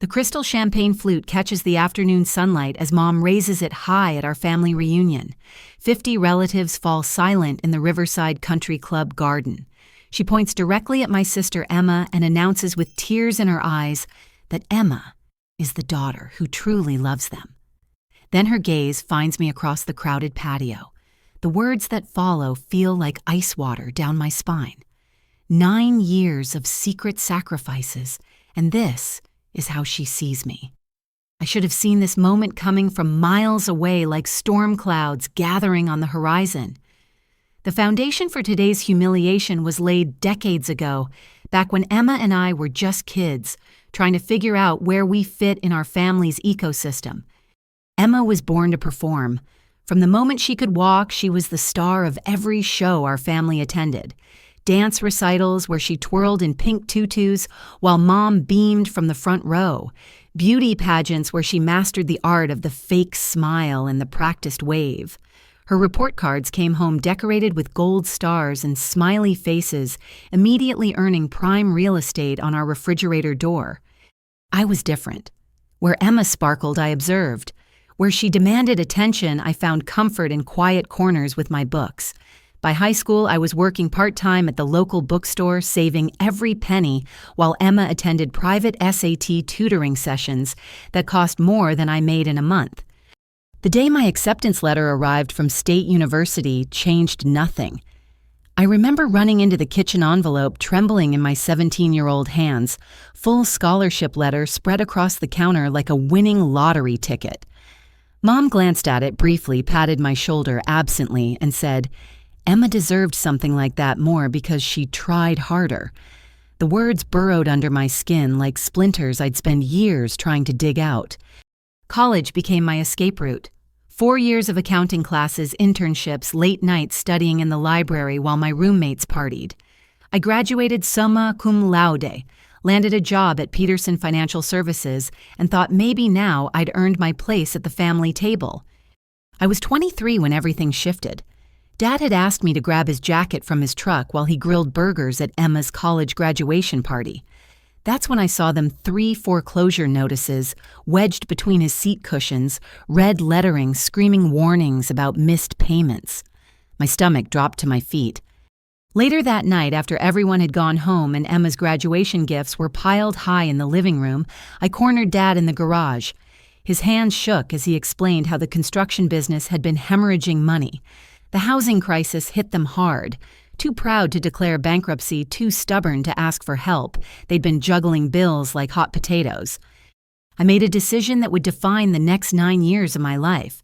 The crystal champagne flute catches the afternoon sunlight as Mom raises it high at our family reunion. 50 relatives fall silent in the Riverside Country Club garden. She points directly at my sister Emma and announces with tears in her eyes that Emma is the daughter who truly loves them. Then her gaze finds me across the crowded patio. The words that follow feel like ice water down my spine. 9 years of secret sacrifices, and this is how she sees me. I should have seen this moment coming from miles away like storm clouds gathering on the horizon. The foundation for today's humiliation was laid decades ago, back when Emma and I were just kids, trying to figure out where we fit in our family's ecosystem. Emma was born to perform. From the moment she could walk, she was the star of every show our family attended. Dance recitals where she twirled in pink tutus while Mom beamed from the front row. Beauty pageants where she mastered the art of the fake smile and the practiced wave. Her report cards came home decorated with gold stars and smiley faces, immediately earning prime real estate on our refrigerator door. I was different. Where Emma sparkled, I observed. Where she demanded attention, I found comfort in quiet corners with my books. By high school, I was working part-time at the local bookstore, saving every penny, while Emma attended private SAT tutoring sessions that cost more than I made in a month. The day my acceptance letter arrived from State University changed nothing. I remember running into the kitchen envelope trembling in my 17-year-old hands, full scholarship letter spread across the counter like a winning lottery ticket. Mom glanced at it briefly, patted my shoulder absently, and said, "Emma deserved something like that more because she tried harder." The words burrowed under my skin like splinters I'd spend years trying to dig out. College became my escape route. 4 years of accounting classes, internships, late nights studying in the library while my roommates partied. I graduated summa cum laude, landed a job at Peterson Financial Services, and thought maybe now I'd earned my place at the family table. I was 23 when everything shifted. Dad had asked me to grab his jacket from his truck while he grilled burgers at Emma's college graduation party. That's when I saw them 3 foreclosure notices wedged between his seat cushions, red lettering screaming warnings about missed payments. My stomach dropped to my feet. Later that night, after everyone had gone home and Emma's graduation gifts were piled high in the living room, I cornered Dad in the garage. His hands shook as he explained how the construction business had been hemorrhaging money. The housing crisis hit them hard. Too proud to declare bankruptcy, too stubborn to ask for help, they'd been juggling bills like hot potatoes. I made a decision that would define the next 9 years of my life.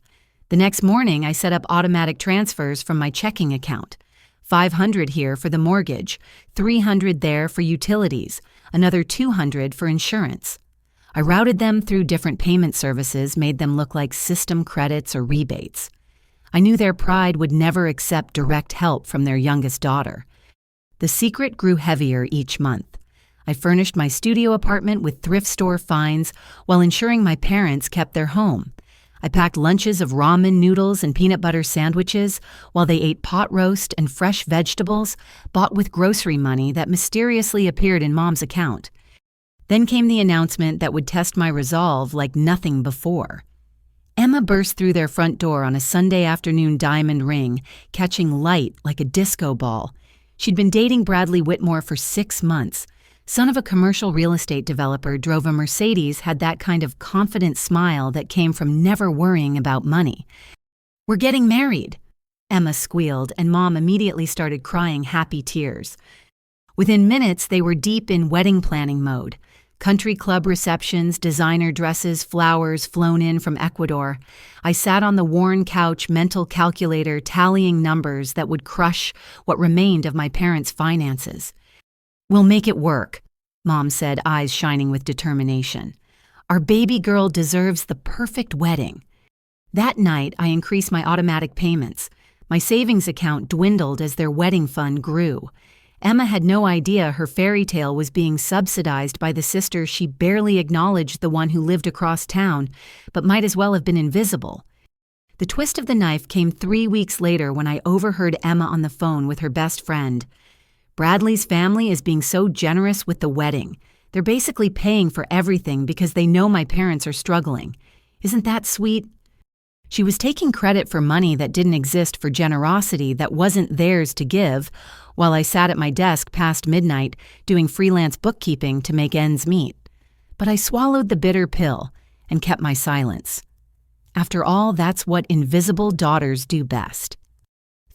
The next morning, I set up automatic transfers from my checking account. $500 here for the mortgage, $300 there for utilities, another $200 for insurance. I routed them through different payment services, made them look like system credits or rebates. I knew their pride would never accept direct help from their youngest daughter. The secret grew heavier each month. I furnished my studio apartment with thrift store finds while ensuring my parents kept their home. I packed lunches of ramen noodles and peanut butter sandwiches while they ate pot roast and fresh vegetables bought with grocery money that mysteriously appeared in Mom's account. Then came the announcement that would test my resolve like nothing before. Emma burst through their front door on a Sunday afternoon diamond ring, catching light like a disco ball. She'd been dating Bradley Whitmore for 6 months. Son of a commercial real estate developer, drove a Mercedes, had that kind of confident smile that came from never worrying about money. "We're getting married," Emma squealed, and Mom immediately started crying happy tears. Within minutes, they were deep in wedding planning mode. Country club receptions, designer dresses, flowers flown in from Ecuador. I sat on the worn couch, mental calculator, tallying numbers that would crush what remained of my parents' finances. "We'll make it work," Mom said, eyes shining with determination. "Our baby girl deserves the perfect wedding." That night, I increased my automatic payments. My savings account dwindled as their wedding fund grew. Emma had no idea her fairy tale was being subsidized by the sister she barely acknowledged, the one who lived across town, but might as well have been invisible. The twist of the knife came 3 weeks later when I overheard Emma on the phone with her best friend. "Bradley's family is being so generous with the wedding. They're basically paying for everything because they know my parents are struggling. Isn't that sweet? She was taking credit for money that didn't exist, for generosity that wasn't theirs to give, while I sat at my desk past midnight doing freelance bookkeeping to make ends meet. But I swallowed the bitter pill and kept my silence. After all, that's what invisible daughters do best.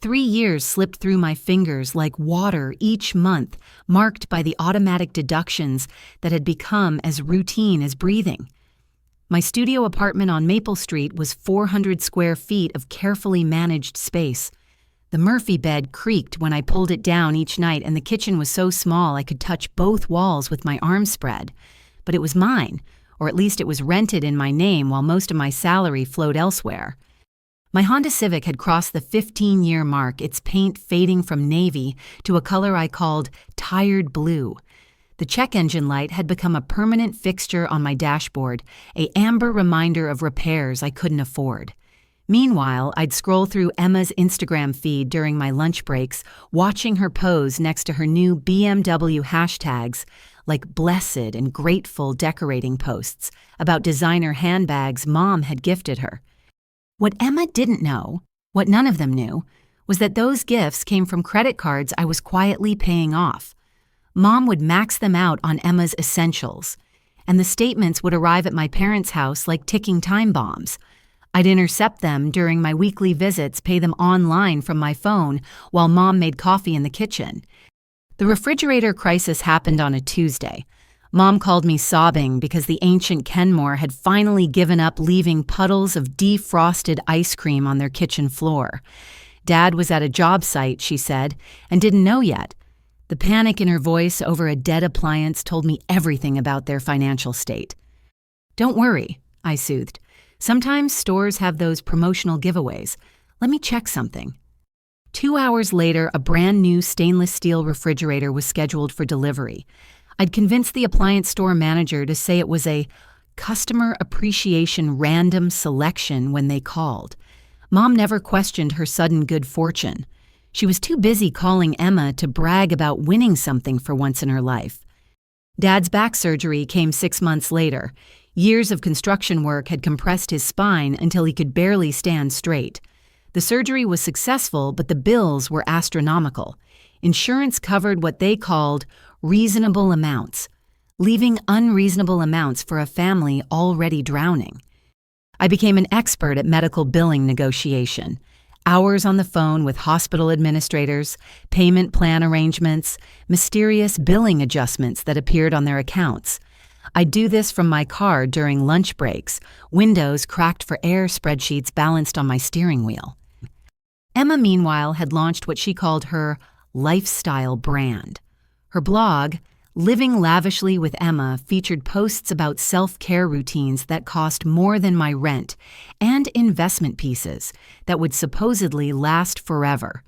3 years slipped through my fingers like water each month, marked by the automatic deductions that had become as routine as breathing. My studio apartment on Maple Street was 400 square feet of carefully managed space. The Murphy bed creaked when I pulled it down each night, and the kitchen was so small I could touch both walls with my arms spread. But it was mine, or at least it was rented in my name while most of my salary flowed elsewhere. My Honda Civic had crossed the 15-year mark, its paint fading from navy to a color I called tired blue. The check engine light had become a permanent fixture on my dashboard, an amber reminder of repairs I couldn't afford. Meanwhile, I'd scroll through Emma's Instagram feed during my lunch breaks, watching her pose next to her new BMW hashtags, like blessed and grateful decorating posts about designer handbags Mom had gifted her. What Emma didn't know, what none of them knew, was that those gifts came from credit cards I was quietly paying off. Mom would max them out on Emma's essentials, and the statements would arrive at my parents' house like ticking time bombs. I'd intercept them during my weekly visits, pay them online from my phone while Mom made coffee in the kitchen. The refrigerator crisis happened on a Tuesday. Mom called me sobbing because the ancient Kenmore had finally given up, leaving puddles of defrosted ice cream on their kitchen floor. Dad was at a job site, she said, and didn't know yet. The panic in her voice over a dead appliance told me everything about their financial state. "Don't worry," I soothed. "Sometimes stores have those promotional giveaways. Let me check something." 2 hours later, a brand new stainless steel refrigerator was scheduled for delivery. I'd convinced the appliance store manager to say it was a customer appreciation random selection when they called. Mom never questioned her sudden good fortune. She was too busy calling Emma to brag about winning something for once in her life. Dad's back surgery came 6 months later. Years of construction work had compressed his spine until he could barely stand straight. The surgery was successful, but the bills were astronomical. Insurance covered what they called reasonable amounts, leaving unreasonable amounts for a family already drowning. I became an expert at medical billing negotiation. Hours on the phone with hospital administrators, payment plan arrangements, mysterious billing adjustments that appeared on their accounts. I'd do this from my car during lunch breaks, windows cracked for air, spreadsheets balanced on my steering wheel. Emma, meanwhile, had launched what she called her lifestyle brand. Her blog, Living Lavishly with Emma, featured posts about self-care routines that cost more than my rent and investment pieces that would supposedly last forever.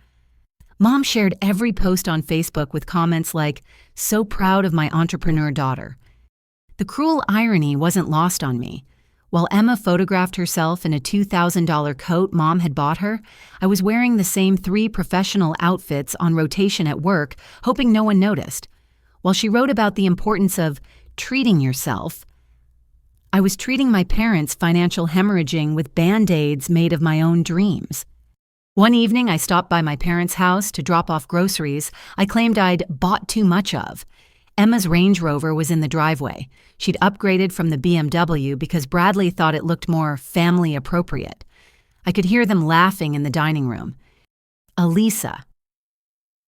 Mom shared every post on Facebook with comments like, "So proud of my entrepreneur daughter." The cruel irony wasn't lost on me. While Emma photographed herself in a $2,000 coat Mom had bought her, I was wearing the same 3 professional outfits on rotation at work, hoping no one noticed. While she wrote about the importance of treating yourself, I was treating my parents' financial hemorrhaging with Band-Aids made of my own dreams. One evening, I stopped by my parents' house to drop off groceries I claimed I'd bought too much of. Emma's Range Rover was in the driveway. She'd upgraded from the BMW because Bradley thought it looked more family appropriate. I could hear them laughing in the dining room. "Alisa,"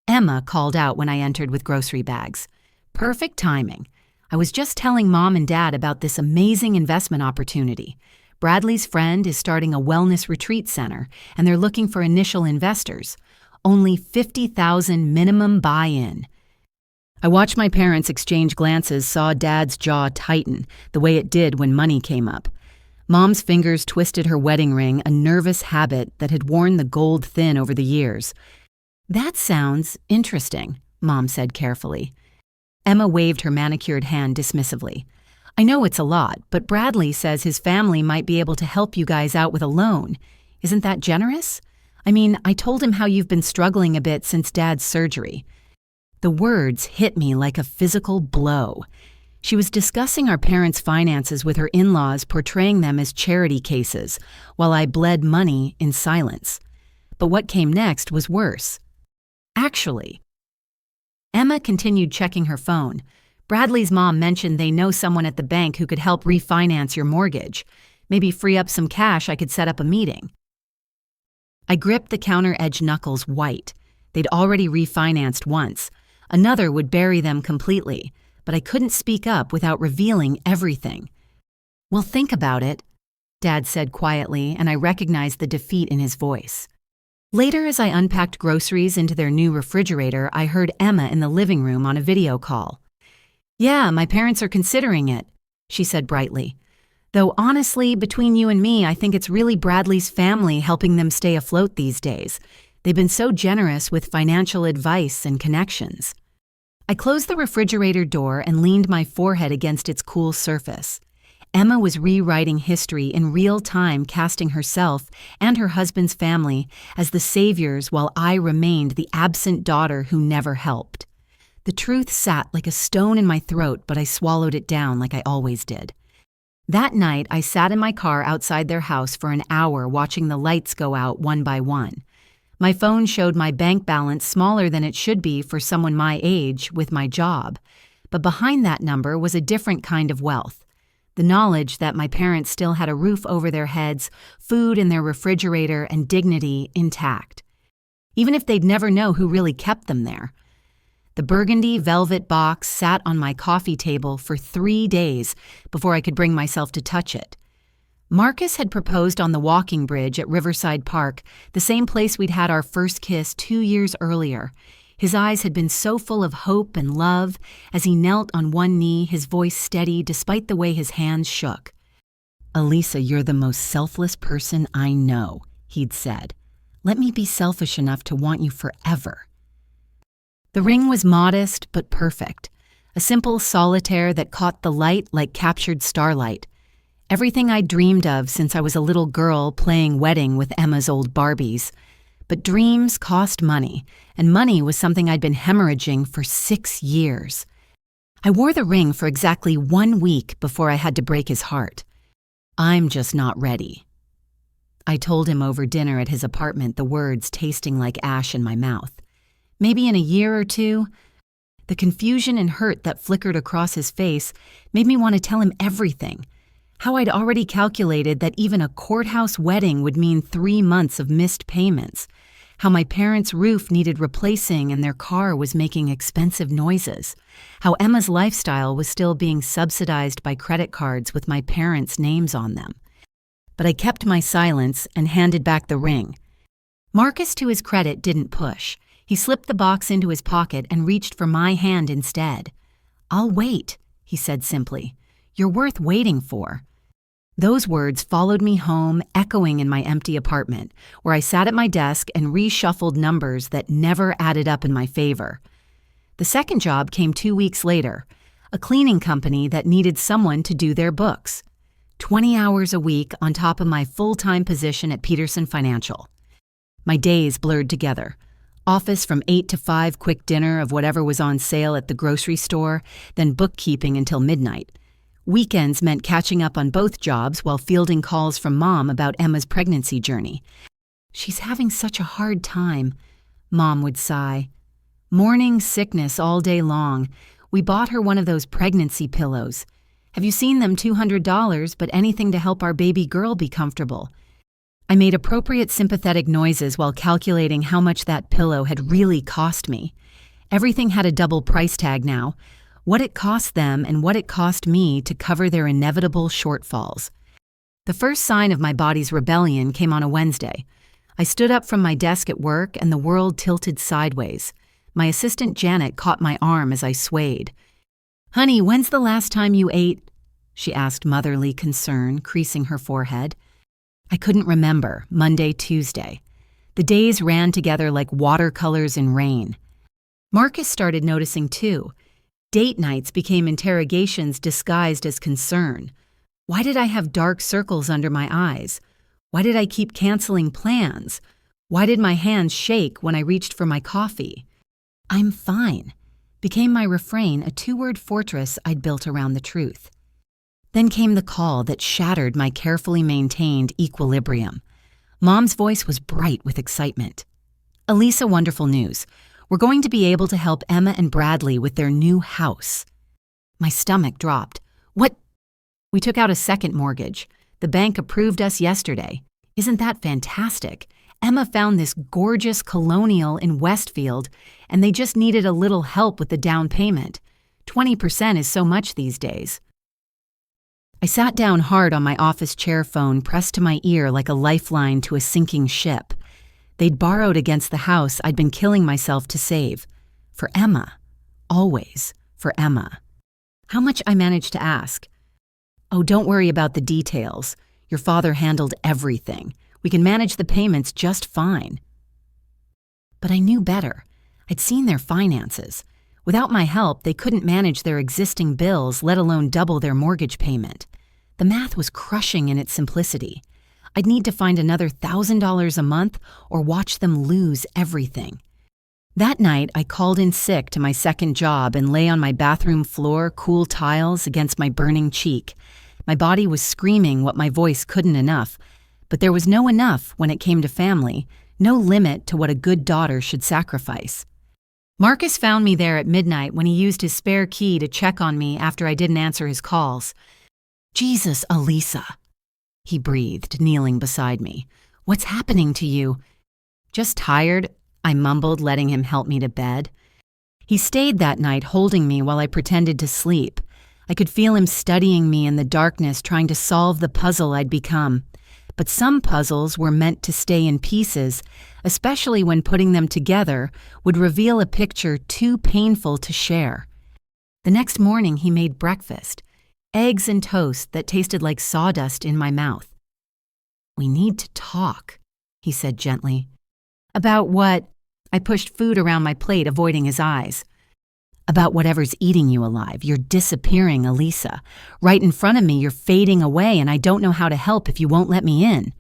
Emma called out when I entered with grocery bags. Perfect timing. I was just telling Mom and Dad about this amazing investment opportunity. Bradley's friend is starting a wellness retreat center, and they're looking for initial investors. Only $50,000 minimum buy-in. I watched my parents exchange glances, saw Dad's jaw tighten, the way it did when money came up. Mom's fingers twisted her wedding ring, a nervous habit that had worn the gold thin over the years. "That sounds interesting," Mom said carefully. Emma waved her manicured hand dismissively. "I know it's a lot, but Bradley says his family might be able to help you guys out with a loan. Isn't that generous? I mean, I told him how you've been struggling a bit since Dad's surgery." The words hit me like a physical blow. She was discussing our parents' finances with her in-laws, portraying them as charity cases, while I bled money in silence. But what came next was worse. Actually, Emma continued checking her phone. Bradley's mom mentioned they know someone at the bank who could help refinance your mortgage. Maybe free up some cash, I could set up a meeting. I gripped the counter-edge knuckles white. They'd already refinanced once. Another would bury them completely, but I couldn't speak up without revealing everything. "Well, think about it," Dad said quietly, and I recognized the defeat in his voice. Later, as I unpacked groceries into their new refrigerator, I heard Emma in the living room on a video call. "Yeah, my parents are considering it," she said brightly. "Though honestly, between you and me, I think it's really Bradley's family helping them stay afloat these days. They've been so generous with financial advice and connections." I closed the refrigerator door and leaned my forehead against its cool surface. Emma was rewriting history in real time, casting herself and her husband's family as the saviors while I remained the absent daughter who never helped. The truth sat like a stone in my throat, but I swallowed it down like I always did. That night, I sat in my car outside their house for an hour watching the lights go out one by one. My phone showed my bank balance smaller than it should be for someone my age with my job, but behind that number was a different kind of wealth. The knowledge that my parents still had a roof over their heads, food in their refrigerator, and dignity intact. Even if they'd never know who really kept them there. The burgundy velvet box sat on my coffee table for 3 days before I could bring myself to touch it. Marcus had proposed on the walking bridge at Riverside Park, the same place we'd had our first kiss 2 years earlier. His eyes had been so full of hope and love as he knelt on one knee, his voice steady despite the way his hands shook. "Alisa, you're the most selfless person I know," he'd said. "Let me be selfish enough to want you forever." The ring was modest but perfect, a simple solitaire that caught the light like captured starlight. Everything I dreamed of since I was a little girl playing wedding with Emma's old Barbies. But dreams cost money, and money was something I'd been hemorrhaging for 6 years. I wore the ring for exactly 1 week before I had to break his heart. "I'm just not ready." I told him over dinner at his apartment, the words tasting like ash in my mouth. Maybe in a year or two. The confusion and hurt that flickered across his face made me want to tell him everything. How I'd already calculated that even a courthouse wedding would mean 3 months of missed payments. How my parents' roof needed replacing and their car was making expensive noises. How Emma's lifestyle was still being subsidized by credit cards with my parents' names on them. But I kept my silence and handed back the ring. Marcus, to his credit, didn't push. He slipped the box into his pocket and reached for my hand instead. "I'll wait," he said simply. "You're worth waiting for." Those words followed me home, echoing in my empty apartment, where I sat at my desk and reshuffled numbers that never added up in my favor. The second job came 2 weeks later, a cleaning company that needed someone to do their books. 20 hours a week on top of my full-time position at Peterson Financial. My days blurred together. Office from 8 to 5, quick dinner of whatever was on sale at the grocery store, then bookkeeping until midnight. Weekends meant catching up on both jobs while fielding calls from Mom about Emma's pregnancy journey. "She's having such a hard time," Mom would sigh. Morning sickness all day long. We bought her one of those pregnancy pillows. Have you seen them? $200, but anything to help our baby girl be comfortable. I made appropriate sympathetic noises while calculating how much that pillow had really cost me. Everything had a double price tag now. What it cost them and what it cost me to cover their inevitable shortfalls. The first sign of my body's rebellion came on a Wednesday. I stood up from my desk at work and the world tilted sideways. My assistant Janet caught my arm as I swayed. "Honey, when's the last time you ate?" she asked, motherly concern creasing her forehead. I couldn't remember. Monday, Tuesday. The days ran together like watercolors in rain. Marcus started noticing too. Date nights became interrogations disguised as concern. Why did I have dark circles under my eyes? Why did I keep canceling plans? Why did my hands shake when I reached for my coffee? "I'm fine." became my refrain, a two-word fortress I'd built around the truth. Then came the call that shattered my carefully maintained equilibrium. Mom's voice was bright with excitement. "Alisa, wonderful news. We're going to be able to help Emma and Bradley with their new house." My stomach dropped. "What?" "We took out a second mortgage. The bank approved us yesterday. Isn't that fantastic? Emma found this gorgeous colonial in Westfield, and they just needed a little help with the down payment. 20% is so much these days." I sat down hard on my office chair, phone pressed to my ear like a lifeline to a sinking ship. They'd borrowed against the house I'd been killing myself to save. For Emma. Always for Emma. How much, I managed to ask. "Oh, don't worry about the details. Your father handled everything. We can manage the payments just fine." But I knew better. I'd seen their finances. Without my help, they couldn't manage their existing bills, let alone double their mortgage payment. The math was crushing in its simplicity. I'd need to find another $1,000 a month or watch them lose everything. That night, I called in sick to my second job and lay on my bathroom floor, cool tiles against my burning cheek. My body was screaming what my voice couldn't enough, but there was no enough when it came to family, no limit to what a good daughter should sacrifice. Marcus found me there at midnight when he used his spare key to check on me after I didn't answer his calls. "Jesus, Alisa," he breathed, kneeling beside me. "What's happening to you?" "Just tired," I mumbled, letting him help me to bed. He stayed that night holding me while I pretended to sleep. I could feel him studying me in the darkness, trying to solve the puzzle I'd become. But some puzzles were meant to stay in pieces, especially when putting them together would reveal a picture too painful to share. The next morning he made breakfast, eggs and toast that tasted like sawdust in my mouth. "We need to talk," he said gently. "About what?" I pushed food around my plate, avoiding his eyes. "About whatever's eating you alive. You're disappearing, Alisa. Right in front of me, you're fading away, and I don't know how to help if you won't let me in."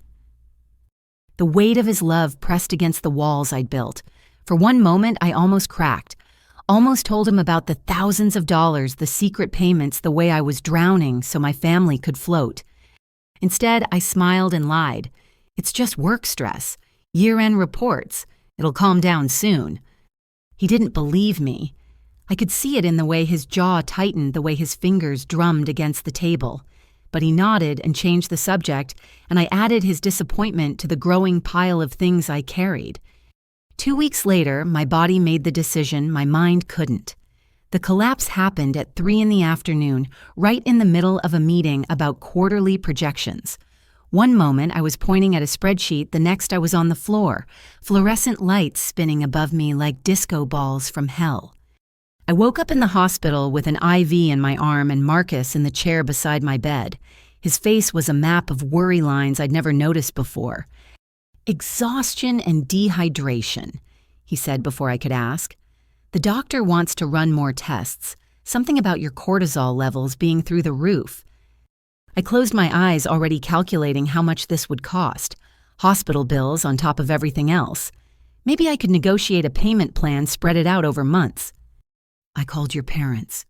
The weight of his love pressed against the walls I'd built. For one moment, I almost cracked. Almost told him about the thousands of dollars, the secret payments, the way I was drowning so my family could float. Instead, I smiled and lied. "It's just work stress. Year-end reports. It'll calm down soon." He didn't believe me. I could see it in the way his jaw tightened, the way his fingers drummed against the table. But he nodded and changed the subject, and I added his disappointment to the growing pile of things I carried. 2 weeks later, my body made the decision my mind couldn't. The collapse happened at 3 p.m, right in the middle of a meeting about quarterly projections. One moment I was pointing at a spreadsheet, the next I was on the floor, fluorescent lights spinning above me like disco balls from hell. I woke up in the hospital with an IV in my arm and Marcus in the chair beside my bed. His face was a map of worry lines I'd never noticed before. "Exhaustion and dehydration," he said before I could ask. "The doctor wants to run more tests, something about your cortisol levels being through the roof." I closed my eyes, already calculating how much this would cost. Hospital bills on top of everything else. Maybe I could negotiate a payment plan, spread it out over months. "I called your parents,"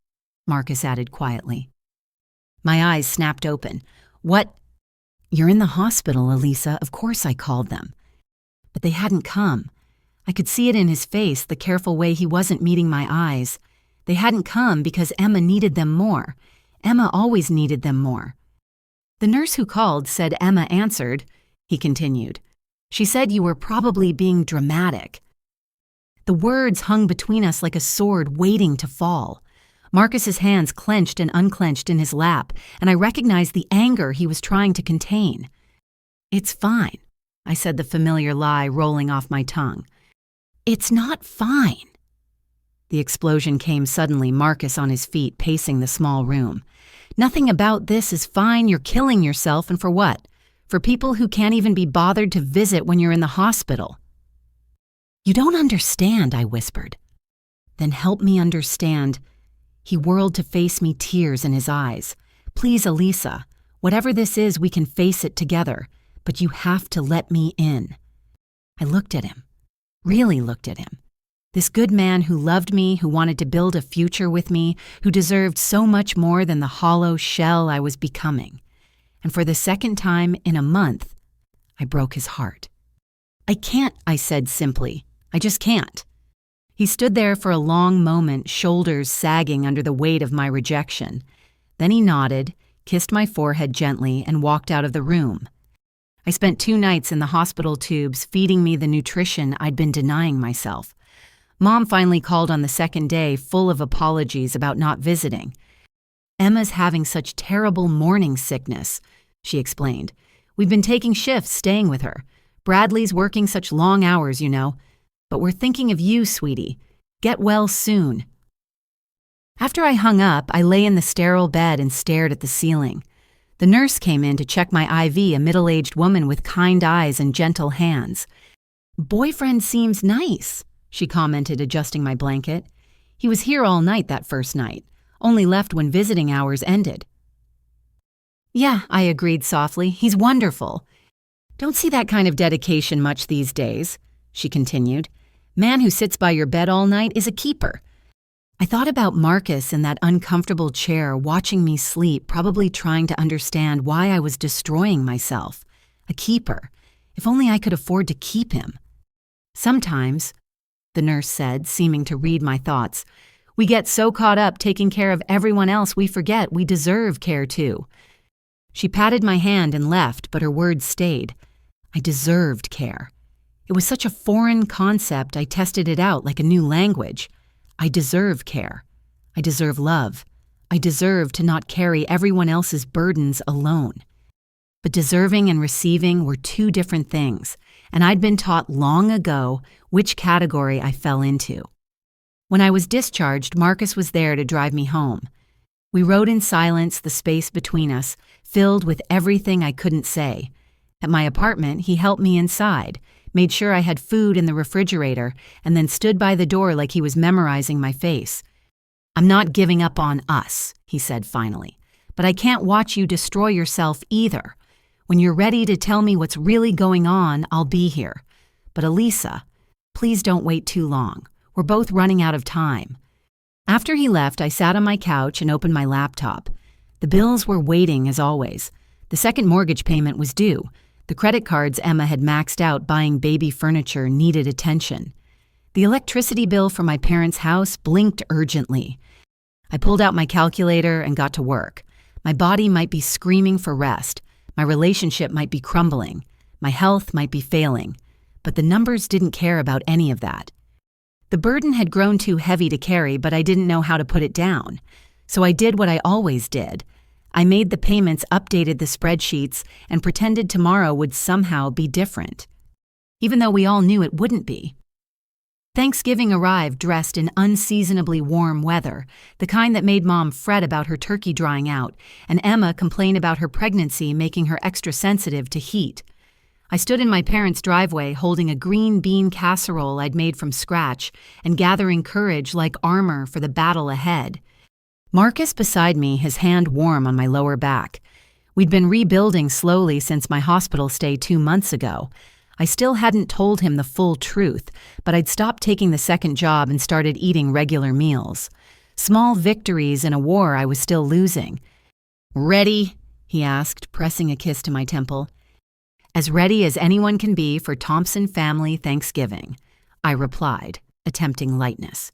Marcus added quietly. My eyes snapped open. "What?" "You're in the hospital, Alisa. Of course I called them." But they hadn't come. I could see it in his face, the careful way he wasn't meeting my eyes. They hadn't come because Emma needed them more. Emma always needed them more. "The nurse who called said Emma answered," he continued. "She said you were probably being dramatic." The words hung between us like a sword waiting to fall. Marcus's hands clenched and unclenched in his lap, and I recognized the anger he was trying to contain. "It's fine," I said, the familiar lie rolling off my tongue. "It's not fine." The explosion came suddenly, Marcus on his feet, pacing the small room. "Nothing about this is fine. You're killing yourself, and for what? For people who can't even be bothered to visit when you're in the hospital." "You don't understand," I whispered. "Then help me understand." He whirled to face me, tears in his eyes. "Please, Alisa, whatever this is, we can face it together, but you have to let me in." I looked at him, really looked at him. This good man who loved me, who wanted to build a future with me, who deserved so much more than the hollow shell I was becoming. And for the second time in a month, I broke his heart. "I can't," I said simply. "I just can't." He stood there for a long moment, shoulders sagging under the weight of my rejection. Then he nodded, kissed my forehead gently, and walked out of the room. I spent 2 nights in the hospital tubes feeding me the nutrition I'd been denying myself. Mom finally called on the second day, full of apologies about not visiting. "Emma's having such terrible morning sickness," she explained. "We've been taking shifts staying with her. Bradley's working such long hours, you know. But we're thinking of you, sweetie. Get well soon." After I hung up, I lay in the sterile bed and stared at the ceiling. The nurse came in to check my IV, a middle-aged woman with kind eyes and gentle hands. "Boyfriend seems nice," she commented, adjusting my blanket. "He was here all night that first night, only left when visiting hours ended." "Yeah," I agreed softly. "He's wonderful. Don't see that kind of dedication much these days," she continued. "Man who sits by your bed all night is a keeper." I thought about Marcus in that uncomfortable chair watching me sleep, probably trying to understand why I was destroying myself. A keeper. If only I could afford to keep him. "Sometimes," the nurse said, seeming to read my thoughts, "we get so caught up taking care of everyone else we forget we deserve care too." She patted my hand and left, but her words stayed. I deserved care. It was such a foreign concept, I tested it out like a new language. I deserve care. I deserve love. I deserve to not carry everyone else's burdens alone. But deserving and receiving were 2 different things, and I'd been taught long ago which category I fell into. When I was discharged, Marcus was there to drive me home. We rode in silence, the space between us, filled with everything I couldn't say. At my apartment, he helped me inside, made sure I had food in the refrigerator, and then stood by the door like he was memorizing my face. "I'm not giving up on us," he said finally, "but I can't watch you destroy yourself either. When you're ready to tell me what's really going on, I'll be here. But Alisa, please don't wait too long. We're both running out of time." After he left, I sat on my couch and opened my laptop. The bills were waiting as always. The second mortgage payment was due. The credit cards Emma had maxed out buying baby furniture needed attention. The electricity bill for my parents' house blinked urgently. I pulled out my calculator and got to work. My body might be screaming for rest. My relationship might be crumbling. My health might be failing. But the numbers didn't care about any of that. The burden had grown too heavy to carry, but I didn't know how to put it down. So I did what I always did. I made the payments, updated the spreadsheets, and pretended tomorrow would somehow be different, even though we all knew it wouldn't be. Thanksgiving arrived dressed in unseasonably warm weather, the kind that made Mom fret about her turkey drying out, and Emma complain about her pregnancy making her extra sensitive to heat. I stood in my parents' driveway holding a green bean casserole I'd made from scratch and gathering courage like armor for the battle ahead. Marcus beside me, his hand warm on my lower back. We'd been rebuilding slowly since my hospital stay 2 months ago. I still hadn't told him the full truth, but I'd stopped taking the second job and started eating regular meals. Small victories in a war I was still losing. "Ready?" he asked, pressing a kiss to my temple. "As ready as anyone can be for Thompson family Thanksgiving," I replied, attempting lightness.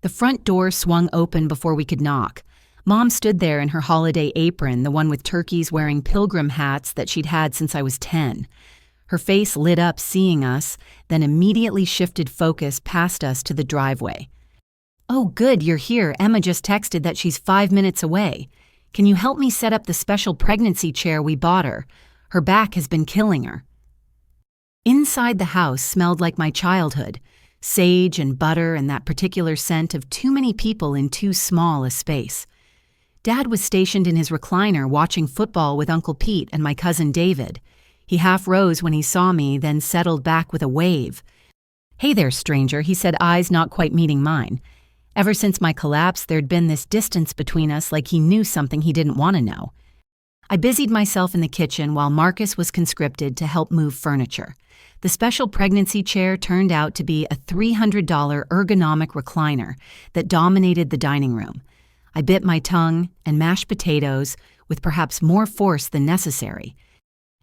The front door swung open before we could knock. Mom stood there in her holiday apron, the one with turkeys wearing pilgrim hats that she'd had since I was 10. Her face lit up seeing us, then immediately shifted focus past us to the driveway. "Oh, good, you're here. Emma just texted that she's 5 minutes away. Can you help me set up the special pregnancy chair we bought her? Her back has been killing her." Inside the house smelled like my childhood. Sage and butter and that particular scent of too many people in too small a space. Dad was stationed in his recliner watching football with Uncle Pete and my cousin David. He half rose when he saw me, then settled back with a wave. "Hey there, stranger," he said, eyes not quite meeting mine. Ever since my collapse, there'd been this distance between us like he knew something he didn't want to know. I busied myself in the kitchen while Marcus was conscripted to help move furniture. The special pregnancy chair turned out to be a $300 ergonomic recliner that dominated the dining room. I bit my tongue and mashed potatoes with perhaps more force than necessary.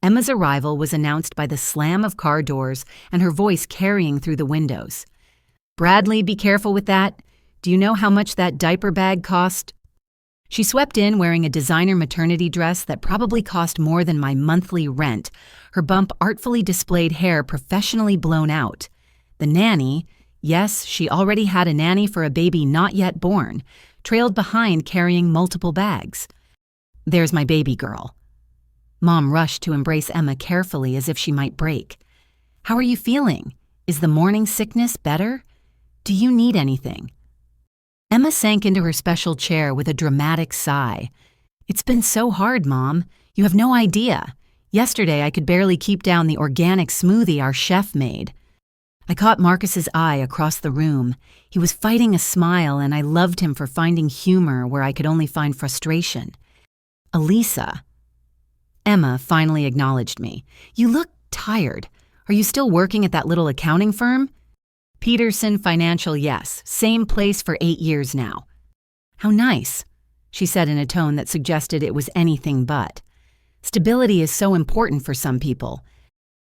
Emma's arrival was announced by the slam of car doors and her voice carrying through the windows. "Bradley, be careful with that. Do you know how much that diaper bag cost?" She swept in wearing a designer maternity dress that probably cost more than my monthly rent, her bump artfully displayed hair professionally blown out. The nanny, yes, she already had a nanny for a baby not yet born, trailed behind carrying multiple bags. "There's my baby girl." Mom rushed to embrace Emma carefully as if she might break. "How are you feeling? Is the morning sickness better? Do you need anything?" Emma sank into her special chair with a dramatic sigh. "It's been so hard, Mom. You have no idea. Yesterday I could barely keep down the organic smoothie our chef made." I caught Marcus's eye across the room. He was fighting a smile, and I loved him for finding humor where I could only find frustration. "Alisa." Emma finally acknowledged me. "You look tired. Are you still working at that little accounting firm?" "Peterson Financial, yes. Same place for 8 years now." "How nice," she said in a tone that suggested it was anything but. Stability is so important for some people.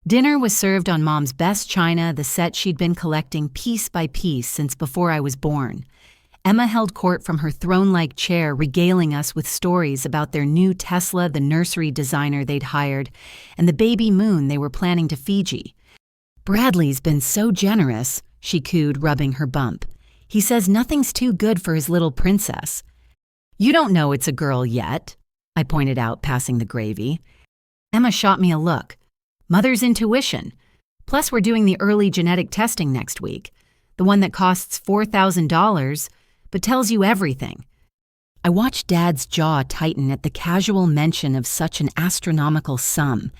Dinner was served on Mom's best china, the set she'd been collecting piece by piece since before I was born. Emma held court from her throne-like chair, regaling us with stories about their new Tesla, the nursery designer they'd hired, and the baby moon they were planning to Fiji. "Bradley's been so generous," she cooed, rubbing her bump. "He says nothing's too good for his little princess." "You don't know it's a girl yet," I pointed out, passing the gravy. Emma shot me a look. "Mother's intuition. Plus we're doing the early genetic testing next week, the one that costs $4,000, but tells you everything." I watched Dad's jaw tighten at the casual mention of such an astronomical sum.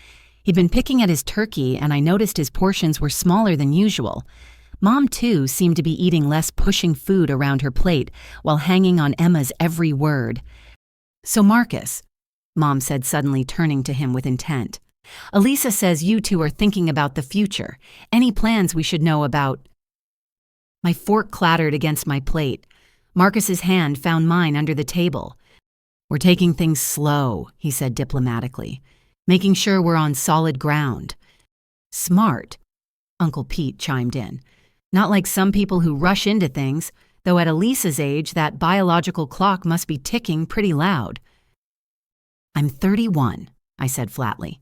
He'd been picking at his turkey, and I noticed his portions were smaller than usual. Mom, too, seemed to be eating less, pushing food around her plate while hanging on Emma's every word. "So Marcus," Mom said, suddenly turning to him with intent, "Alisa says you two are thinking about the future. Any plans we should know about?" My fork clattered against my plate. Marcus's hand found mine under the table. "We're taking things slow," he said diplomatically, "making sure we're on solid ground." "Smart," Uncle Pete chimed in. "Not like some people who rush into things, though at Alisa's age that biological clock must be ticking pretty loud." "I'm 31, I said flatly.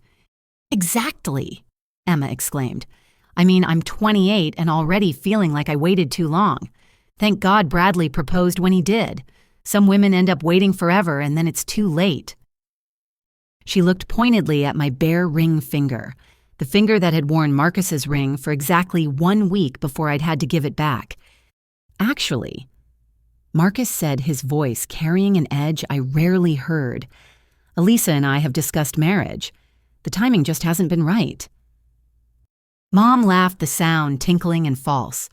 "Exactly," Emma exclaimed. "I mean, I'm 28 and already feeling like I waited too long. Thank God Bradley proposed when he did. Some women end up waiting forever and then it's too late." She looked pointedly at my bare ring finger, the finger that had worn Marcus's ring for exactly 1 week before I'd had to give it back. "Actually," Marcus said, his voice carrying an edge I rarely heard, "Alisa and I have discussed marriage. The timing just hasn't been right." Mom laughed, the sound tinkling and false.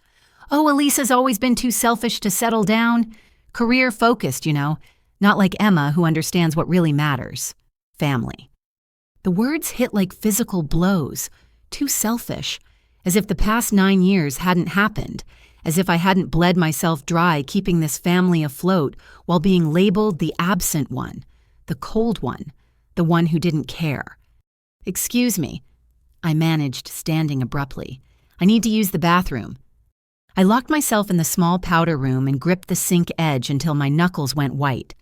"Oh, Alisa's always been too selfish to settle down. Career-focused, you know. Not like Emma, who understands what really matters. Family." The words hit like physical blows. Too selfish. As if the past 9 years hadn't happened. As if I hadn't bled myself dry keeping this family afloat while being labeled the absent one, the cold one, the one who didn't care. "Excuse me," I managed, standing abruptly. "I need to use the bathroom." I locked myself in the small powder room and gripped the sink edge until my knuckles went white.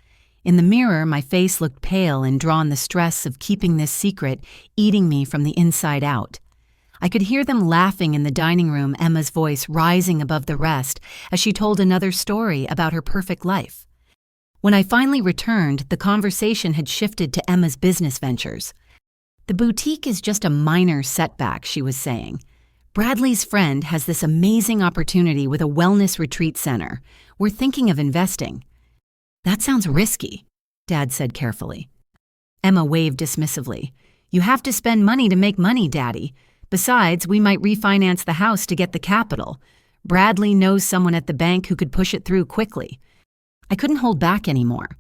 In the mirror, my face looked pale and drawn, the stress of keeping this secret eating me from the inside out. I could hear them laughing in the dining room, Emma's voice rising above the rest as she told another story about her perfect life. When I finally returned, the conversation had shifted to Emma's business ventures. "The boutique is just a minor setback," she was saying. "Bradley's friend has this amazing opportunity with a wellness retreat center. We're thinking of investing." "That sounds risky," Dad said carefully. Emma waved dismissively. "You have to spend money to make money, Daddy. Besides, we might refinance the house to get the capital. Bradley knows someone at the bank who could push it through quickly." I couldn't hold back anymore.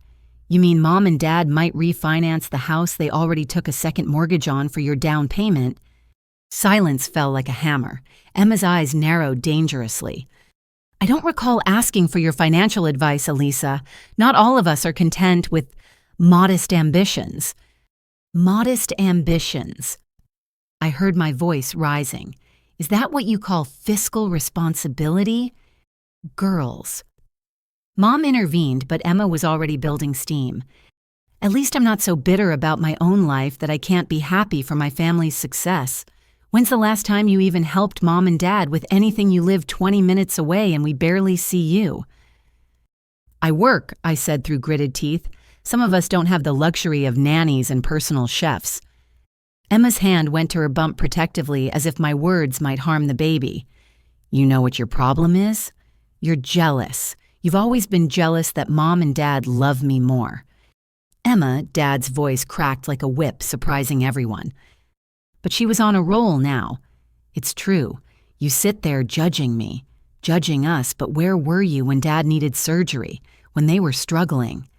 You mean Mom and Dad might refinance the house they already took a second mortgage on for your down payment? Silence fell like a hammer. Emma's eyes narrowed dangerously. I don't recall asking for your financial advice, Alisa. Not all of us are content with modest ambitions. Modest ambitions. I heard my voice rising. Is that what you call fiscal responsibility? Girls. Mom intervened, but Emma was already building steam. At least I'm not so bitter about my own life that I can't be happy for my family's success. When's the last time you even helped Mom and Dad with anything? You live 20 minutes away and we barely see you. I work, I said through gritted teeth. Some of us don't have the luxury of nannies and personal chefs. Emma's hand went to her bump protectively as if my words might harm the baby. You know what your problem is? You're jealous. You've always been jealous that Mom and Dad love me more. Emma, Dad's voice cracked like a whip, surprising everyone. But she was on a roll now. It's true. You sit there judging me, judging us, but where were you when Dad needed surgery, when they were struggling?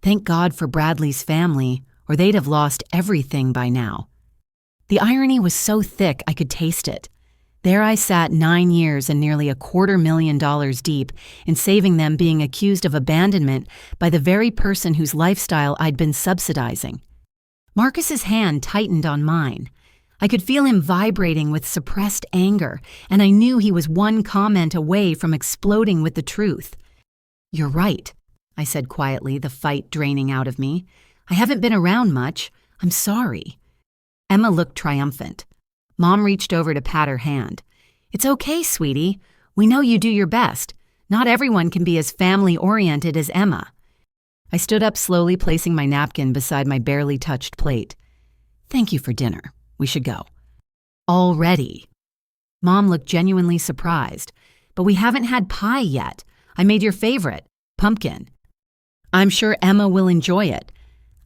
Thank God for Bradley's family, or they'd have lost everything by now. The irony was so thick I could taste it. There I sat 9 years and nearly $250,000 deep in saving them being accused of abandonment by the very person whose lifestyle I'd been subsidizing. Marcus's hand tightened on mine. I could feel him vibrating with suppressed anger, and I knew he was one comment away from exploding with the truth. You're right, I said quietly, the fight draining out of me. I haven't been around much. I'm sorry. Emma looked triumphant. Mom reached over to pat her hand. It's okay, sweetie. We know you do your best. Not everyone can be as family-oriented as Emma. I stood up slowly, placing my napkin beside my barely touched plate. Thank you for dinner. We should go. Already? Mom looked genuinely surprised. But we haven't had pie yet. I made your favorite, pumpkin. I'm sure Emma will enjoy it,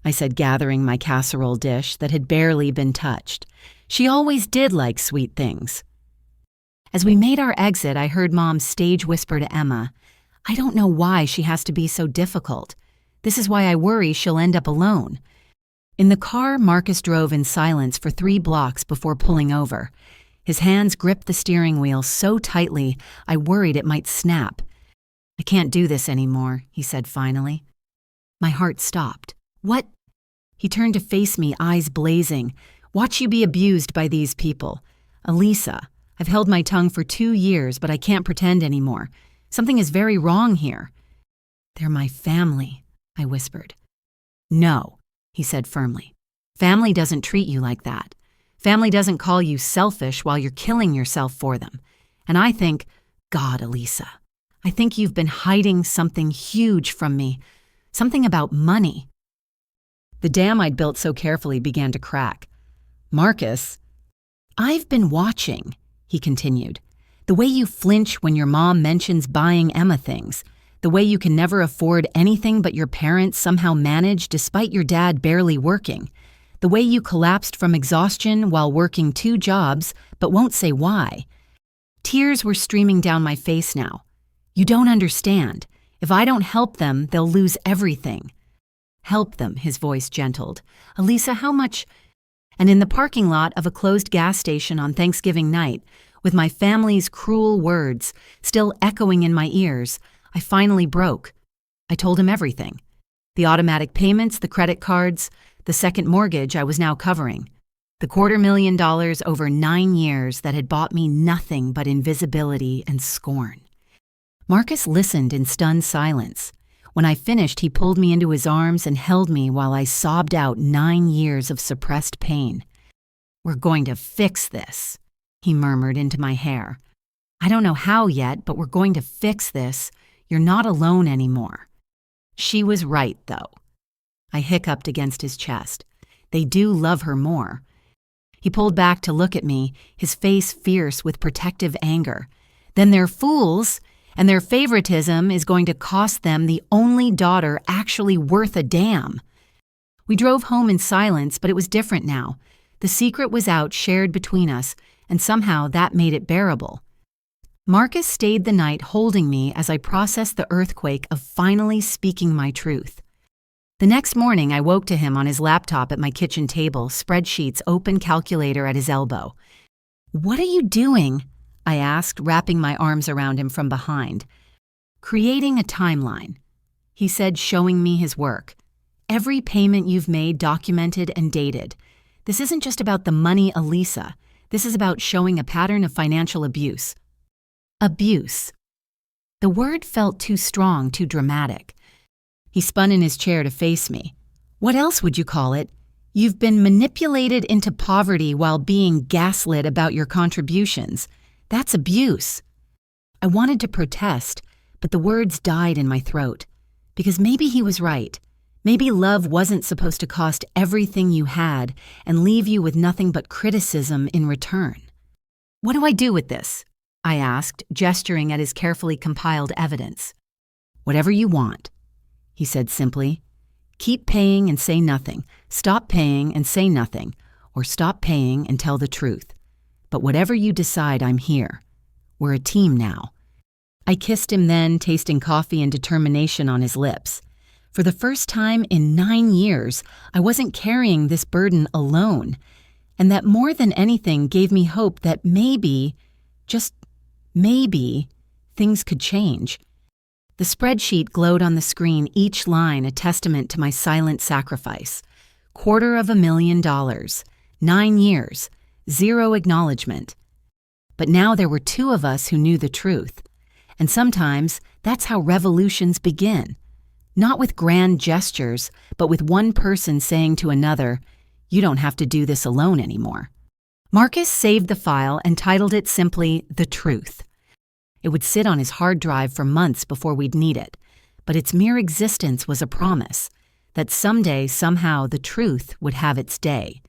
I said, gathering my casserole dish that had barely been touched. She always did like sweet things. As we made our exit, I heard Mom stage whisper to Emma, I don't know why she has to be so difficult. This is why I worry she'll end up alone. In the car, Marcus drove in silence for 3 blocks before pulling over. His hands gripped the steering wheel so tightly, I worried it might snap. I can't do this anymore, he said finally. My heart stopped. What? He turned to face me, eyes blazing. Watch you be abused by these people. Alisa, I've held my tongue for 2 years, but I can't pretend anymore. Something is very wrong here. They're my family, I whispered. No, he said firmly. Family doesn't treat you like that. Family doesn't call you selfish while you're killing yourself for them. And I think, God, Alisa, I think you've been hiding something huge from me. Something about money. The dam I'd built so carefully began to crack. Marcus, I've been watching, he continued. The way you flinch when your mom mentions buying Emma things. The way you can never afford anything but your parents somehow manage despite your dad barely working. The way you collapsed from exhaustion while working 2 jobs but won't say why. Tears were streaming down my face now. You don't understand. If I don't help them, they'll lose everything. Help them, his voice gentled. Alisa, how much? And in the parking lot of a closed gas station on Thanksgiving night, with my family's cruel words still echoing in my ears, I finally broke. I told him everything. The automatic payments, the credit cards, the second mortgage I was now covering. The $250,000 over 9 years that had bought me nothing but invisibility and scorn. Marcus listened in stunned silence. When I finished, he pulled me into his arms and held me while I sobbed out 9 years of suppressed pain. We're going to fix this, he murmured into my hair. I don't know how yet, but we're going to fix this. You're not alone anymore. She was right, though. I hiccuped against his chest. They do love her more. He pulled back to look at me, his face fierce with protective anger. Then they're fools, and their favoritism is going to cost them the only daughter actually worth a damn. We drove home in silence, but it was different now. The secret was out, shared between us, and somehow that made it bearable. Marcus stayed the night holding me as I processed the earthquake of finally speaking my truth. The next morning, I woke to him on his laptop at my kitchen table, spreadsheets open, calculator at his elbow. "What are you doing?" I asked, wrapping my arms around him from behind. "Creating a timeline," he said, showing me his work. "Every payment you've made documented and dated. This isn't just about the money, Alisa. This is about showing a pattern of financial abuse." Abuse. The word felt too strong, too dramatic. He spun in his chair to face me. "What else would you call it? You've been manipulated into poverty while being gaslit about your contributions. That's abuse." I wanted to protest, but the words died in my throat. Because maybe he was right. Maybe love wasn't supposed to cost everything you had and leave you with nothing but criticism in return. "What do I do with this?" I asked, gesturing at his carefully compiled evidence. "Whatever you want," he said simply. "Keep paying and say nothing. Stop paying and say nothing. Or stop paying and tell the truth. But whatever you decide, I'm here. We're a team now." I kissed him then, tasting coffee and determination on his lips. For the first time in 9 years, I wasn't carrying this burden alone, and that more than anything gave me hope that maybe, just maybe, things could change. The spreadsheet glowed on the screen, each line a testament to my silent sacrifice. $250,000, 9 years, 0 acknowledgement. But now there were 2 of us who knew the truth. And sometimes that's how revolutions begin. Not with grand gestures, but with one person saying to another, "You don't have to do this alone anymore." Marcus saved the file and titled it simply "The Truth." It would sit on his hard drive for months before we'd need it, but its mere existence was a promise that someday, somehow, the truth would have its day.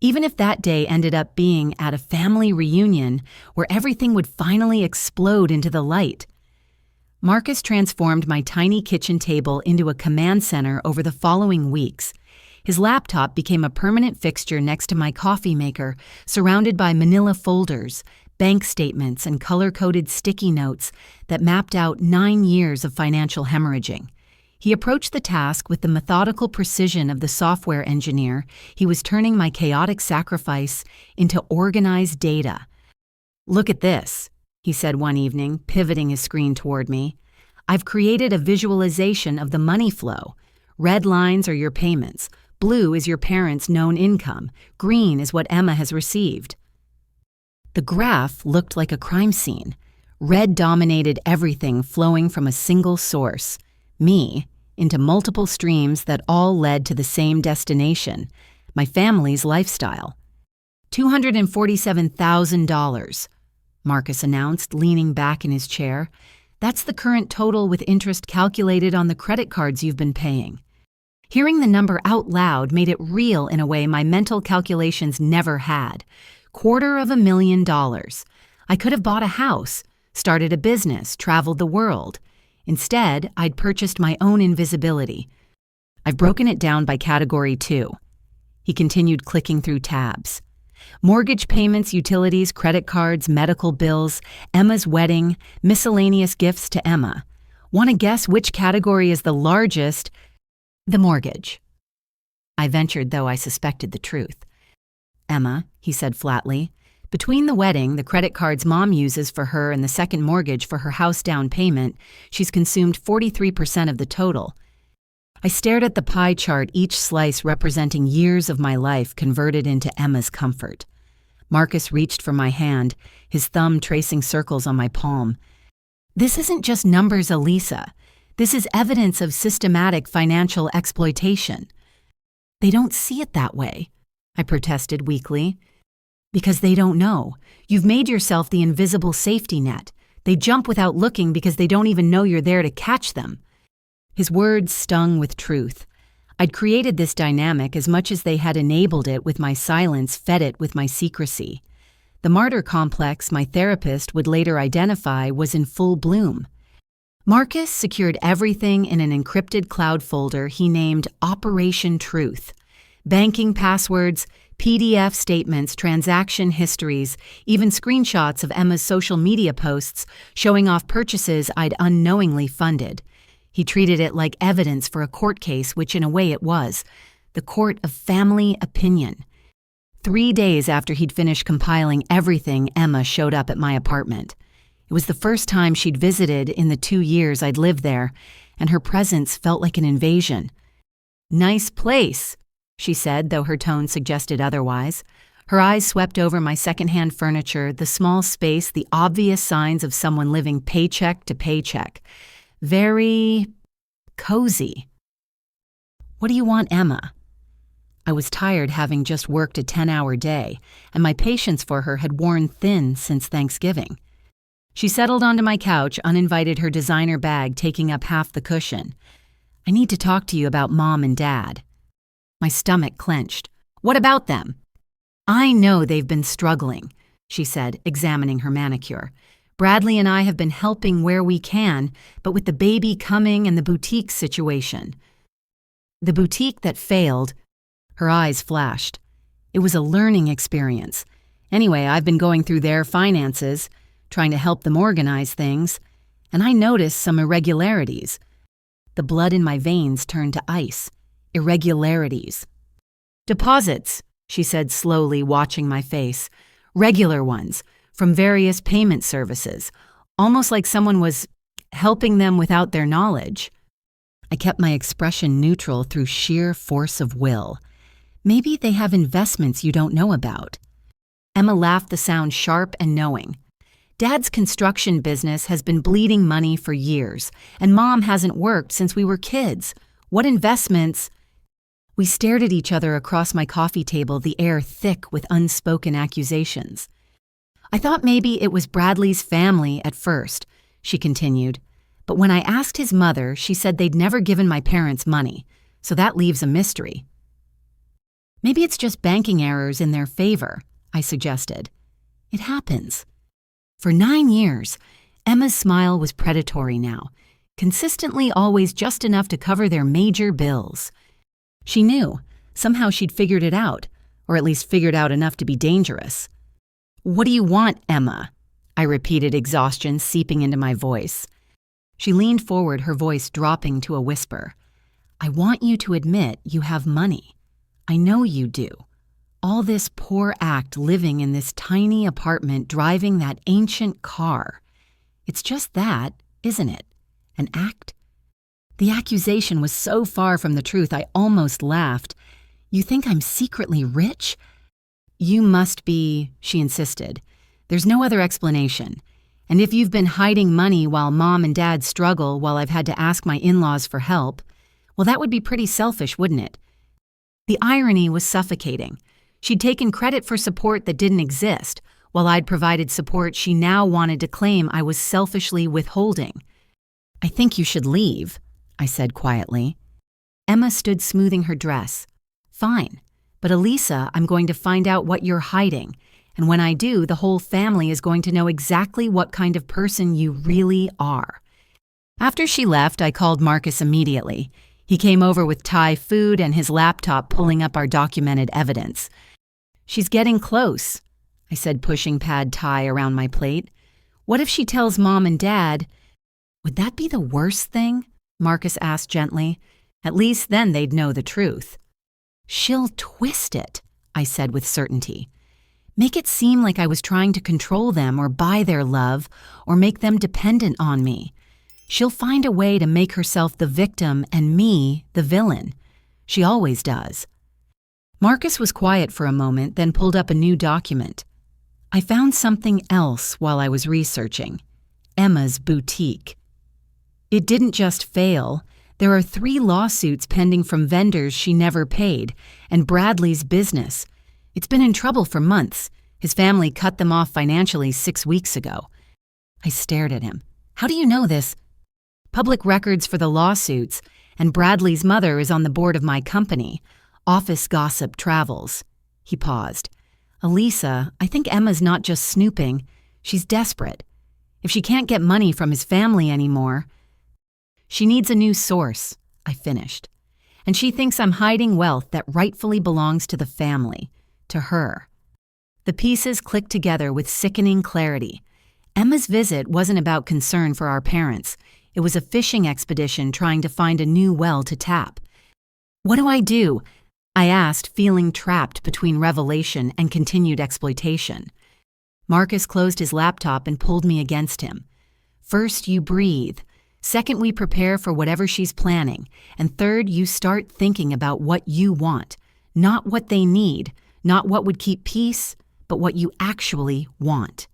Even if that day ended up being at a family reunion where everything would finally explode into the light. Marcus transformed my tiny kitchen table into a command center over the following weeks. His laptop became a permanent fixture next to my coffee maker, surrounded by manila folders, bank statements, and color-coded sticky notes that mapped out 9 years of financial hemorrhaging. He approached the task with the methodical precision of the software engineer. He was turning my chaotic sacrifice into organized data. "Look at this," he said one evening, pivoting his screen toward me. "I've created a visualization of the money flow. Red lines are your payments. Blue is your parents' known income. Green is what Emma has received." The graph looked like a crime scene. Red dominated everything, flowing from a single source, me, into multiple streams that all led to the same destination, my family's lifestyle. $247,000. Marcus announced, leaning back in his chair. "That's the current total with interest calculated on the credit cards you've been paying." Hearing the number out loud made it real in a way my mental calculations never had. $250,000. I could have bought a house, started a business, traveled the world. Instead, I'd purchased my own invisibility. "I've broken it down by category too." He continued clicking through tabs. "Mortgage payments, utilities, credit cards, medical bills, Emma's wedding, miscellaneous gifts to Emma. Want to guess which category is the largest?" "The mortgage." I ventured, though I suspected the truth. "Emma," he said flatly. "Between the wedding, the credit cards Mom uses for her, and the second mortgage for her house down payment, she's consumed 43% of the total." I stared at the pie chart, each slice representing years of my life converted into Emma's comfort. Marcus reached for my hand, his thumb tracing circles on my palm. "This isn't just numbers, Alisa. This is evidence of systematic financial exploitation." "They don't see it that way," I protested weakly. "Because they don't know. You've made yourself the invisible safety net. They jump without looking because they don't even know you're there to catch them." His words stung with truth. I'd created this dynamic as much as they had enabled it with my silence, fed it with my secrecy. The martyr complex my therapist would later identify was in full bloom. Marcus secured everything in an encrypted cloud folder he named Operation Truth. Banking passwords, PDF statements, transaction histories, even screenshots of Emma's social media posts showing off purchases I'd unknowingly funded. He treated it like evidence for a court case, which in a way it was. The court of family opinion. 3 days after he'd finished compiling everything, Emma showed up at my apartment. It was the first time she'd visited in the 2 years I'd lived there, and her presence felt like an invasion. "Nice place," she said, though her tone suggested otherwise. Her eyes swept over my secondhand furniture, the small space, the obvious signs of someone living paycheck to paycheck. Very cozy. "What do you want, Emma?" I was tired, having just worked a 10-hour day, and my patience for her had worn thin since Thanksgiving. She settled onto my couch, uninvited, her designer bag taking up half the cushion. "I need to talk to you about Mom and Dad." My stomach clenched. "What about them?" "I know they've been struggling," she said, examining her manicure. "Bradley and I have been helping where we can, but with the baby coming and the boutique situation." "The boutique that failed," her eyes flashed. "It was a learning experience. Anyway, I've been going through their finances, trying to help them organize things, and I noticed some irregularities." The blood in my veins turned to ice. Irregularities. "Deposits," she said slowly, watching my face. "Regular ones, from various payment services, almost like someone was helping them without their knowledge." I kept my expression neutral through sheer force of will. "Maybe they have investments you don't know about." Emma laughed, the sound sharp and knowing. "Dad's construction business has been bleeding money for years, and Mom hasn't worked since we were kids. What investments?" We stared at each other across my coffee table, the air thick with unspoken accusations. "I thought maybe it was Bradley's family at first," she continued. "But when I asked his mother, she said they'd never given my parents money, so that leaves a mystery." "Maybe it's just banking errors in their favor," I suggested. "It happens." For 9 years, Emma's smile was predatory now, consistently always just enough to cover their major bills. She knew. Somehow she'd figured it out, or at least figured out enough to be dangerous. "What do you want, Emma?" I repeated, exhaustion seeping into my voice. She leaned forward, her voice dropping to a whisper. "I want you to admit you have money. I know you do. All this poor act living in this tiny apartment driving that ancient car. It's just that, isn't it? An act?" The accusation was so far from the truth I almost laughed. "You think I'm secretly rich?" "You must be," she insisted. "There's no other explanation. And if you've been hiding money while Mom and Dad struggle while I've had to ask my in-laws for help, well, that would be pretty selfish, wouldn't it?" The irony was suffocating. She'd taken credit for support that didn't exist, while I'd provided support she now wanted to claim I was selfishly withholding. "I think you should leave," I said quietly. Emma stood smoothing her dress. "Fine, but Alisa, I'm going to find out what you're hiding, and when I do, the whole family is going to know exactly what kind of person you really are." After she left, I called Marcus immediately. He came over with Thai food and his laptop pulling up our documented evidence. "She's getting close," I said, pushing pad Thai around my plate. "What if she tells Mom and Dad?" "Would that be the worst thing?" Marcus asked gently. "At least then they'd know the truth." "She'll twist it," I said with certainty. "Make it seem like I was trying to control them or buy their love or make them dependent on me. She'll find a way to make herself the victim and me the villain. She always does." Marcus was quiet for a moment, then pulled up a new document. "I found something else while I was researching. Emma's boutique. It didn't just fail. There are 3 lawsuits pending from vendors she never paid, and Bradley's business. It's been in trouble for months. His family cut them off financially 6 weeks ago." I stared at him. "How do you know this?" "Public records for the lawsuits, and Bradley's mother is on the board of my company. Office gossip travels." He paused. "Alisa, I think Emma's not just snooping. She's desperate. If she can't get money from his family anymore, she needs a new source," I finished. "And she thinks I'm hiding wealth that rightfully belongs to the family, to her." The pieces clicked together with sickening clarity. Emma's visit wasn't about concern for our parents. It was a fishing expedition trying to find a new well to tap. "What do I do?" I asked, feeling trapped between revelation and continued exploitation. Marcus closed his laptop and pulled me against him. "First, you breathe. Second, we prepare for whatever she's planning. And third, you start thinking about what you want. Not what they need, not what would keep peace, but what you actually want."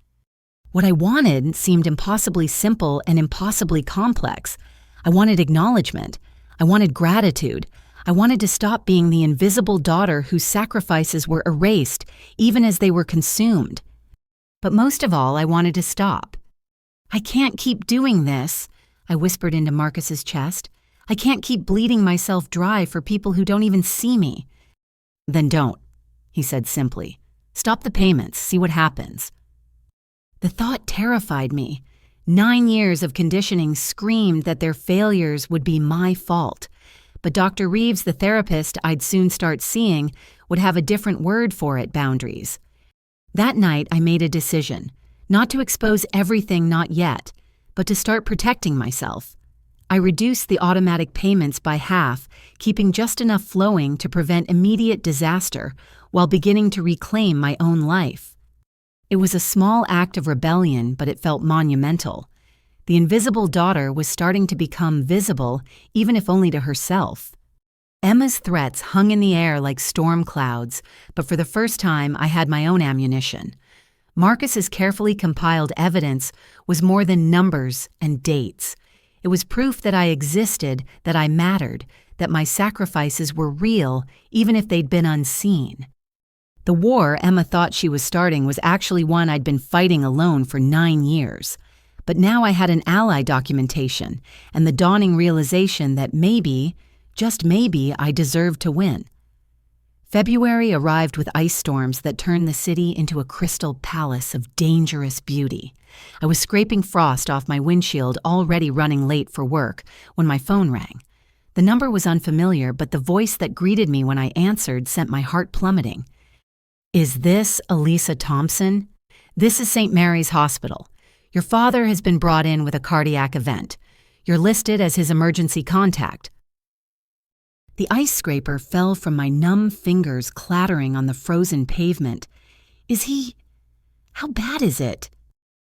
What I wanted seemed impossibly simple and impossibly complex. I wanted acknowledgement. I wanted gratitude. I wanted to stop being the invisible daughter whose sacrifices were erased, even as they were consumed. But most of all, I wanted to stop. "I can't keep doing this," I whispered into Marcus's chest. "I can't keep bleeding myself dry for people who don't even see me." "Then don't," he said simply. "Stop the payments, see what happens." The thought terrified me. 9 years of conditioning screamed that their failures would be my fault. But Dr. Reeves, the therapist I'd soon start seeing, would have a different word for it: boundaries. That night, I made a decision, not to expose everything not yet, but to start protecting myself. I reduced the automatic payments by half, keeping just enough flowing to prevent immediate disaster while beginning to reclaim my own life. It was a small act of rebellion, but it felt monumental. The invisible daughter was starting to become visible, even if only to herself. Emma's threats hung in the air like storm clouds, but for the first time I had my own ammunition. Marcus's carefully compiled evidence was more than numbers and dates. It was proof that I existed, that I mattered, that my sacrifices were real, even if they'd been unseen. The war Emma thought she was starting was actually one I'd been fighting alone for 9 years. But now I had an ally documentation and the dawning realization that maybe, just maybe, I deserved to win. February arrived with ice storms that turned the city into a crystal palace of dangerous beauty. I was scraping frost off my windshield, already running late for work, when my phone rang. The number was unfamiliar, but the voice that greeted me when I answered sent my heart plummeting. "Is this Alisa Thompson? This is St. Mary's Hospital. Your father has been brought in with a cardiac event. You're listed as his emergency contact." The ice scraper fell from my numb fingers, clattering on the frozen pavement. How bad is it?"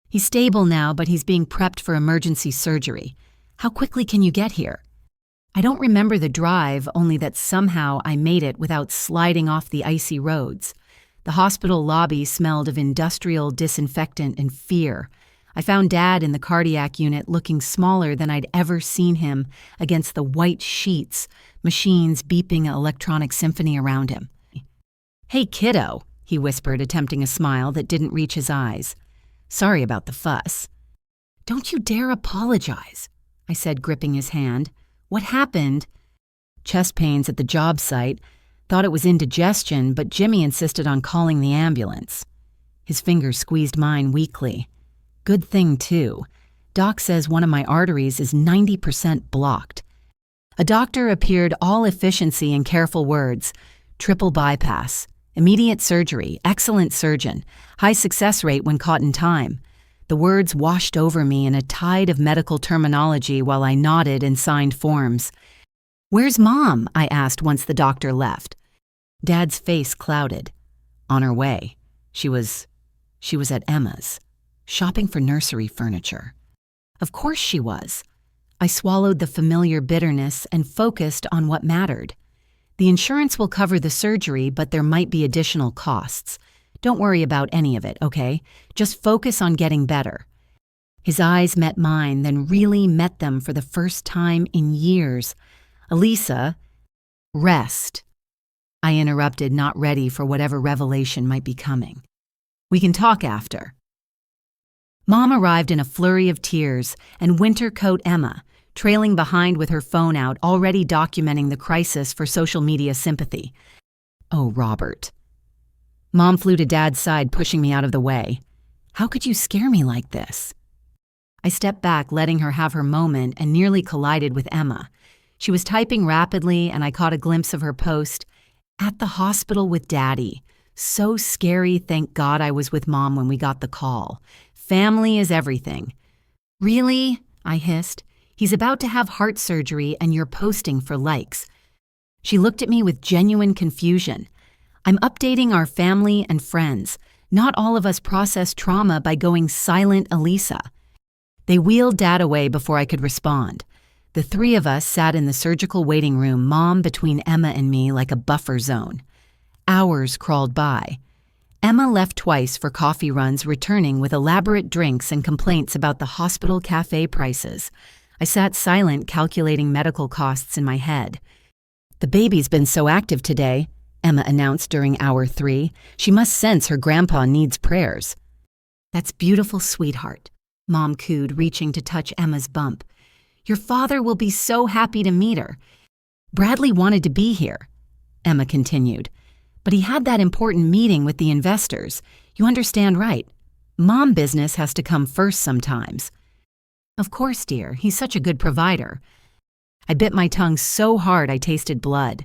"He's stable now, but he's being prepped for emergency surgery. How quickly can you get here?" I don't remember the drive, only that somehow I made it without sliding off the icy roads. The hospital lobby smelled of industrial disinfectant and fear. I found Dad in the cardiac unit, looking smaller than I'd ever seen him against the white sheets, machines beeping an electronic symphony around him. "Hey, kiddo," he whispered, attempting a smile that didn't reach his eyes. "Sorry about the fuss." "Don't you dare apologize," I said, gripping his hand. "What happened?" "Chest pains at the job site. Thought it was indigestion, but Jimmy insisted on calling the ambulance." His fingers squeezed mine weakly. "Good thing, too. Doc says one of my arteries is 90% blocked." A doctor appeared, all efficiency and careful words. "Triple bypass. Immediate surgery. Excellent surgeon. High success rate when caught in time." The words washed over me in a tide of medical terminology while I nodded and signed forms. "Where's Mom?" I asked once the doctor left. Dad's face clouded. "On her way. She was at Emma's, shopping for nursery furniture." Of course she was. I swallowed the familiar bitterness and focused on what mattered. "The insurance will cover the surgery, but there might be additional costs. Don't worry about any of it, okay? Just focus on getting better." His eyes met mine, then really met them for the first time in years. "Alisa, rest." I interrupted, not ready for whatever revelation might be coming. "We can talk after." Mom arrived in a flurry of tears, and winter coat Emma, trailing behind with her phone out, already documenting the crisis for social media sympathy. "Oh, Robert." Mom flew to Dad's side, pushing me out of the way. "How could you scare me like this?" I stepped back, letting her have her moment, and nearly collided with Emma. She was typing rapidly, and I caught a glimpse of her post. "At the hospital with Daddy. So scary, thank God I was with Mom when we got the call. Family is everything." "Really?" I hissed. He's about to have heart surgery and you're posting for likes." She looked at me with genuine confusion. "I'm updating our family and friends. Not all of us process trauma by going silent, Alisa." They wheeled Dad away before I could respond. The three of us sat in the surgical waiting room, Mom between Emma and me like a buffer zone. Hours crawled by. Emma left twice for coffee runs, returning with elaborate drinks and complaints about the hospital cafe prices. I sat silent, calculating medical costs in my head. "The baby's been so active today," Emma announced during hour 3. "She must sense her grandpa needs prayers." "That's beautiful, sweetheart," Mom cooed, reaching to touch Emma's bump. "Your father will be so happy to meet her. Bradley wanted to be here," Emma continued, "but he had that important meeting with the investors. You understand, right? Mom business has to come first sometimes." "Of course, dear. He's such a good provider." I bit my tongue so hard I tasted blood.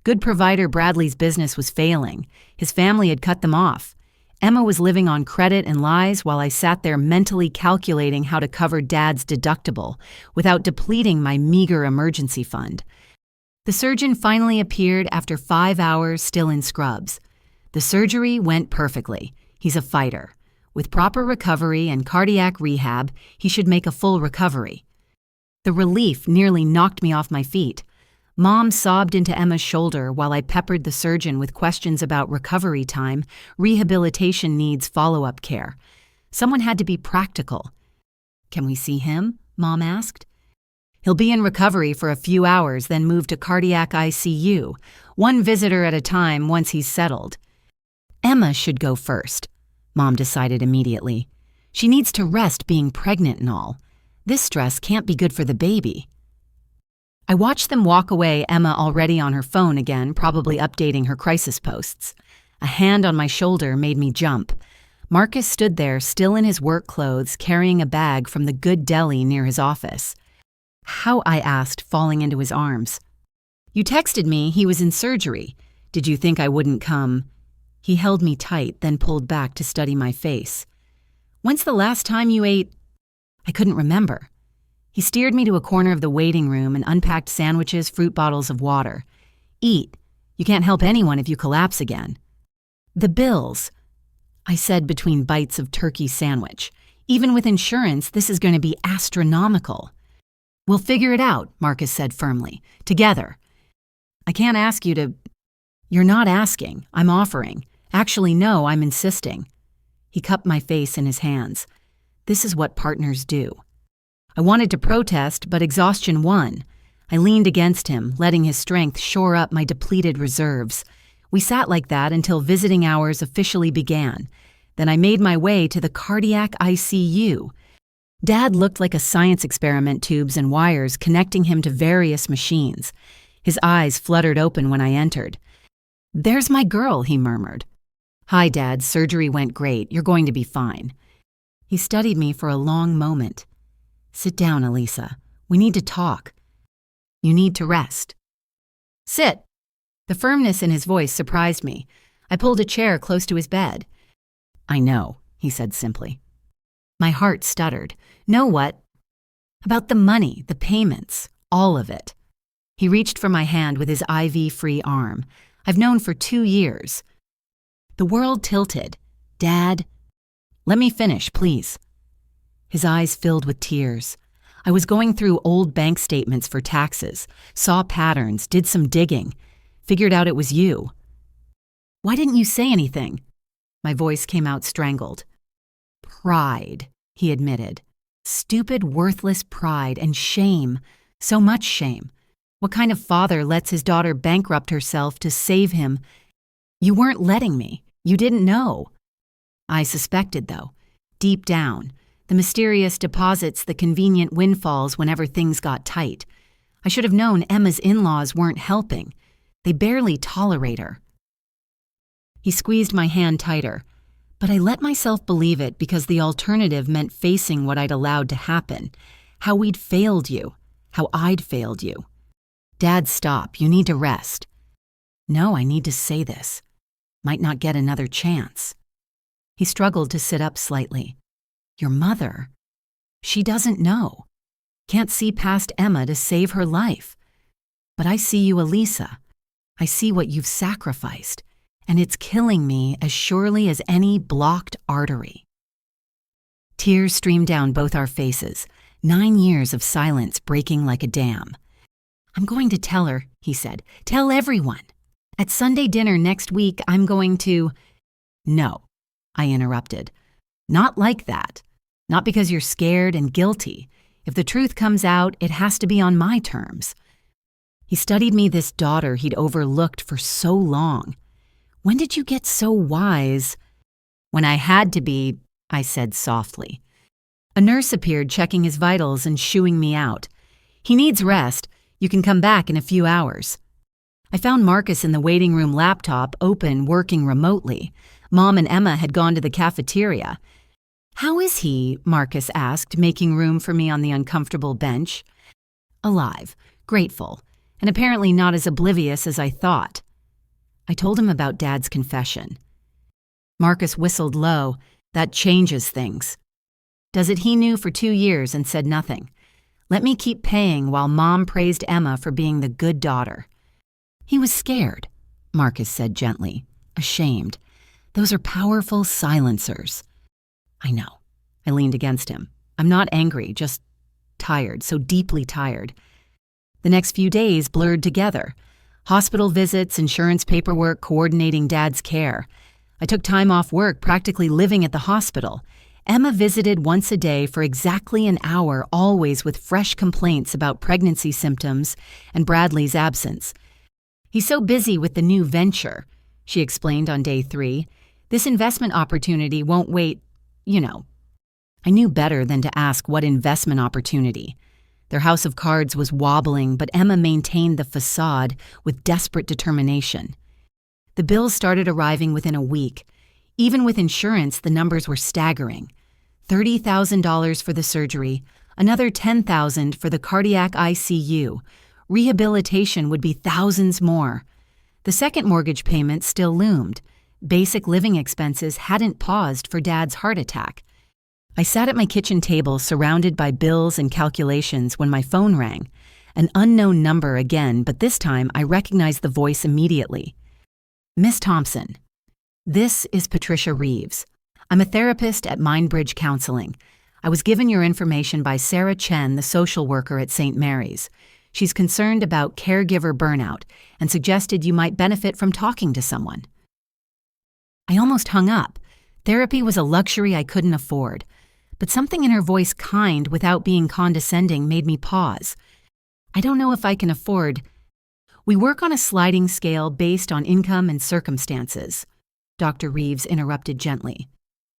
Good provider Bradley's business was failing. His family had cut them off. Emma was living on credit and lies while I sat there mentally calculating how to cover Dad's deductible without depleting my meager emergency fund. The surgeon finally appeared after 5 hours still in scrubs. The surgery went perfectly. He's a fighter. With proper recovery and cardiac rehab, he should make a full recovery. The relief nearly knocked me off my feet. Mom sobbed into Emma's shoulder while I peppered the surgeon with questions about recovery time, rehabilitation needs, follow-up care. Someone had to be practical. "Can we see him?" Mom asked. "He'll be in recovery for a few hours, then move to cardiac ICU, one visitor at a time once he's settled." "Emma should go first," Mom decided immediately. "She needs to rest being pregnant and all. This stress can't be good for the baby." I watched them walk away, Emma already on her phone again, probably updating her crisis posts. A hand on my shoulder made me jump. Marcus stood there, still in his work clothes, carrying a bag from the good deli near his office. "How?" I asked, falling into his arms. "You texted me he was in surgery. Did you think I wouldn't come?" He held me tight, then pulled back to study my face. "When's the last time you ate?" I couldn't remember. He steered me to a corner of the waiting room and unpacked sandwiches, fruit bottles of water. "Eat. You can't help anyone if you collapse again." "The bills," I said between bites of turkey sandwich. "Even with insurance, this is going to be astronomical." "We'll figure it out," Marcus said firmly. "Together." "I can't ask you to—" "You're not asking. I'm offering. Actually, no, I'm insisting." He cupped my face in his hands. This is what partners do. I wanted to protest, but exhaustion won. I leaned against him, letting his strength shore up my depleted reserves. We sat like that until visiting hours officially began. Then I made my way to the cardiac ICU. Dad looked like a science experiment, tubes and wires connecting him to various machines. His eyes fluttered open when I entered. "There's my girl," he murmured. "Hi, Dad. Surgery went great. You're going to be fine." He studied me for a long moment. "Sit down, Alisa. We need to talk. You need to rest." "Sit." The firmness in his voice surprised me. I pulled a chair close to his bed. "I know," he said simply. My heart stuttered. "Know what?" "About the money, the payments, all of it." He reached for my hand with his IV-free arm. "I've known for 2 years." The world tilted. "Dad..." "Let me finish, please." His eyes filled with tears. I was going through old bank statements for taxes, saw patterns, did some digging, figured out it was you. "Why didn't you say anything?" My voice came out strangled. "Pride," he admitted. "Stupid, worthless pride and shame. So much shame. What kind of father lets his daughter bankrupt herself to save him? You weren't letting me. You didn't know." I suspected, though. Deep down. The mysterious deposits, the convenient windfalls whenever things got tight. I should have known Emma's in-laws weren't helping. They barely tolerate her. He squeezed my hand tighter, but I let myself believe it because the alternative meant facing what I'd allowed to happen, how we'd failed you, how I'd failed you. "Dad, stop. You need to rest." "No, I need to say this. Might not get another chance." He struggled to sit up slightly. "Your mother, she doesn't know." Can't see past Emma to save her life. But I see you, Alisa. I see what you've sacrificed, and it's killing me as surely as any blocked artery." Tears streamed down both our faces, 9 years of silence breaking like a dam. "I'm going to tell her," he said. "Tell everyone. At Sunday dinner next week, I'm going to—" "No," I interrupted. "Not like that. Not because you're scared and guilty. If the truth comes out, it has to be on my terms." He studied me, this daughter he'd overlooked for so long. "When did you get so wise?" "When I had to be," I said softly. A nurse appeared, checking his vitals and shooing me out. "He needs rest. You can come back in a few hours." I found Marcus in the waiting room, laptop open, working remotely. Mom and Emma had gone to the cafeteria. "How is he?" Marcus asked, making room for me on the uncomfortable bench. "Alive, grateful, and apparently not as oblivious as I thought." I told him about Dad's confession. Marcus whistled low. "That changes things." "Does it? He knew for 2 years and said nothing. Let me keep paying while Mom praised Emma for being the good daughter." "He was scared," Marcus said gently, ashamed. "Those are powerful silencers." "I know." I leaned against him. "I'm not angry, just tired, so deeply tired." The next few days blurred together. Hospital visits, insurance paperwork, coordinating Dad's care. I took time off work, practically living at the hospital. Emma visited once a day for exactly an hour, always with fresh complaints about pregnancy symptoms and Bradley's absence. "He's so busy with the new venture," she explained on day 3. "This investment opportunity won't wait, you know." I knew better than to ask what investment opportunity. Their house of cards was wobbling, but Emma maintained the facade with desperate determination. The bills started arriving within a week. Even with insurance, the numbers were staggering. $30,000 for the surgery, another $10,000 for the cardiac ICU. Rehabilitation would be thousands more. The second mortgage payment still loomed. Basic living expenses hadn't paused for Dad's heart attack. I sat at my kitchen table, surrounded by bills and calculations, when my phone rang. An unknown number again, but this time I recognized the voice immediately. "Miss Thompson, this is Patricia Reeves. I'm a therapist at Mindbridge Counseling. I was given your information by Sarah Chen, the social worker at St. Mary's. She's concerned about caregiver burnout and suggested you might benefit from talking to someone." I almost hung up. Therapy was a luxury I couldn't afford. But something in her voice, kind without being condescending, made me pause. "I don't know if I can afford—" "We work on a sliding scale based on income and circumstances," Dr. Reeves interrupted gently.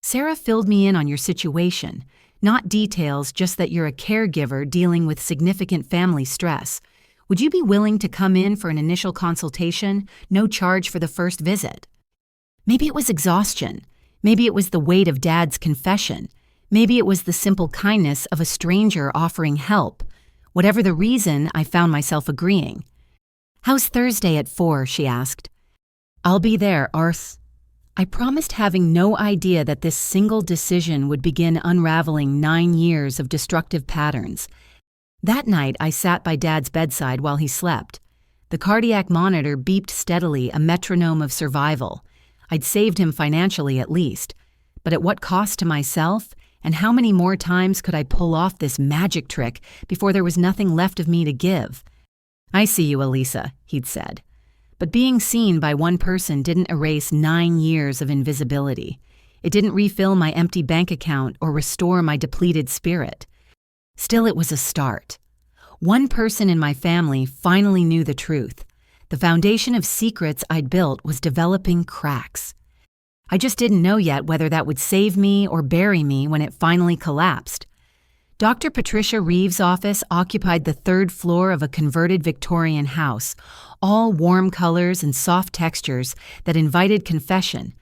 "Sarah filled me in on your situation. Not details, just that you're a caregiver dealing with significant family stress. Would you be willing to come in for an initial consultation, no charge for the first visit?" Maybe it was exhaustion. Maybe it was the weight of Dad's confession. Maybe it was the simple kindness of a stranger offering help. Whatever the reason, I found myself agreeing. "How's Thursday at 4?" she asked. "I'll be there, Arth." I promised having no idea that this single decision would begin unraveling 9 years of destructive patterns. That night, I sat by Dad's bedside while he slept. The cardiac monitor beeped steadily, a metronome of survival. I'd saved him financially at least. But at what cost to myself? And how many more times could I pull off this magic trick before there was nothing left of me to give? "I see you, Alisa," he'd said. But being seen by one person didn't erase 9 years of invisibility. It didn't refill my empty bank account or restore my depleted spirit. Still, it was a start. One person in my family finally knew the truth. The foundation of secrets I'd built was developing cracks. I just didn't know yet whether that would save me or bury me when it finally collapsed. Dr. Patricia Reeves' office occupied the 3rd floor of a converted Victorian house, all warm colors and soft textures that invited confession.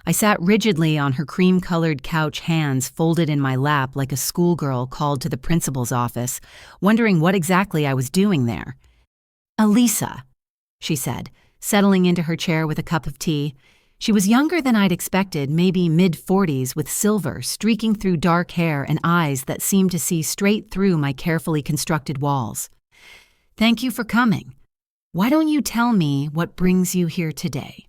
I sat rigidly on her cream-colored couch, hands folded in my lap like a schoolgirl called to the principal's office, wondering what exactly I was doing there. "Alisa," she said, settling into her chair with a cup of tea. She was younger than I'd expected, maybe mid-40s, with silver streaking through dark hair and eyes that seemed to see straight through my carefully constructed walls. "Thank you for coming. Why don't you tell me what brings you here today?"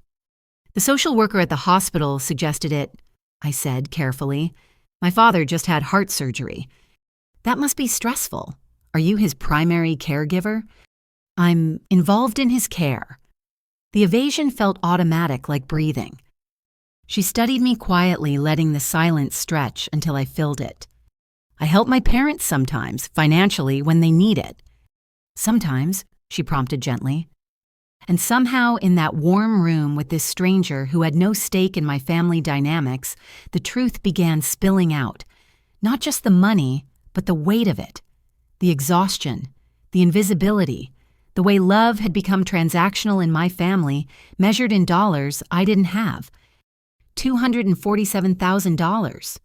"The social worker at the hospital suggested it," I said carefully. "My father just had heart surgery." "That must be stressful. Are you his primary caregiver?" "I'm involved in his care." The evasion felt automatic, like breathing. She studied me quietly, letting the silence stretch until I filled it. "I help my parents sometimes, financially, when they need it." "Sometimes," she prompted gently. And somehow, in that warm room with this stranger who had no stake in my family dynamics, the truth began spilling out. Not just the money, but the weight of it. The exhaustion, the invisibility, the way love had become transactional in my family, measured in dollars I didn't have. $247,000.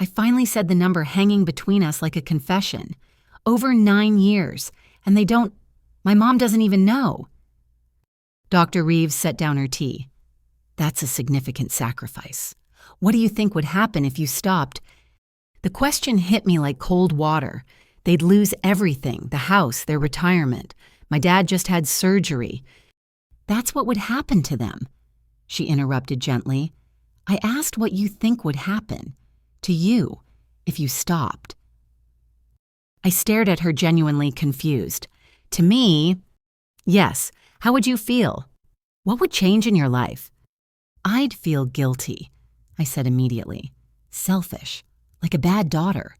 I finally said the number hanging between us like a confession. Over 9 years, and my mom doesn't even know. Dr. Reeves set down her tea. "That's a significant sacrifice. What do you think would happen if you stopped?" The question hit me like cold water. They'd lose everything, the house, their retirement. My dad just had surgery. "That's what would happen to them," she interrupted gently. "I asked what you think would happen to you if you stopped." I stared at her, genuinely confused. "To me, yes. How would you feel? What would change in your life?" "I'd feel guilty," I said immediately. "Selfish, like a bad daughter."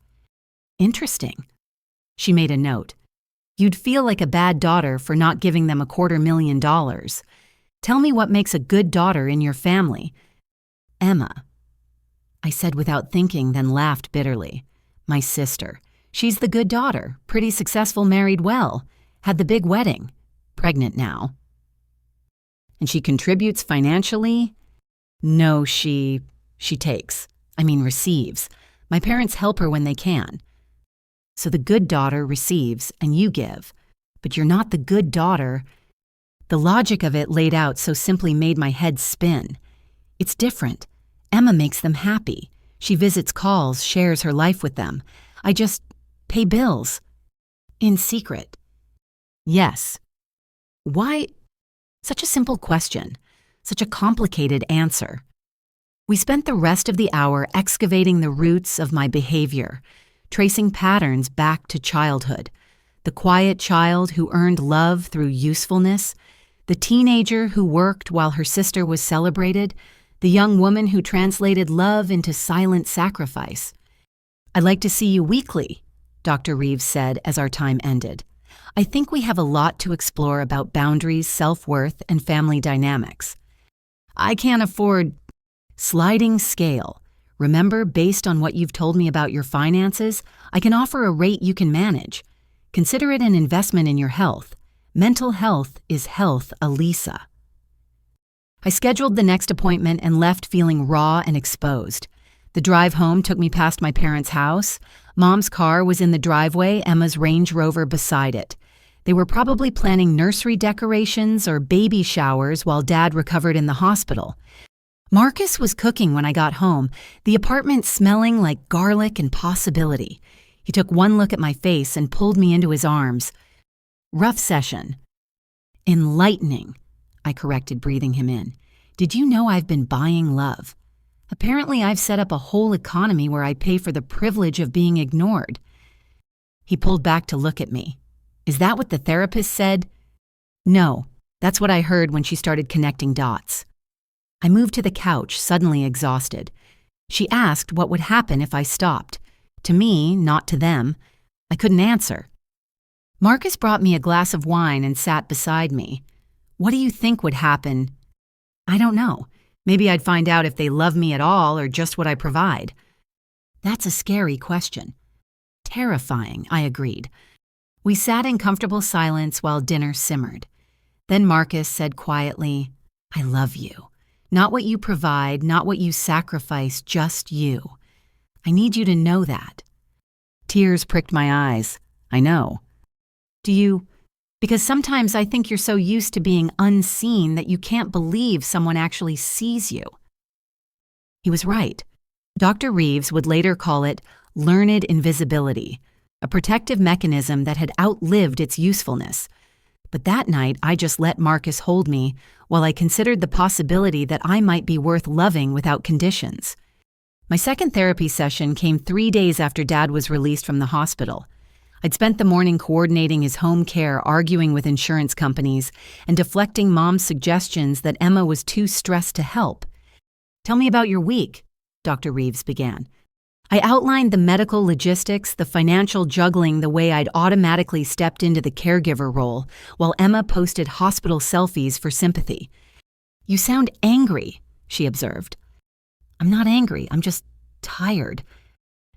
"Interesting." She made a note. "You'd feel like a bad daughter for not giving them $250,000. Tell me what makes a good daughter in your family." "Emma," I said without thinking, then laughed bitterly. "My sister. She's the good daughter, pretty successful, married well, had the big wedding, pregnant now." "And she contributes financially?" "No, she receives. My parents help her when they can." "So the good daughter receives and you give, but you're not the good daughter." The logic of it laid out so simply made my head spin. "It's different. Emma makes them happy. She visits, calls, shares her life with them. I just pay bills. In secret." "Yes." "Why?" Such a simple question, such a complicated answer. We spent the rest of the hour excavating the roots of my behavior, tracing patterns back to childhood. The quiet child who earned love through usefulness, the teenager who worked while her sister was celebrated, the young woman who translated love into silent sacrifice. "I'd like to see you weekly," Dr. Reeves said as our time ended. "I think we have a lot to explore about boundaries, self-worth, and family dynamics." "I can't afford—" "Sliding scale. Remember, based on what you've told me about your finances, I can offer a rate you can manage. Consider it an investment in your health. Mental health is health, Alisa." I scheduled the next appointment and left feeling raw and exposed. The drive home took me past my parents' house. Mom's car was in the driveway, Emma's Range Rover beside it. They were probably planning nursery decorations or baby showers while Dad recovered in the hospital. Marcus was cooking when I got home, the apartment smelling like garlic and possibility. He took one look at my face and pulled me into his arms. "Rough session." "Enlightening," I corrected, breathing him in. "Did you know I've been buying love? Apparently I've set up a whole economy where I pay for the privilege of being ignored." He pulled back to look at me. "Is that what the therapist said?" "No, that's what I heard when she started connecting dots." I moved to the couch, suddenly exhausted. She asked what would happen if I stopped. To me, not to them. I couldn't answer. Marcus brought me a glass of wine and sat beside me. "What do you think would happen?" "I don't know. Maybe I'd find out if they love me at all or just what I provide." "That's a scary question." "Terrifying," I agreed. We sat in comfortable silence while dinner simmered. Then Marcus said quietly, "I love you. Not what you provide, not what you sacrifice, just you. I need you to know that." Tears pricked my eyes. "I know." Do you Because sometimes I think you're so used to being unseen that you can't believe someone actually sees you. He was right. Dr. Reeves would later call it learned invisibility, a protective mechanism that had outlived its usefulness. But that night, I just let Marcus hold me while I considered the possibility that I might be worth loving without conditions. My second therapy session came 3 days after Dad was released from the hospital. I'd spent the morning coordinating his home care, arguing with insurance companies, and deflecting Mom's suggestions that Emma was too stressed to help. "Tell me about your week," Dr. Reeves began. I outlined the medical logistics, the financial juggling, the way I'd automatically stepped into the caregiver role, while Emma posted hospital selfies for sympathy. "You sound angry," she observed. "I'm not angry, I'm just tired."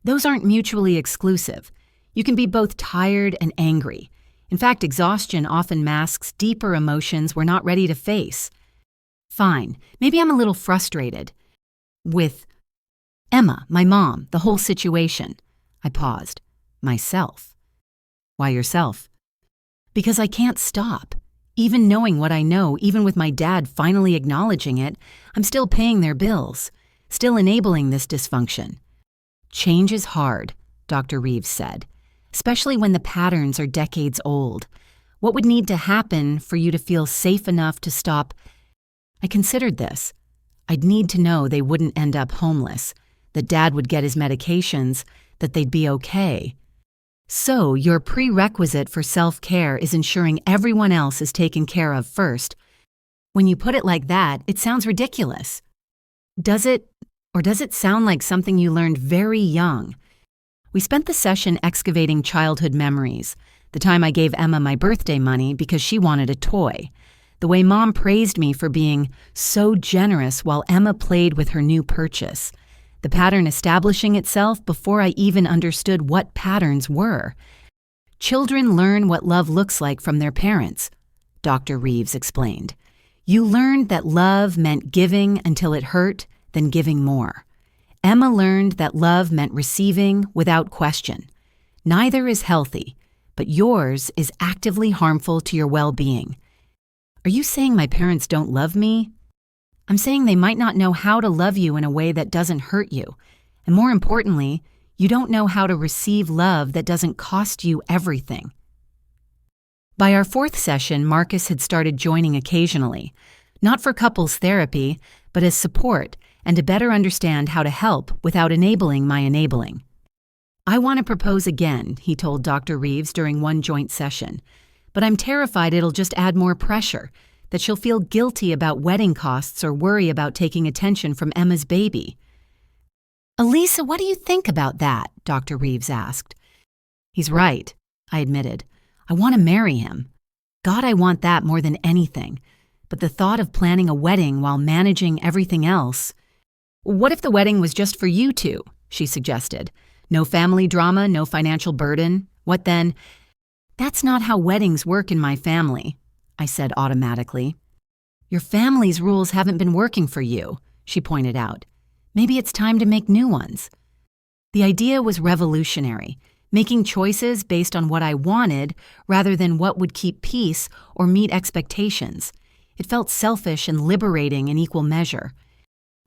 Those aren't mutually exclusive. You can be both tired and angry. In fact, exhaustion often masks deeper emotions we're not ready to face. Fine, maybe I'm a little frustrated with Emma, my mom, the whole situation. I paused. Myself. Why yourself? Because I can't stop. Even knowing what I know, even with my dad finally acknowledging it, I'm still paying their bills, still enabling this dysfunction. Change is hard, Dr. Reeves said, especially when the patterns are decades old. What would need to happen for you to feel safe enough to stop? I considered this. I'd need to know they wouldn't end up homeless, that Dad would get his medications, that they'd be okay. So your prerequisite for self-care is ensuring everyone else is taken care of first. When you put it like that, it sounds ridiculous. Does it sound like something you learned very young? We spent the session excavating childhood memories, the time I gave Emma my birthday money because she wanted a toy, the way Mom praised me for being so generous while Emma played with her new purchase, the pattern establishing itself before I even understood what patterns were. Children learn what love looks like from their parents, Dr. Reeves explained. You learned that love meant giving until it hurt, then giving more. Emma learned that love meant receiving without question. Neither is healthy, but yours is actively harmful to your well-being. Are you saying my parents don't love me? I'm saying they might not know how to love you in a way that doesn't hurt you. And more importantly, you don't know how to receive love that doesn't cost you everything. By our fourth session, Marcus had started joining occasionally, not for couples therapy, but as support and to better understand how to help without enabling my enabling. I want to propose again, he told Dr. Reeves during one joint session, but I'm terrified it'll just add more pressure, that she'll feel guilty about wedding costs or worry about taking attention from Emma's baby. Alisa, what do you think about that? Dr. Reeves asked. He's right, I admitted. I want to marry him. God, I want that more than anything. But the thought of planning a wedding while managing everything else. What if the wedding was just for you two? She suggested. No family drama, no financial burden. What then? That's not how weddings work in my family, I said automatically. Your family's rules haven't been working for you, she pointed out. Maybe it's time to make new ones. The idea was revolutionary, making choices based on what I wanted rather than what would keep peace or meet expectations. It felt selfish and liberating in equal measure.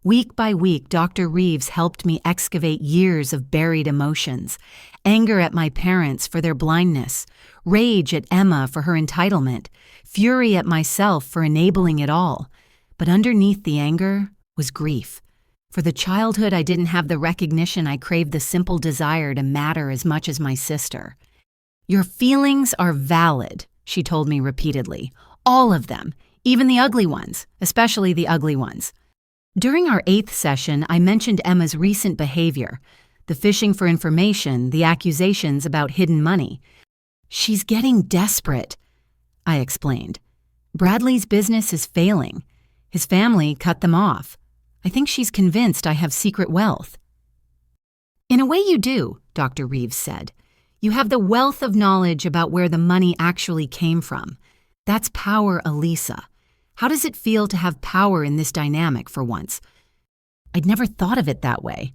Week by week, Dr. Reeves helped me excavate years of buried emotions, anger at my parents for their blindness, rage at Emma for her entitlement, fury at myself for enabling it all. But underneath the anger was grief. For the childhood I didn't have the recognition, I craved the simple desire to matter as much as my sister. Your feelings are valid, she told me repeatedly. All of them, even the ugly ones, especially the ugly ones. During our 8th session, I mentioned Emma's recent behavior, the fishing for information, the accusations about hidden money. She's getting desperate, I explained. Bradley's business is failing. His family cut them off. I think she's convinced I have secret wealth. In a way you do, Dr. Reeves said. You have the wealth of knowledge about where the money actually came from. That's power, Alisa. How does it feel to have power in this dynamic for once? I'd never thought of it that way.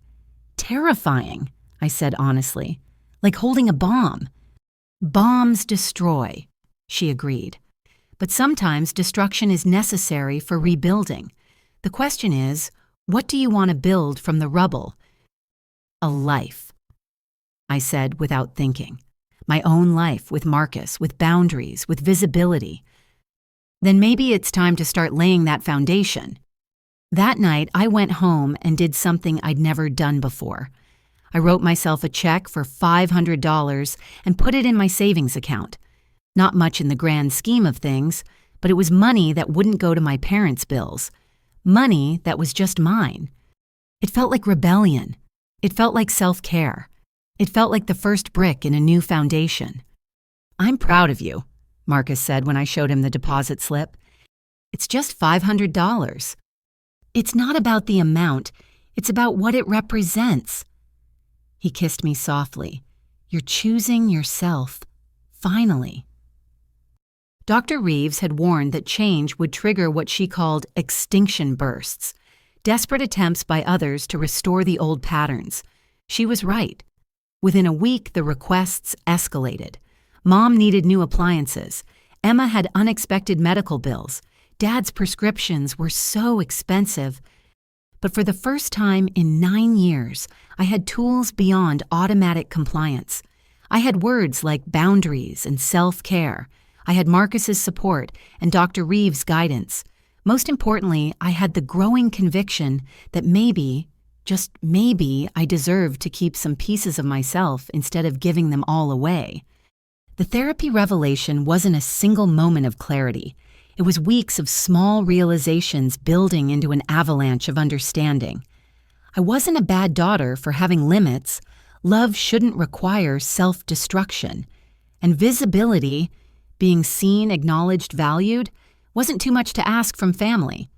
Terrifying, I said honestly, like holding a bomb. Bombs destroy. She agreed. But sometimes destruction is necessary for rebuilding. The question is, what do you want to build from the rubble? A life, I said without thinking. My own life with Marcus, with boundaries, with visibility. Then maybe it's time to start laying that foundation. That night, I went home and did something I'd never done before. I wrote myself a check for $500 and put it in my savings account. Not much in the grand scheme of things, but it was money that wouldn't go to my parents' bills. Money that was just mine. It felt like rebellion. It felt like self-care. It felt like the first brick in a new foundation. "I'm proud of you," Marcus said when I showed him the deposit slip. "It's just $500. It's not about the amount, it's about what it represents." He kissed me softly. "You're choosing yourself. Finally." Dr. Reeves had warned that change would trigger what she called extinction bursts, desperate attempts by others to restore the old patterns. She was right. Within a week, the requests escalated. Mom needed new appliances. Emma had unexpected medical bills. Dad's prescriptions were so expensive. But for the first time in 9 years, I had tools beyond automatic compliance. I had words like boundaries and self-care. I had Marcus's support and Dr. Reeves' guidance. Most importantly, I had the growing conviction that maybe, just maybe, I deserved to keep some pieces of myself instead of giving them all away. The therapy revelation wasn't a single moment of clarity. It was weeks of small realizations building into an avalanche of understanding. I wasn't a bad daughter for having limits. Love shouldn't require self-destruction. And visibility, being seen, acknowledged, valued, wasn't too much to ask from family.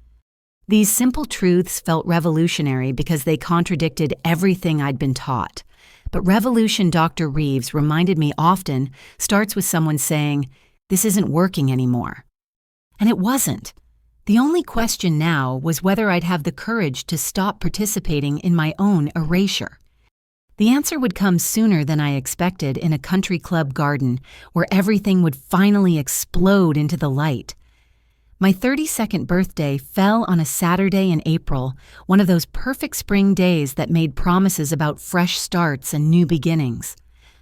These simple truths felt revolutionary because they contradicted everything I'd been taught. But revolution, Dr. Reeves reminded me often, starts with someone saying, "This isn't working anymore." And it wasn't. The only question now was whether I'd have the courage to stop participating in my own erasure. The answer would come sooner than I expected in a country club garden where everything would finally explode into the light. My 32nd birthday fell on a Saturday in April, one of those perfect spring days that made promises about fresh starts and new beginnings.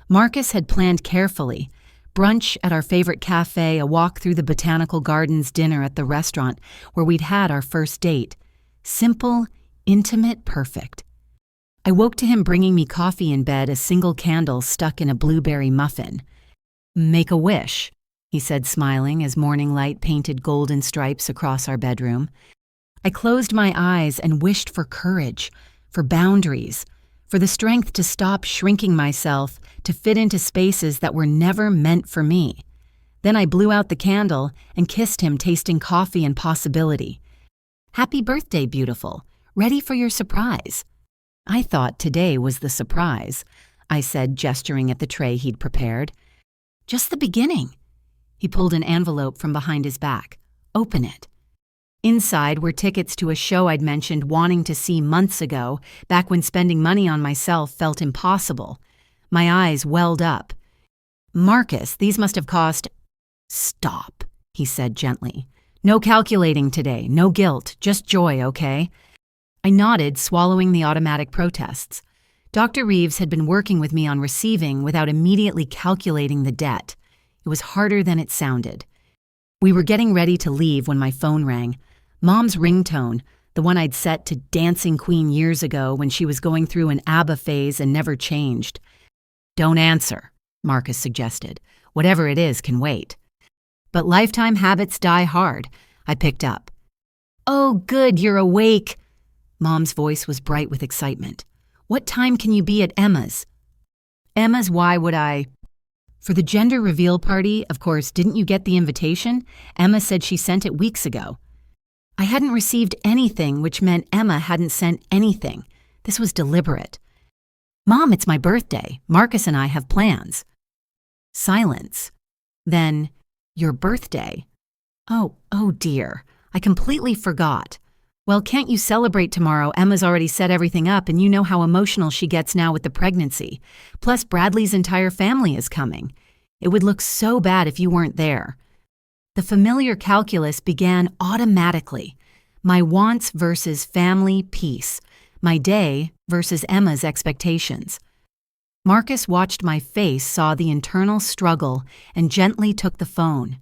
Marcus had planned carefully. Brunch at our favorite cafe, a walk through the botanical gardens, dinner at the restaurant where we'd had our first date. Simple, intimate, perfect. I woke to him bringing me coffee in bed, a single candle stuck in a blueberry muffin. "Make a wish," he said, smiling as morning light painted golden stripes across our bedroom. I closed my eyes and wished for courage, for boundaries, for the strength to stop shrinking myself to fit into spaces that were never meant for me. Then I blew out the candle and kissed him, tasting coffee and possibility. "Happy birthday, beautiful. Ready for your surprise." I thought today was the surprise, I said, gesturing at the tray he'd prepared. "Just the beginning." He pulled an envelope from behind his back. "Open it." Inside were tickets to a show I'd mentioned wanting to see months ago, back when spending money on myself felt impossible. My eyes welled up. "Marcus, these must have cost—" "Stop," he said gently. "No calculating today, no guilt, just joy, okay?" I nodded, swallowing the automatic protests. Dr. Reeves had been working with me on receiving without immediately calculating the debt. It was harder than it sounded. We were getting ready to leave when my phone rang. Mom's ringtone, the one I'd set to Dancing Queen years ago when she was going through an ABBA phase and never changed. "Don't answer," Marcus suggested. "Whatever it is can wait." "But lifetime habits die hard," I picked up. "Oh, good, you're awake." Mom's voice was bright with excitement. "What time can you be at Emma's?" "Emma's, why would I?" "For the gender reveal party, of course, didn't you get the invitation? Emma said she sent it weeks ago." I hadn't received anything, which meant Emma hadn't sent anything. This was deliberate. "Mom, it's my birthday. Marcus and I have plans." Silence. Then, "Your birthday?" Oh dear. I completely forgot. "Well, can't you celebrate tomorrow? Emma's already set everything up, and you know how emotional she gets now with the pregnancy. Plus, Bradley's entire family is coming." It would look so bad if you weren't there. The familiar calculus began automatically. My wants versus family peace. My day versus Emma's expectations. Marcus watched my face, saw the internal struggle, and gently took the phone.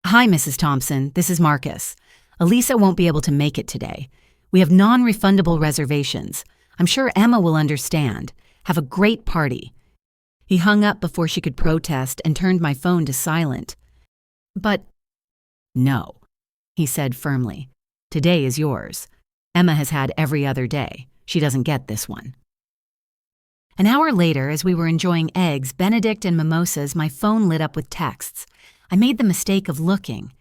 "Hi, Mrs. Thompson. This is Marcus. Alisa won't be able to make it today. We have non-refundable reservations. I'm sure Emma will understand. Have a great party." He hung up before she could protest and turned my phone to silent. "But no," he said firmly. "Today is yours. Emma has had every other day. She doesn't get this one." An hour later, as we were enjoying eggs, Benedict, and mimosas, my phone lit up with texts. I made the mistake of looking.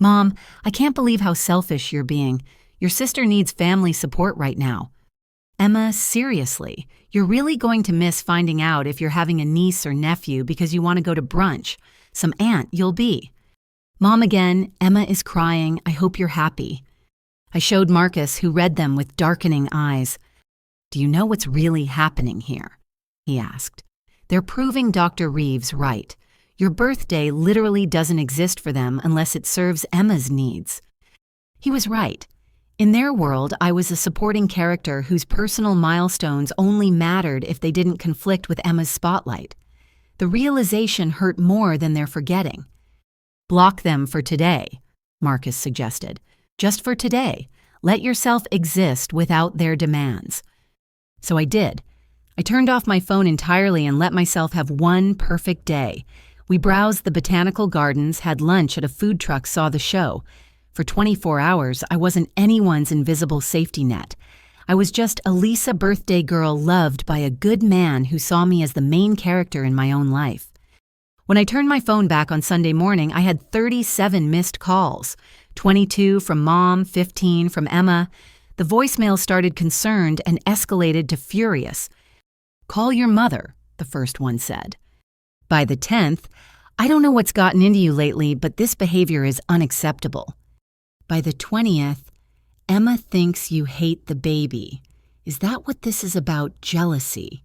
"Mom, I can't believe how selfish you're being. Your sister needs family support right now." "Emma, seriously, you're really going to miss finding out if you're having a niece or nephew because you want to go to brunch. Some aunt you'll be." "Mom again, Emma is crying. I hope you're happy." I showed Marcus, who read them with darkening eyes. "Do you know what's really happening here?" he asked. "They're proving Dr. Reeves right. Your birthday literally doesn't exist for them unless it serves Emma's needs." He was right. In their world, I was a supporting character whose personal milestones only mattered if they didn't conflict with Emma's spotlight. The realization hurt more than their forgetting. "Block them for today," Marcus suggested. "Just for today. Let yourself exist without their demands." So I did. I turned off my phone entirely and let myself have one perfect day. We browsed the botanical gardens, had lunch at a food truck, saw the show. For 24 hours, I wasn't anyone's invisible safety net. I was just a Lisa birthday girl loved by a good man who saw me as the main character in my own life. When I turned my phone back on Sunday morning, I had 37 missed calls. 22 from Mom, 15 from Emma. The voicemail started concerned and escalated to furious. "Call your mother," the first one said. By the 10th, "I don't know what's gotten into you lately, but this behavior is unacceptable." By the 20th, "Emma thinks you hate the baby. Is that what this is about, jealousy?"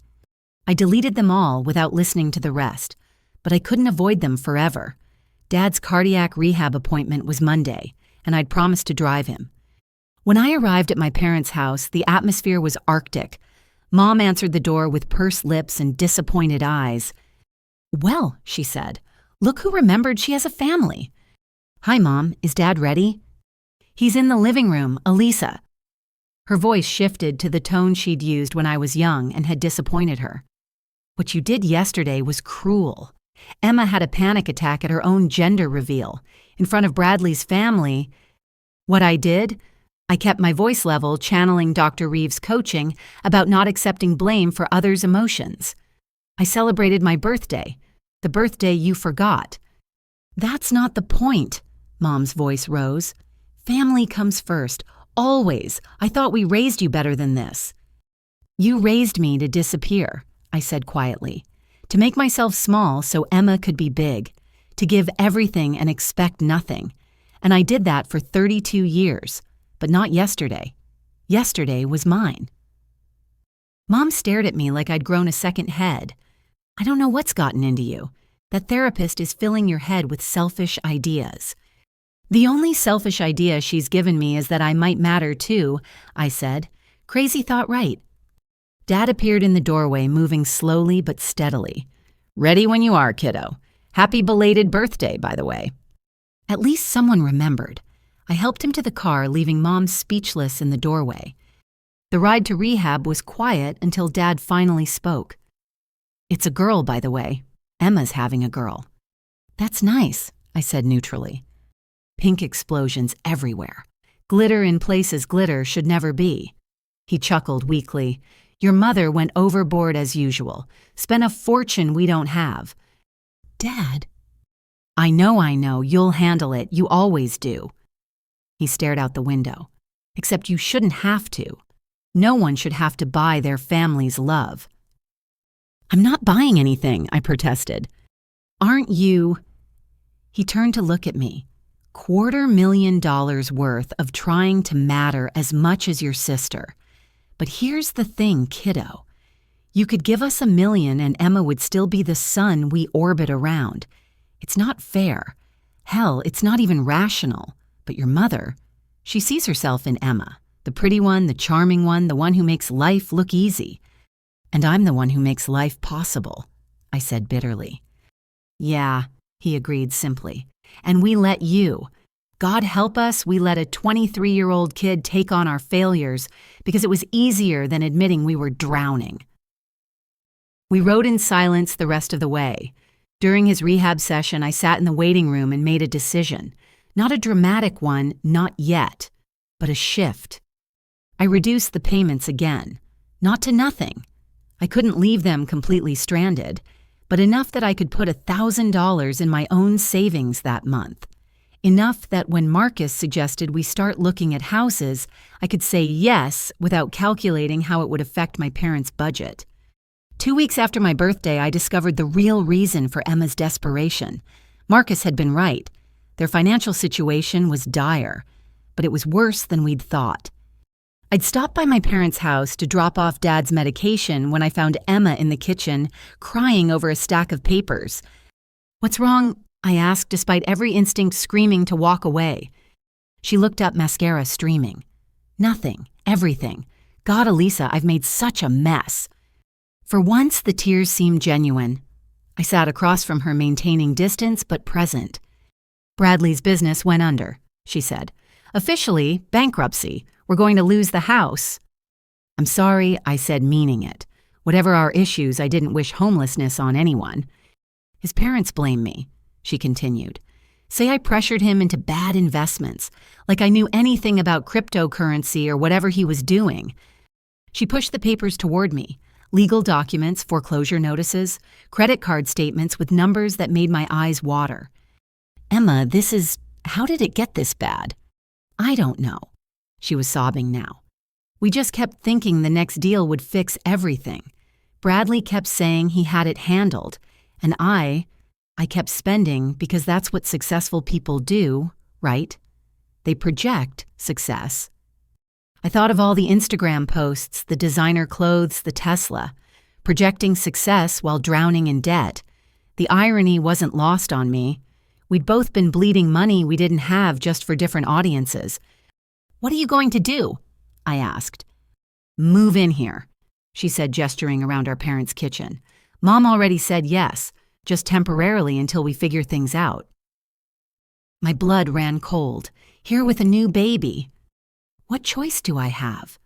I deleted them all without listening to the rest, but I couldn't avoid them forever. Dad's cardiac rehab appointment was Monday, and I'd promised to drive him. When I arrived at my parents' house, the atmosphere was arctic. Mom answered the door with pursed lips and disappointed eyes. "Well," she said, "look who remembered she has a family." "Hi, Mom. Is Dad ready?" "He's in the living room, Alisa." Her voice shifted to the tone she'd used when I was young and had disappointed her. "What you did yesterday was cruel. Emma had a panic attack at her own gender reveal. In front of Bradley's family. What I did? I kept my voice level, channeling Dr. Reeves' coaching about not accepting blame for others' emotions. I celebrated my birthday, the birthday you forgot." "That's not the point," Mom's voice rose. "Family comes first, always. I thought we raised you better than this." "You raised me to disappear," I said quietly, "to make myself small so Emma could be big, to give everything and expect nothing. And I did that for 32 years, but not yesterday. Yesterday was mine." Mom stared at me like I'd grown a second head. "I don't know what's gotten into you. That therapist is filling your head with selfish ideas." "The only selfish idea she's given me is that I might matter too," I said. "Crazy thought, right?" Dad appeared in the doorway, moving slowly but steadily. "Ready when you are, kiddo. Happy belated birthday, by the way." At least someone remembered. I helped him to the car, leaving Mom speechless in the doorway. The ride to rehab was quiet until Dad finally spoke. "It's a girl, by the way. Emma's having a girl." "That's nice," I said neutrally. Pink explosions everywhere. Glitter in places glitter should never be. He chuckled weakly. "Your mother went overboard as usual. Spent a fortune we don't have." "Dad." I know. You'll handle it. You always do." He stared out the window. "Except you shouldn't have to. No one should have to buy their family's love." "I'm not buying anything," I protested. "Aren't you?" He turned to look at me. $250,000 worth of trying to matter as much as your sister. But here's the thing, kiddo. You could give us $1 million and Emma would still be the sun we orbit around. It's not fair. Hell, it's not even rational. But your mother, she sees herself in Emma, the pretty one, the charming one, the one who makes life look easy. And I'm the one who makes life possible, I said bitterly. Yeah, he agreed simply. And we let you. God help us, we let a 23-year-old kid take on our failures because it was easier than admitting we were drowning. We rode in silence the rest of the way. During his rehab session, I sat in the waiting room and made a decision. Not a dramatic one, not yet, but a shift. I reduced the payments again. Not to nothing. I couldn't leave them completely stranded, but enough that I could put $1,000 in my own savings that month. Enough that when Marcus suggested we start looking at houses, I could say yes without calculating how it would affect my parents' budget. 2 weeks after my birthday, I discovered the real reason for Emma's desperation. Marcus had been right. Their financial situation was dire, but it was worse than we'd thought. I'd stopped by my parents' house to drop off Dad's medication when I found Emma in the kitchen, crying over a stack of papers. "What's wrong?" I asked, despite every instinct screaming to walk away. She looked up, mascara streaming. "Nothing. Everything. God, Alisa, I've made such a mess." For once, the tears seemed genuine. I sat across from her, maintaining distance but present. "Bradley's business went under," she said. "Officially, bankruptcy. We're going to lose the house." "I'm sorry," I said, meaning it. Whatever our issues, I didn't wish homelessness on anyone. "His parents blame me," she continued. "Say I pressured him into bad investments, like I knew anything about cryptocurrency or whatever he was doing." She pushed the papers toward me. Legal documents, foreclosure notices, credit card statements with numbers that made my eyes water. "Emma, how did it get this bad?" "I don't know." She was sobbing now. "We just kept thinking the next deal would fix everything. Bradley kept saying he had it handled, and I kept spending because that's what successful people do, right? They project success. I thought of all the Instagram posts, the designer clothes, the Tesla, projecting success while drowning in debt. The irony wasn't lost on me. We'd both been bleeding money we didn't have just for different audiences. "What are you going to do?" I asked. "Move in here," she said, gesturing around our parents' kitchen. "Mom already said yes, just temporarily until we figure things out." My blood ran cold. Here with a new baby. What choice do I have?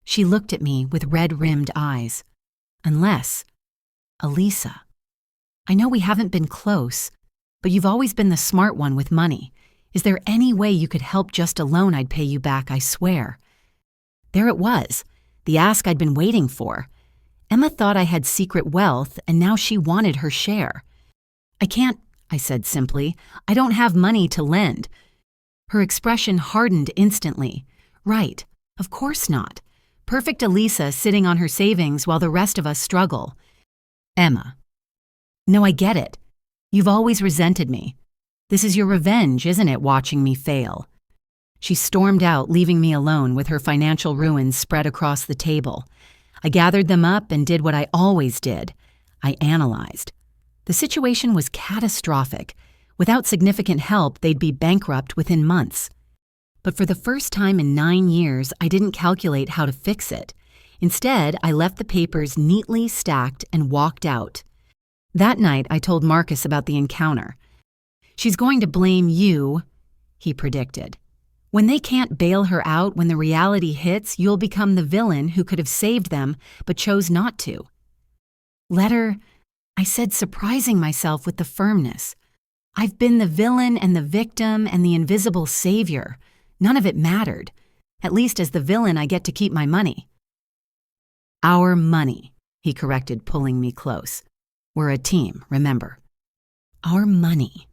She looked at me with red-rimmed eyes. "Unless, Alisa, I know we haven't been close, but you've always been the smart one with money. Is there any way you could help just a loan? I'd pay you back, I swear." There it was, the ask I'd been waiting for. Emma thought I had secret wealth, and now she wanted her share. "I can't," I said simply. "I don't have money to lend." Her expression hardened instantly. Right, of course not. Perfect Alisa sitting on her savings while the rest of us struggle. "Emma, no, I get it. You've always resented me. This is your revenge, isn't it, watching me fail?" She stormed out, leaving me alone with her financial ruins spread across the table. I gathered them up and did what I always did. I analyzed. The situation was catastrophic. Without significant help, they'd be bankrupt within months. But for the first time in 9 years, I didn't calculate how to fix it. Instead, I left the papers neatly stacked and walked out. That night, I told Marcus about the encounter. "She's going to blame you," he predicted. "When they can't bail her out, when the reality hits, you'll become the villain who could have saved them but chose not to." "Let her," I said, surprising myself with the firmness. "I've been the villain and the victim and the invisible savior. None of it mattered. At least as the villain, I get to keep my money." "Our money," he corrected, pulling me close. "We're a team, remember." "Our money."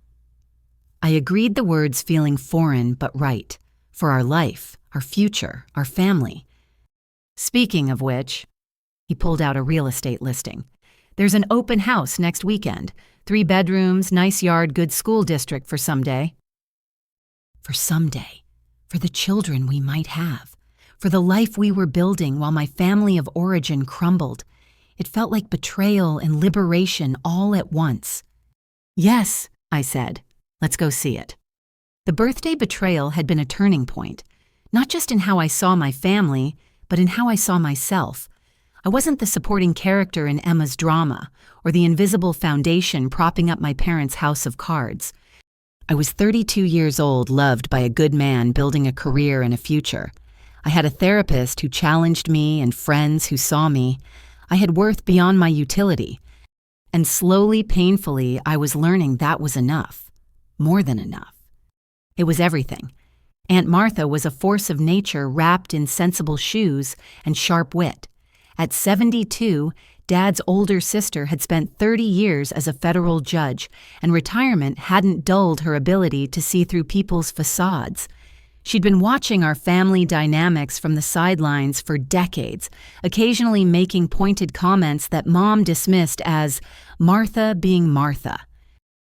I agreed, the words feeling foreign but right. For our life, our future, our family. "Speaking of which," he pulled out a real estate listing. "There's an open house next weekend. 3 bedrooms, nice yard, good school district for someday." For someday. For the children we might have. For the life we were building while my family of origin crumbled. It felt like betrayal and liberation all at once. "Yes," I said. "Let's go see it." The birthday betrayal had been a turning point, not just in how I saw my family, but in how I saw myself. I wasn't the supporting character in Emma's drama, or the invisible foundation propping up my parents' house of cards. I was 32 years old, loved by a good man, building a career and a future. I had a therapist who challenged me and friends who saw me. I had worth beyond my utility. And slowly, painfully, I was learning that was enough. More than enough. It was everything. Aunt Martha was a force of nature wrapped in sensible shoes and sharp wit. At 72, Dad's older sister had spent 30 years as a federal judge, and retirement hadn't dulled her ability to see through people's facades. She'd been watching our family dynamics from the sidelines for decades, occasionally making pointed comments that Mom dismissed as Martha being Martha.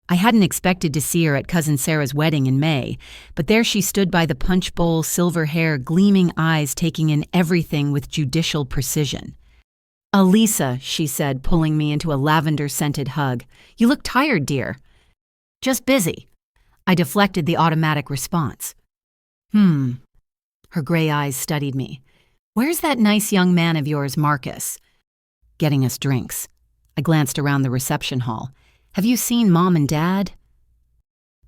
I hadn't expected to see her at Cousin Sarah's wedding in May, but there she stood by the punch bowl, silver hair, gleaming eyes, taking in everything with judicial precision. "Alisa," she said, pulling me into a lavender-scented hug. "You look tired, dear." "Just busy." I deflected the automatic response. Her gray eyes studied me. "Where's that nice young man of yours, Marcus?" "Getting us drinks." I glanced around the reception hall. "Have you seen Mom and Dad?"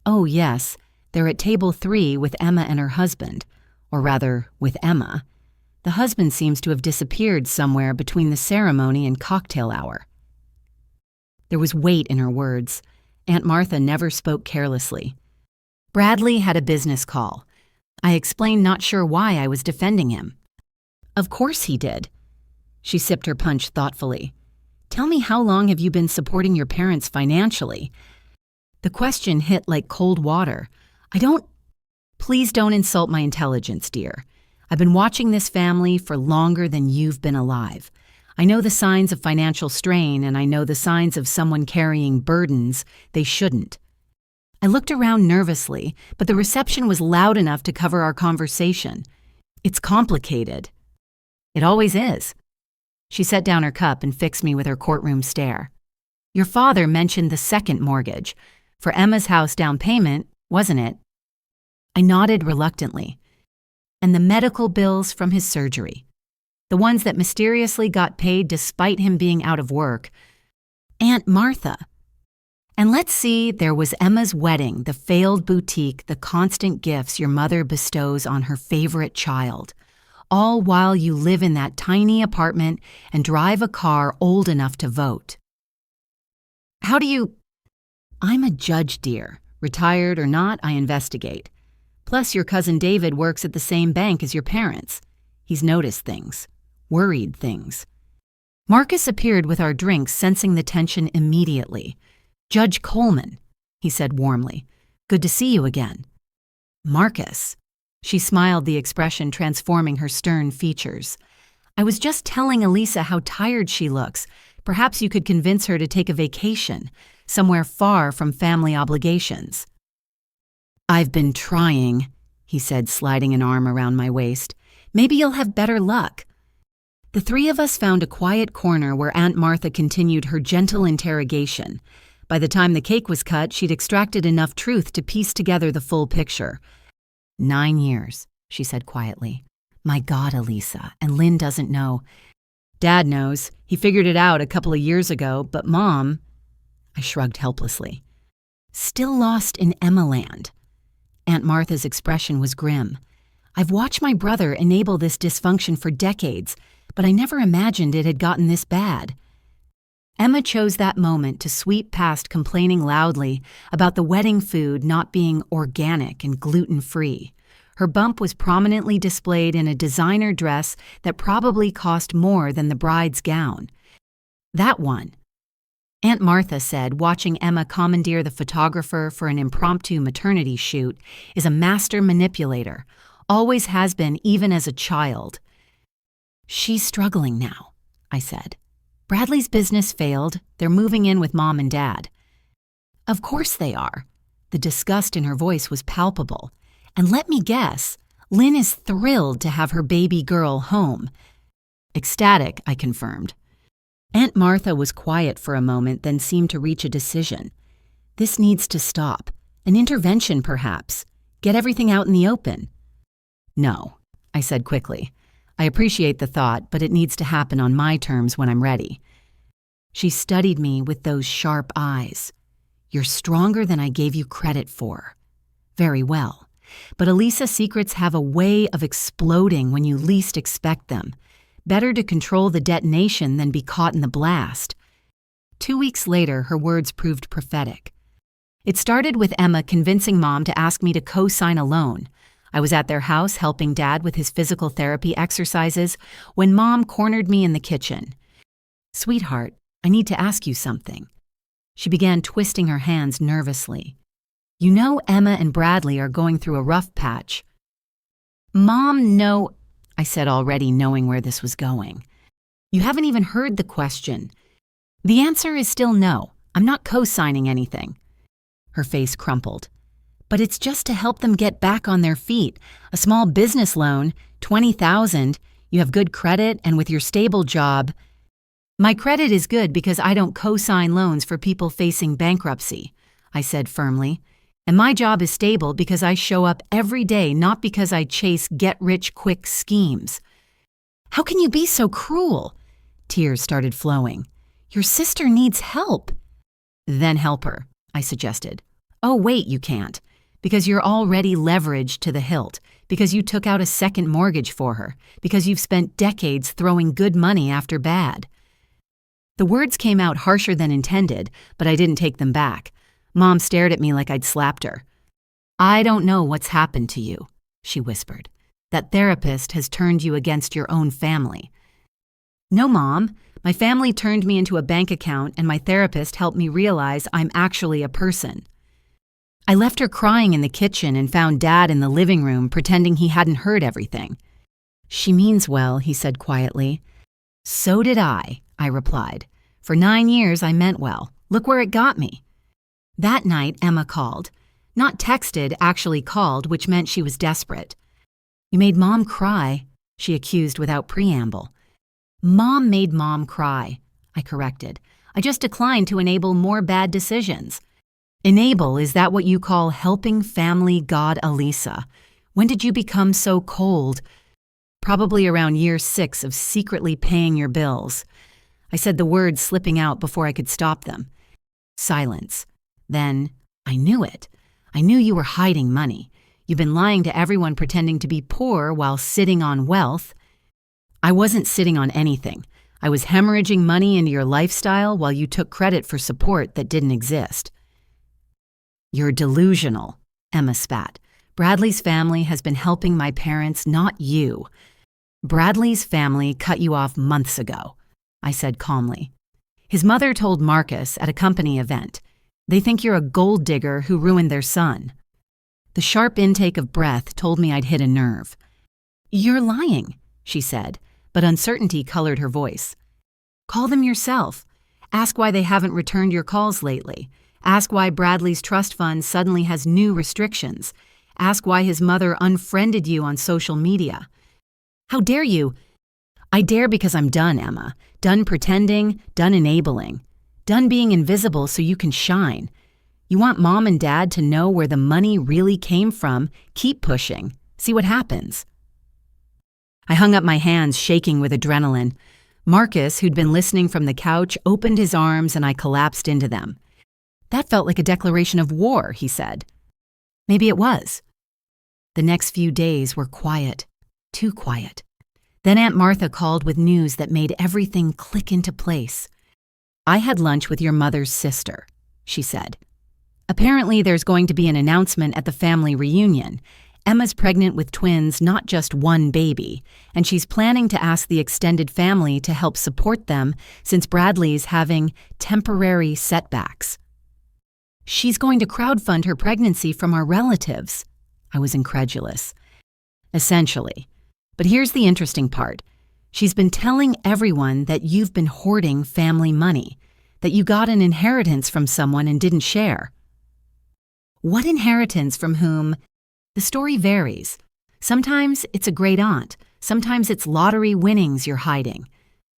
"Oh, yes. They're at table 3 with Emma and her husband. Or rather, with Emma. The husband seems to have disappeared somewhere between the ceremony and cocktail hour." There was weight in her words. Aunt Martha never spoke carelessly. "Bradley had a business call." I explained, not sure why I was defending him. "Of course he did." She sipped her punch thoughtfully. "Tell me, how long have you been supporting your parents financially?" The question hit like cold water. Please don't insult my intelligence, dear. I've been watching this family for longer than you've been alive. I know the signs of financial strain, and I know the signs of someone carrying burdens they shouldn't. I looked around nervously, but the reception was loud enough to cover our conversation. "It's complicated." "It always is." She set down her cup and fixed me with her courtroom stare. "Your father mentioned the second mortgage. For Emma's house down payment, wasn't it?" I nodded reluctantly. "And the medical bills from his surgery. The ones that mysteriously got paid despite him being out of work. Aunt Martha. And let's see, there was Emma's wedding, the failed boutique, the constant gifts your mother bestows on her favorite child. All while you live in that tiny apartment and drive a car old enough to vote. How do you—" "I'm a judge, dear. Retired or not, I investigate. Plus, your cousin David works at the same bank as your parents. He's noticed things. Worried things." Marcus appeared with our drinks, sensing the tension immediately. "Judge Coleman," he said warmly. "Good to see you again." "Marcus." She smiled, the expression transforming her stern features. "I was just telling Alisa how tired she looks. Perhaps you could convince her to take a vacation, somewhere far from family obligations." "I've been trying," he said, sliding an arm around my waist. "Maybe you'll have better luck." The three of us found a quiet corner where Aunt Martha continued her gentle interrogation. By the time the cake was cut, she'd extracted enough truth to piece together the full picture. 9 years, she said quietly. "My God, Alisa, and Lynn doesn't know." "Dad knows. He figured it out a couple of years ago, but Mom—" I shrugged helplessly. "Still lost in Emma-land." Aunt Martha's expression was grim. "I've watched my brother enable this dysfunction for decades, but I never imagined it had gotten this bad." Emma chose that moment to sweep past complaining loudly about the wedding food not being organic and gluten-free. Her bump was prominently displayed in a designer dress that probably cost more than the bride's gown. "That one," Aunt Martha said, watching Emma commandeer the photographer for an impromptu maternity shoot, "is a master manipulator. Always has been, even as a child." "She's struggling now," I said. "Bradley's business failed. They're moving in with Mom and Dad." "Of course they are." The disgust in her voice was palpable. "And let me guess, Lynn is thrilled to have her baby girl home." "Ecstatic," I confirmed. Aunt Martha was quiet for a moment, then seemed to reach a decision. This needs to stop. An intervention, perhaps. Get everything out in the open. No, I said quickly. I appreciate the thought, but it needs to happen on my terms when I'm ready. She studied me with those sharp eyes. You're stronger than I gave you credit for. Very well. But Alisa, secrets have a way of exploding when you least expect them. Better to control the detonation than be caught in the blast. 2 weeks later, her words proved prophetic. It started with Emma convincing Mom to ask me to co-sign a loan. I was at their house helping Dad with his physical therapy exercises when Mom cornered me in the kitchen. "Sweetheart, I need to ask you something." She began twisting her hands nervously. "You know Emma and Bradley are going through a rough patch." "Mom, no," I said, already knowing where this was going. "You haven't even heard the question. The answer is still no. I'm not co-signing anything." Her face crumpled. "But it's just to help them get back on their feet. A small business loan, $20,000. You have good credit, and with your stable job..." "My credit is good because I don't co-sign loans for people facing bankruptcy," I said firmly. "And my job is stable because I show up every day, not because I chase get-rich-quick schemes." "How can you be so cruel?" Tears started flowing. "Your sister needs help." "Then help her," I suggested. "Oh, wait, you can't. Because you're already leveraged to the hilt, because you took out a second mortgage for her, because you've spent decades throwing good money after bad." The words came out harsher than intended, but I didn't take them back. Mom stared at me like I'd slapped her. "I don't know what's happened to you," she whispered. "That therapist has turned you against your own family." "No, Mom. My family turned me into a bank account, and my therapist helped me realize I'm actually a person." I left her crying in the kitchen and found Dad in the living room pretending he hadn't heard everything. "She means well," he said quietly. "So did I replied. "For 9 years I meant well. Look where it got me." That night, Emma called. Not texted, actually called, which meant she was desperate. "You made Mom cry," she accused without preamble. "Mom made Mom cry," I corrected. "I just declined to enable more bad decisions." "Enable, is that what you call helping family God, Alisa? When did you become so cold?" "Probably around year 6 of secretly paying your bills." I said the words slipping out before I could stop them. Silence. Then, "I knew it. I knew you were hiding money. You've been lying to everyone pretending to be poor while sitting on wealth." "I wasn't sitting on anything. I was hemorrhaging money into your lifestyle while you took credit for support that didn't exist." "You're delusional," Emma spat. "Bradley's family has been helping my parents, not you." "Bradley's family cut you off months ago," I said calmly. "His mother told Marcus at a company event. They think you're a gold digger who ruined their son." The sharp intake of breath told me I'd hit a nerve. "You're lying," she said, but uncertainty colored her voice. "Call them yourself. Ask why they haven't returned your calls lately. Ask why Bradley's trust fund suddenly has new restrictions. Ask why his mother unfriended you on social media." "How dare you?" "I dare because I'm done, Emma. Done pretending, done enabling. Done being invisible so you can shine. You want Mom and Dad to know where the money really came from? Keep pushing. See what happens." I hung up my hands, shaking with adrenaline. Marcus, who'd been listening from the couch, opened his arms and I collapsed into them. "That felt like a declaration of war," he said. Maybe it was. The next few days were quiet. Too quiet. Then Aunt Martha called with news that made everything click into place. "I had lunch with your mother's sister," she said. "Apparently there's going to be an announcement at the family reunion. Emma's pregnant with twins, not just one baby, and she's planning to ask the extended family to help support them since Bradley's having temporary setbacks. She's going to crowdfund her pregnancy from our relatives." I was incredulous. "Essentially. But here's the interesting part. She's been telling everyone that you've been hoarding family money, that you got an inheritance from someone and didn't share." "What inheritance from whom?" "The story varies. Sometimes it's a great aunt. Sometimes it's lottery winnings you're hiding.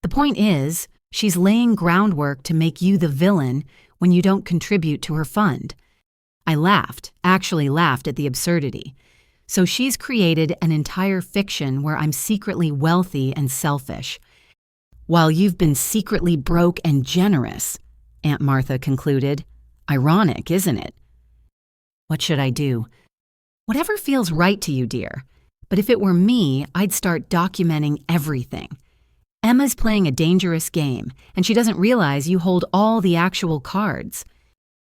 The point is, She's laying groundwork to make you the villain when you don't contribute to her fund. I actually laughed at the absurdity. So she's created an entire fiction where I'm secretly wealthy and selfish, while you've been secretly broke and generous, Aunt Martha concluded. Ironic, isn't it? What should I do? Whatever feels right to you, dear. But if it were me, I'd start documenting everything. Emma's playing a dangerous game, and she doesn't realize you hold all the actual cards.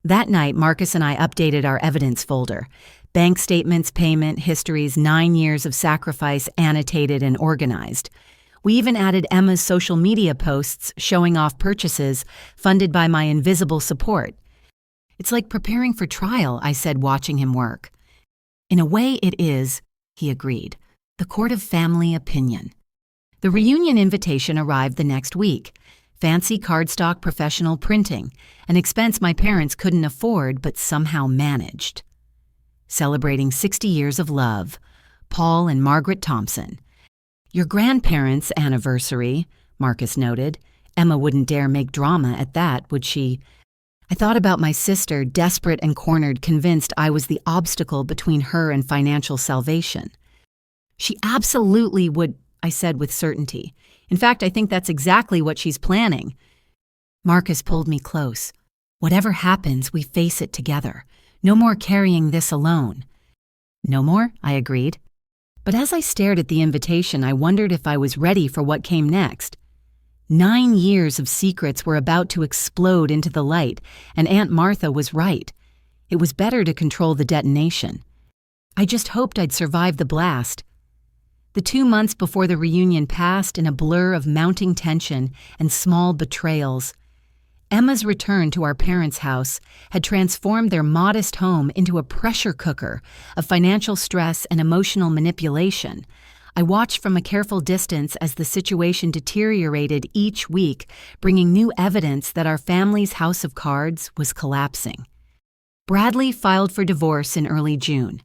That night, Marcus and I updated our evidence folder. Bank statements, payment histories, 9 years of sacrifice annotated and organized. We even added Emma's social media posts showing off purchases funded by my invisible support. It's like preparing for trial, I said, watching him work. In a way it is, he agreed. The court of family opinion. The reunion invitation arrived the next week. Fancy cardstock professional printing, an expense my parents couldn't afford but somehow managed. Celebrating 60 years of love, Paul and Margaret Thompson. Your grandparents' anniversary, Marcus noted. Emma wouldn't dare make drama at that, would she? I thought about my sister, desperate and cornered, convinced I was the obstacle between her and financial salvation. She absolutely would, I said with certainty. In fact, I think that's exactly what she's planning. Marcus pulled me close. Whatever happens, we face it together. No more carrying this alone. No more, I agreed. But as I stared at the invitation, I wondered if I was ready for what came next. 9 years of secrets were about to explode into the light, and Aunt Martha was right. It was better to control the detonation. I just hoped I'd survive the blast. The 2 months before the reunion passed in a blur of mounting tension and small betrayals. Emma's return to our parents' house had transformed their modest home into a pressure cooker of financial stress and emotional manipulation. I watched from a careful distance as the situation deteriorated each week, bringing new evidence that our family's house of cards was collapsing. Bradley filed for divorce in early June.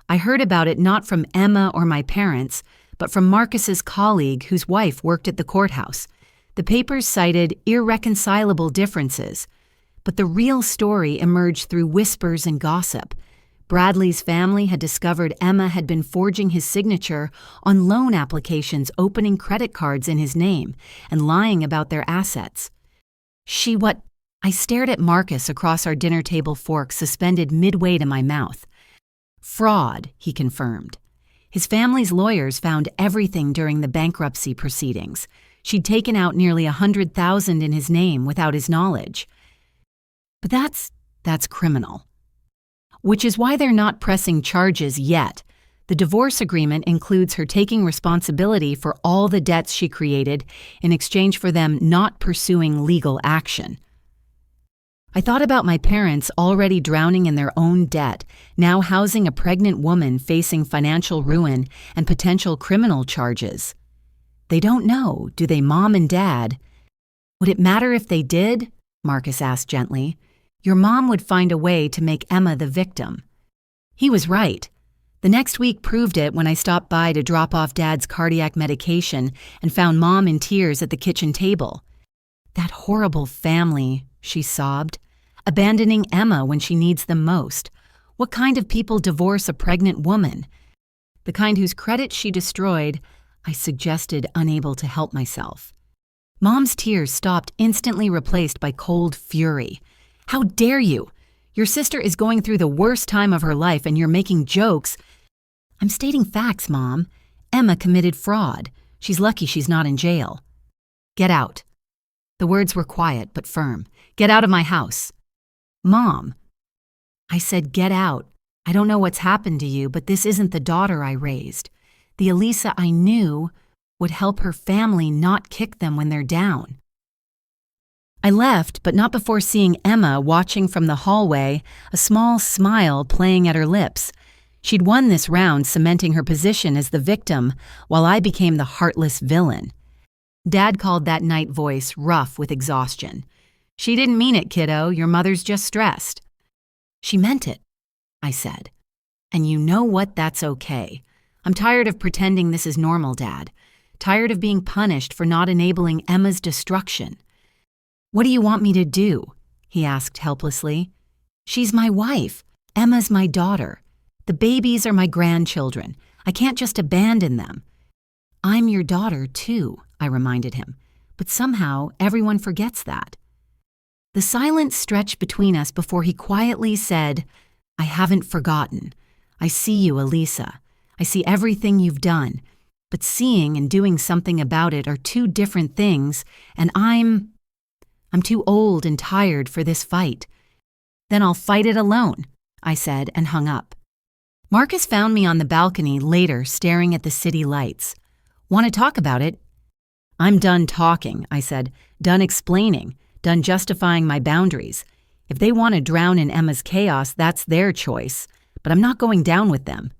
I heard about it not from Emma or my parents, but from Marcus's colleague whose wife worked at the courthouse. The papers cited irreconcilable differences, but the real story emerged through whispers and gossip. Bradley's family had discovered Emma had been forging his signature on loan applications, opening credit cards in his name, and lying about their assets. I stared at Marcus across our dinner table fork suspended midway to my mouth. Fraud, he confirmed. His family's lawyers found everything during the bankruptcy proceedings. She'd taken out nearly $100,000 in his name without his knowledge. But that's criminal. Which is why they're not pressing charges yet. The divorce agreement includes her taking responsibility for all the debts she created in exchange for them not pursuing legal action. I thought about my parents already drowning in their own debt, now housing a pregnant woman facing financial ruin and potential criminal charges. They don't know, do they, Mom and Dad? Would it matter if they did? Marcus asked gently. Your mom would find a way to make Emma the victim. He was right. The next week proved it when I stopped by to drop off Dad's cardiac medication and found Mom in tears at the kitchen table. That horrible family, she sobbed, abandoning Emma when she needs them most. What kind of people divorce a pregnant woman? The kind whose credit she destroyed, I suggested, unable to help myself. Mom's tears stopped, instantly replaced by cold fury. How dare you? Your sister is going through the worst time of her life and you're making jokes. I'm stating facts, Mom. Emma committed fraud. She's lucky she's not in jail. Get out. The words were quiet but firm. Get out of my house. Mom. I said, get out. I don't know what's happened to you, but this isn't the daughter I raised. The Alisa I knew would help her family not kick them when they're down. I left, but not before seeing Emma watching from the hallway, a small smile playing at her lips. She'd won this round, cementing her position as the victim, while I became the heartless villain. Dad called that night voice rough with exhaustion. She didn't mean it, kiddo. Your mother's just stressed. She meant it, I said. And you know what? That's okay. I'm tired of pretending this is normal, Dad. Tired of being punished for not enabling Emma's destruction. "What do you want me to do?" he asked helplessly. "She's my wife. Emma's my daughter. The babies are my grandchildren. I can't just abandon them." "I'm your daughter, too," I reminded him, but somehow everyone forgets that. The silence stretched between us before he quietly said, "I haven't forgotten. I see you, Alisa. I see everything you've done. But seeing and doing something about it are two different things, and I'm too old and tired for this fight." "Then I'll fight it alone," I said and hung up. Marcus found me on the balcony later staring at the city lights. "Want to talk about it?" "I'm done talking," I said, "done explaining, done justifying my boundaries. If they want to drown in Emma's chaos, that's their choice, but I'm not going down with them."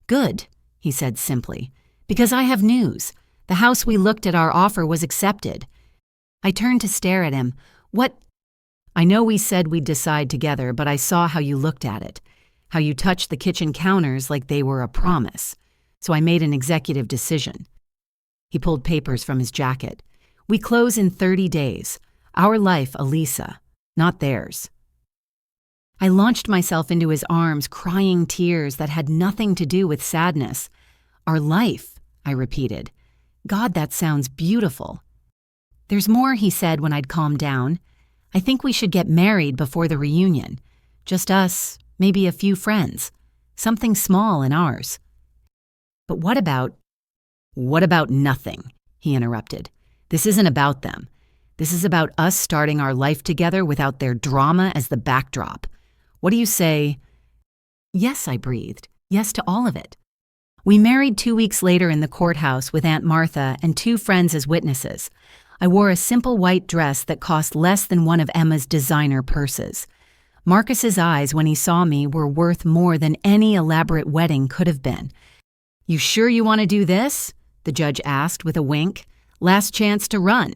"Good," he said simply, "because I have news. The house we looked at, our offer was accepted." I turned to stare at him. "What?" "I know we said we'd decide together, but I saw how you looked at it, how you touched the kitchen counters like they were a promise. So I made an executive decision." He pulled papers from his jacket. "We close in 30 days. Our life, Alisa, not theirs." I launched myself into his arms, crying tears that had nothing to do with sadness. "Our life," I repeated. "God, that sounds beautiful." "There's more," he said when I'd calmed down. "I think we should get married before the reunion. Just us, maybe a few friends. Something small in ours." "But what about—" "What about nothing?" he interrupted. "This isn't about them. This is about us starting our life together without their drama as the backdrop. What do you say?" "Yes," I breathed. "Yes to all of it." We married 2 weeks later in the courthouse with Aunt Martha and 2 friends as witnesses. I wore a simple white dress that cost less than one of Emma's designer purses. Marcus's eyes when he saw me were worth more than any elaborate wedding could have been. "You sure you want to do this?" the judge asked with a wink. "Last chance to run."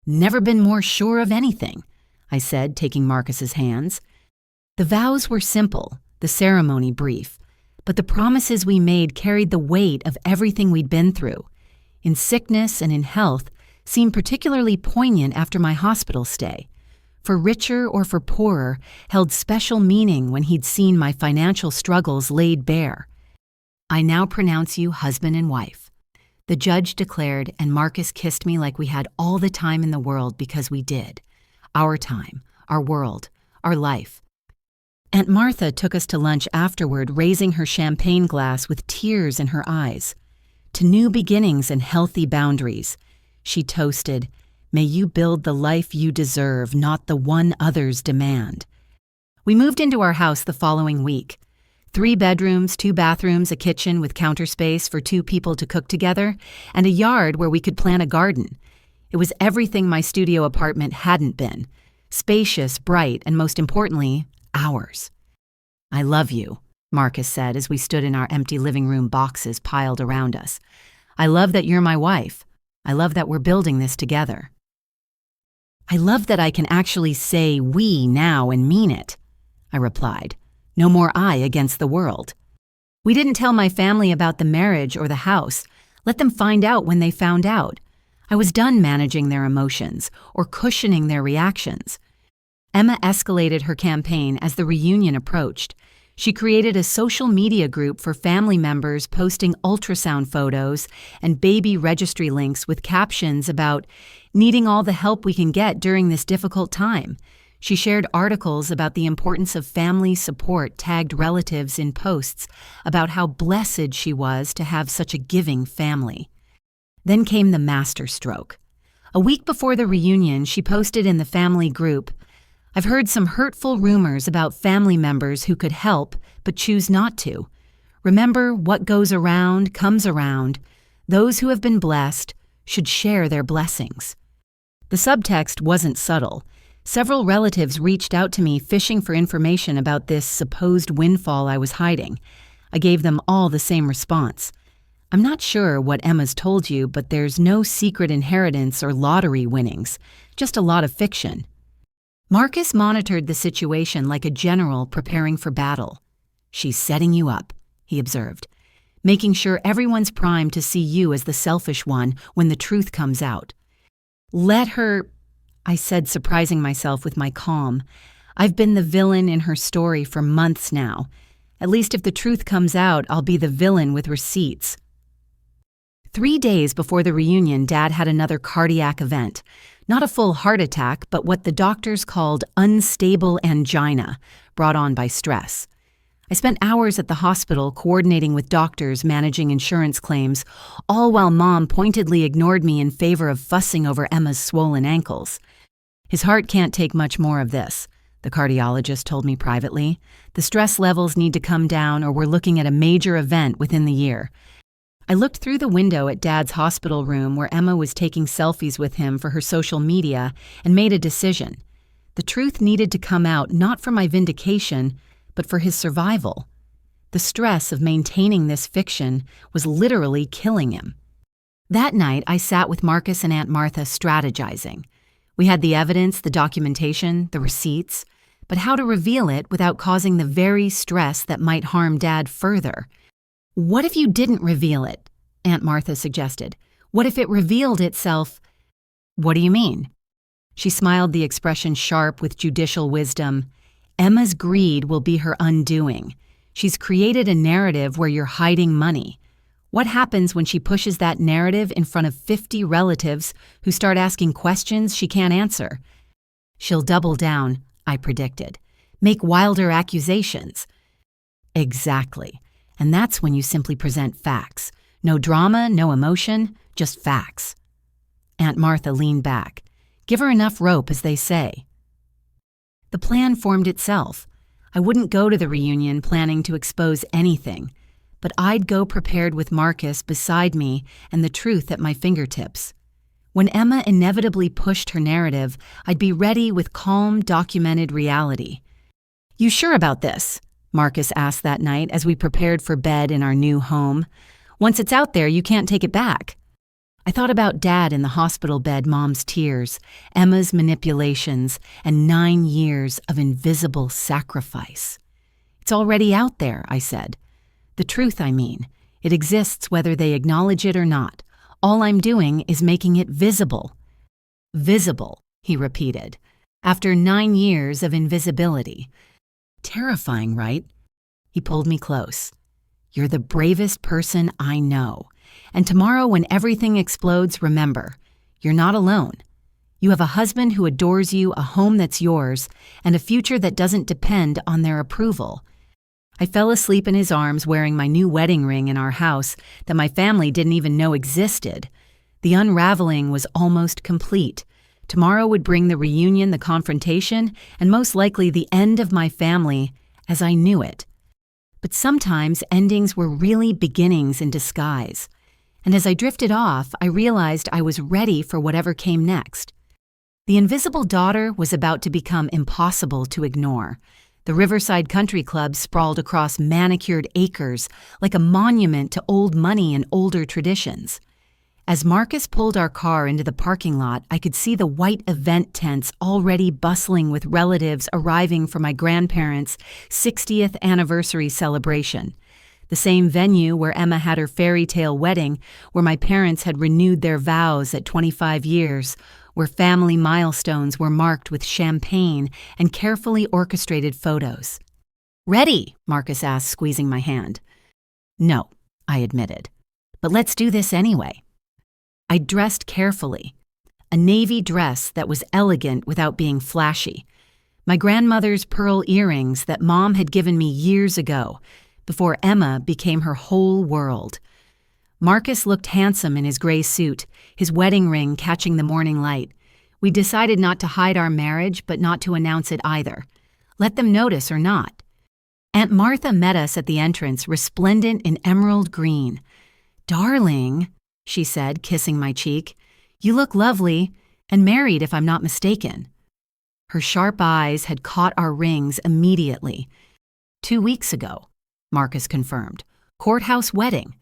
"Never been more sure of anything," I said, taking Marcus's hands. The vows were simple, the ceremony brief, but the promises we made carried the weight of everything we'd been through. In sickness and in health, seemed particularly poignant after my hospital stay. For richer or for poorer, held special meaning when he'd seen my financial struggles laid bare. "I now pronounce you husband and wife," the judge declared, and Marcus kissed me like we had all the time in the world because we did. Our time, our world, our life. Aunt Martha took us to lunch afterward, raising her champagne glass with tears in her eyes. "To new beginnings and healthy boundaries," she toasted. "May you build the life you deserve, not the one others demand." We moved into our house the following week. 3 bedrooms, 2 bathrooms, a kitchen with counter space for 2 people to cook together, and a yard where we could plant a garden. It was everything my studio apartment hadn't been. Spacious, bright, and most importantly, ours. "I love you," Marcus said as we stood in our empty living room boxes piled around us. "I love that you're my wife. I love that we're building this together." "I love that I can actually say we now and mean it," I replied. "No more I against the world." "We didn't tell my family about the marriage or the house. Let them find out when they found out. I was done managing their emotions or cushioning their reactions." Emma escalated her campaign as the reunion approached. She created a social media group for family members posting ultrasound photos and baby registry links with captions about needing all the help we can get during this difficult time. She shared articles about the importance of family support, tagged relatives in posts about how blessed she was to have such a giving family. Then came the masterstroke. A week before the reunion, she posted in the family group, "I've heard some hurtful rumors about family members who could help but choose not to. Remember, what goes around comes around. Those who have been blessed should share their blessings." The subtext wasn't subtle. Several relatives reached out to me fishing for information about this supposed windfall I was hiding. I gave them all the same response. "I'm not sure what Emma's told you, but there's no secret inheritance or lottery winnings, just a lot of fiction." Marcus monitored the situation like a general preparing for battle. "She's setting you up," he observed, "making sure everyone's primed to see you as the selfish one when the truth comes out. Let her—" I said, surprising myself with my calm. I've been the villain in her story for months now. At least if the truth comes out, I'll be the villain with receipts. 3 days before the reunion, Dad had another cardiac event. Not a full heart attack, but what the doctors called unstable angina, brought on by stress. I spent hours at the hospital coordinating with doctors, managing insurance claims, all while Mom pointedly ignored me in favor of fussing over Emma's swollen ankles. His heart can't take much more of this, the cardiologist told me privately. The stress levels need to come down or we're looking at a major event within the year. I looked through the window at Dad's hospital room where Emma was taking selfies with him for her social media and made a decision. The truth needed to come out not for my vindication, but for his survival. The stress of maintaining this fiction was literally killing him. That night, I sat with Marcus and Aunt Martha strategizing. We had the evidence, the documentation, the receipts, but how to reveal it without causing the very stress that might harm Dad further. What if you didn't reveal it? Aunt Martha suggested. What if it revealed itself? What do you mean? She smiled, the expression sharp with judicial wisdom. Emma's greed will be her undoing. She's created a narrative where you're hiding money. What happens when she pushes that narrative in front of 50 relatives who start asking questions she can't answer? She'll double down, I predicted. Make wilder accusations. Exactly. And that's when you simply present facts. No drama, no emotion, just facts. Aunt Martha leaned back. Give her enough rope, as they say. The plan formed itself. I wouldn't go to the reunion planning to expose anything, but I'd go prepared with Marcus beside me and the truth at my fingertips. When Emma inevitably pushed her narrative, I'd be ready with calm, documented reality. You sure about this? Marcus asked that night as we prepared for bed in our new home. Once it's out there, you can't take it back. I thought about Dad in the hospital bed, Mom's tears, Emma's manipulations, and 9 years of invisible sacrifice. It's already out there, I said. The truth, I mean. It exists whether they acknowledge it or not. All I'm doing is making it visible. Visible, he repeated, after 9 years of invisibility. Terrifying, right? He pulled me close. You're the bravest person I know. And tomorrow when everything explodes, remember, you're not alone. You have a husband who adores you, a home that's yours, and a future that doesn't depend on their approval. I fell asleep in his arms wearing my new wedding ring in our house that my family didn't even know existed. The unraveling was almost complete. Tomorrow would bring the reunion, the confrontation, and most likely the end of my family as I knew it. But sometimes endings were really beginnings in disguise. And as I drifted off, I realized I was ready for whatever came next. The invisible daughter was about to become impossible to ignore. The Riverside Country Club sprawled across manicured acres like a monument to old money and older traditions. As Marcus pulled our car into the parking lot, I could see the white event tents already bustling with relatives arriving for my grandparents' 60th anniversary celebration. The same venue where Emma had her fairy tale wedding, where my parents had renewed their vows at 25 years, where family milestones were marked with champagne and carefully orchestrated photos. Ready? Marcus asked, squeezing my hand. No, I admitted. But let's do this anyway. I dressed carefully. A navy dress that was elegant without being flashy. My grandmother's pearl earrings that Mom had given me years ago, before Emma became her whole world. Marcus looked handsome in his gray suit, his wedding ring catching the morning light. We decided not to hide our marriage, but not to announce it either. Let them notice or not. Aunt Martha met us at the entrance, resplendent in emerald green. Darling, she said, kissing my cheek, you look lovely, and married if I'm not mistaken. Her sharp eyes had caught our rings immediately. 2 weeks ago, Marcus confirmed. Courthouse wedding.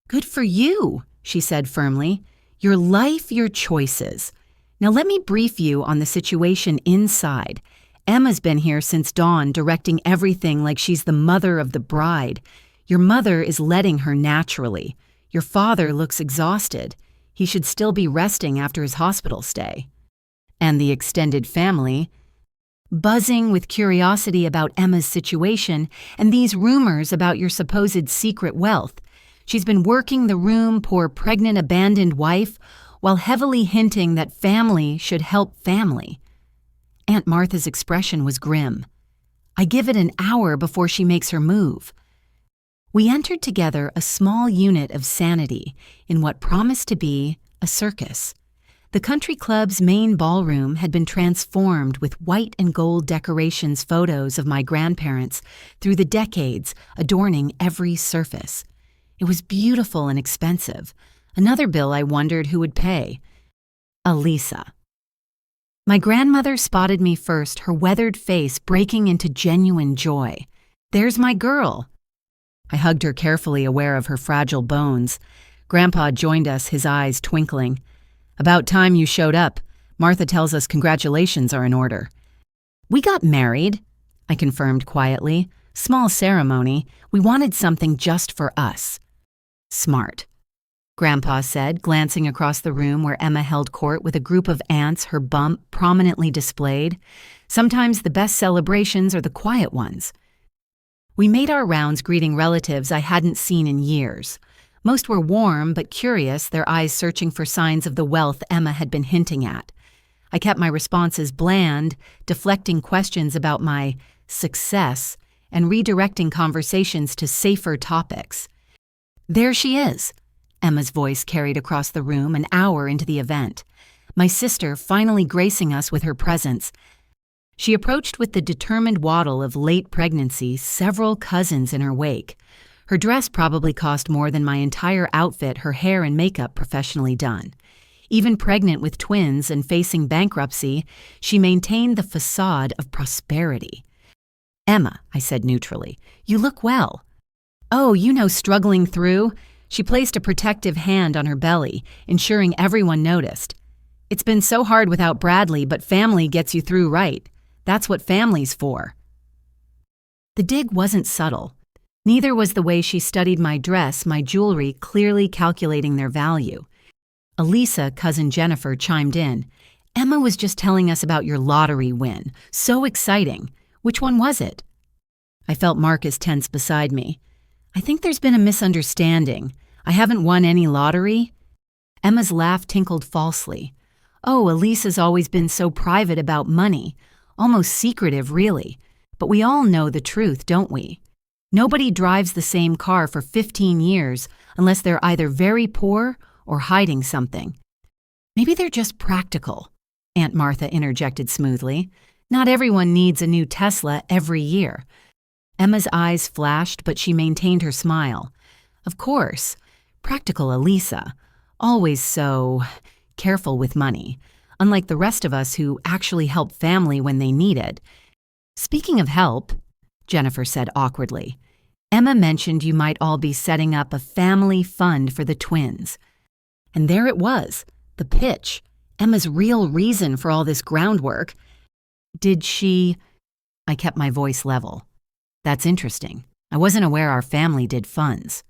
Good for you, she said firmly. Your life, your choices. Now let me brief you on the situation inside. Emma's been here since dawn, directing everything like she's the mother of the bride. Your mother is letting her naturally. Your father looks exhausted. He should still be resting after his hospital stay. and the extended family, buzzing with curiosity about Emma's situation and these rumors about your supposed secret wealth. She's been working the room, poor pregnant abandoned wife, while heavily hinting that family should help family. Aunt Martha's expression was grim. I give it an hour before she makes her move. We entered together a small unit of sanity in what promised to be a circus. The country club's main ballroom had been transformed with white and gold decorations, photos of my grandparents through the decades, adorning every surface. It was beautiful and expensive. Another bill I wondered who would pay. Alisa. My grandmother spotted me first, her weathered face breaking into genuine joy. "There's my girl." I hugged her carefully, aware of her fragile bones. Grandpa joined us, his eyes twinkling. "About time you showed up. Martha tells us congratulations are in order." "We got married," I confirmed quietly. "Small ceremony. We wanted something just for us." "Smart," Grandpa said, glancing across the room where Emma held court with a group of aunts, her bump prominently displayed. Sometimes the best celebrations are the quiet ones. We made our rounds greeting relatives I hadn't seen in years. Most were warm but curious, their eyes searching for signs of the wealth Emma had been hinting at. I kept my responses bland, deflecting questions about my success and redirecting conversations to safer topics. "There she is," Emma's voice carried across the room an hour into the event. My sister finally gracing us with her presence. She approached with the determined waddle of late pregnancy, several cousins in her wake. Her dress probably cost more than my entire outfit, her hair and makeup professionally done. Even pregnant with twins and facing bankruptcy, she maintained the facade of prosperity. "Emma," I said neutrally, "you look well." "Oh, struggling through." She placed a protective hand on her belly, ensuring everyone noticed. "It's been so hard without Bradley, but family gets you through, right? That's what family's for." The dig wasn't subtle. Neither was the way she studied my dress, my jewelry, clearly calculating their value. Alisa, cousin Jennifer, chimed in. "Emma was just telling us about your lottery win. So exciting. Which one was it?" I felt Marcus tense beside me. "I think there's been a misunderstanding. I haven't won any lottery." Emma's laugh tinkled falsely. "Oh, Elisa's always been so private about money. Almost secretive, really. But we all know the truth, don't we? Nobody drives the same car for 15 years unless they're either very poor or hiding something." "Maybe they're just practical," Aunt Martha interjected smoothly. "Not everyone needs a new Tesla every year." Emma's eyes flashed, but she maintained her smile. "Of course. Practical Alisa. Always so careful with money. Unlike the rest of us who actually help family when they need it." "Speaking of help," Jennifer said awkwardly, "Emma mentioned you might all be setting up a family fund for the twins." And there it was, the pitch, Emma's real reason for all this groundwork. "Did she—" I kept my voice level. "That's interesting. I wasn't aware our family did funds."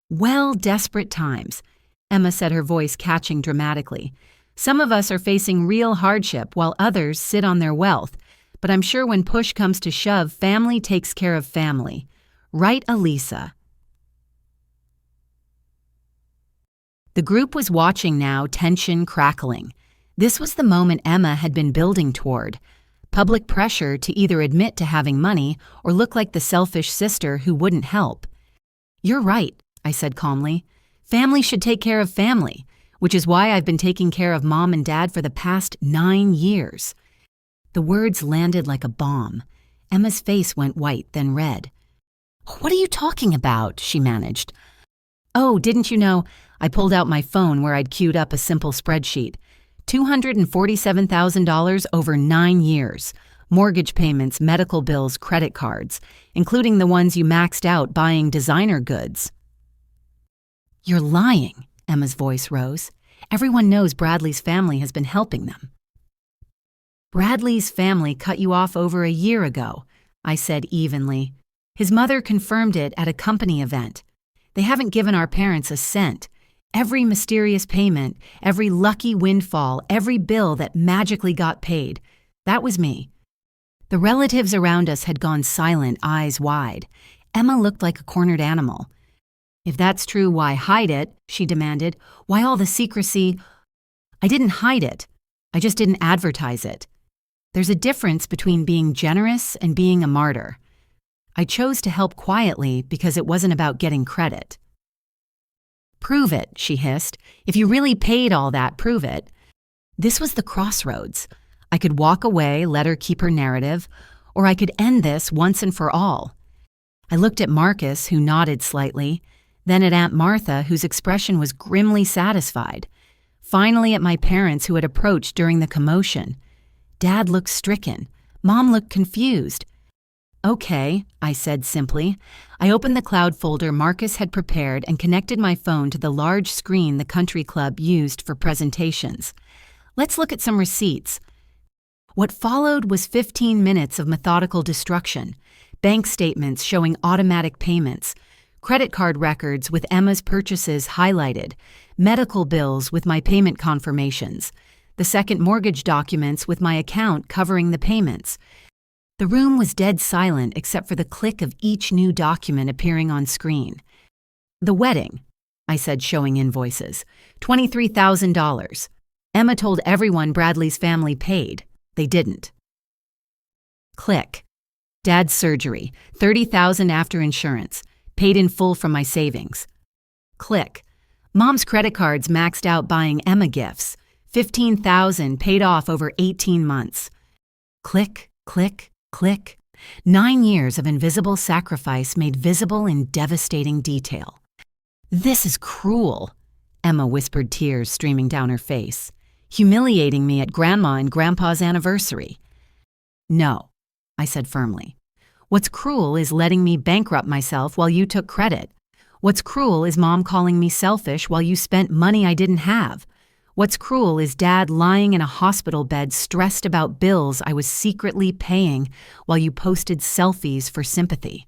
"Well, desperate times," Emma said, her voice catching dramatically. "Some of us are facing real hardship while others sit on their wealth. But I'm sure when push comes to shove, family takes care of family. Right, Alisa?" The group was watching now, tension crackling. This was the moment Emma had been building toward. Public pressure to either admit to having money or look like the selfish sister who wouldn't help. "You're right," I said calmly. "Family should take care of family, which is why I've been taking care of Mom and Dad for the past 9 years. The words landed like a bomb. Emma's face went white, then red. "What are you talking about?" she managed. "Oh, didn't you know?" I pulled out my phone where I'd queued up a simple spreadsheet. $247,000 over 9 years. Mortgage payments, medical bills, credit cards, including the ones you maxed out buying designer goods. "You're lying," Emma's voice rose. "Everyone knows Bradley's family has been helping them." "Bradley's family cut you off over a year ago," I said evenly. "His mother confirmed it at a company event. They haven't given our parents a cent. Every mysterious payment, every lucky windfall, every bill that magically got paid. That was me. The relatives around us had gone silent, eyes wide. Emma looked like a cornered animal. "If that's true, why hide it?" she demanded. "Why all the secrecy?" "I didn't hide it. I just didn't advertise it. There's a difference between being generous and being a martyr. I chose to help quietly because it wasn't about getting credit." "Prove it," she hissed. "If you really paid all that, prove it." This was the crossroads. I could walk away, let her keep her narrative, or I could end this once and for all. I looked at Marcus, who nodded slightly, then at Aunt Martha, whose expression was grimly satisfied. Finally at my parents, who had approached during the commotion. Dad looked stricken. Mom looked confused. "Okay," I said simply. I opened the cloud folder Marcus had prepared and connected my phone to the large screen the country club used for presentations. "Let's look at some receipts." What followed was 15 minutes of methodical destruction. Bank statements showing automatic payments, credit card records with Emma's purchases highlighted, medical bills with my payment confirmations, the second mortgage documents with my account covering the payments. The room was dead silent except for the click of each new document appearing on screen. "The wedding," I said, showing invoices. $23,000. Emma told everyone Bradley's family paid. They didn't. Click. Dad's surgery, $30,000 after insurance, paid in full from my savings. Click. Mom's credit cards maxed out buying Emma gifts, $15,000 paid off over 18 months. Click, click, click. 9 years of invisible sacrifice made visible in devastating detail. "This is cruel," Emma whispered, tears streaming down her face. "Humiliating me at Grandma and Grandpa's anniversary." "No," I said firmly. "What's cruel is letting me bankrupt myself while you took credit. What's cruel is Mom calling me selfish while you spent money I didn't have. What's cruel is Dad lying in a hospital bed stressed about bills I was secretly paying while you posted selfies for sympathy."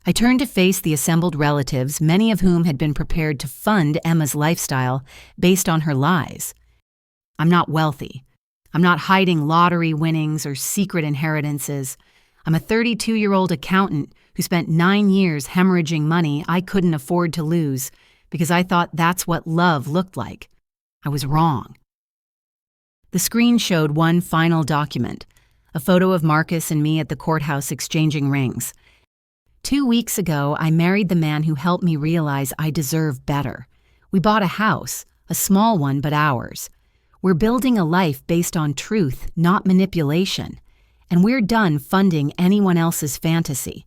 I turned to face the assembled relatives, many of whom had been prepared to fund Emma's lifestyle based on her lies. "I'm not wealthy. I'm not hiding lottery winnings or secret inheritances. I'm a 32-year-old accountant who spent 9 years hemorrhaging money I couldn't afford to lose because I thought that's what love looked like. I was wrong." The screen showed one final document, a photo of Marcus and me at the courthouse exchanging rings. 2 weeks ago, I married the man who helped me realize I deserve better. We bought a house, a small one but ours. We're building a life based on truth, not manipulation, and we're done funding anyone else's fantasy.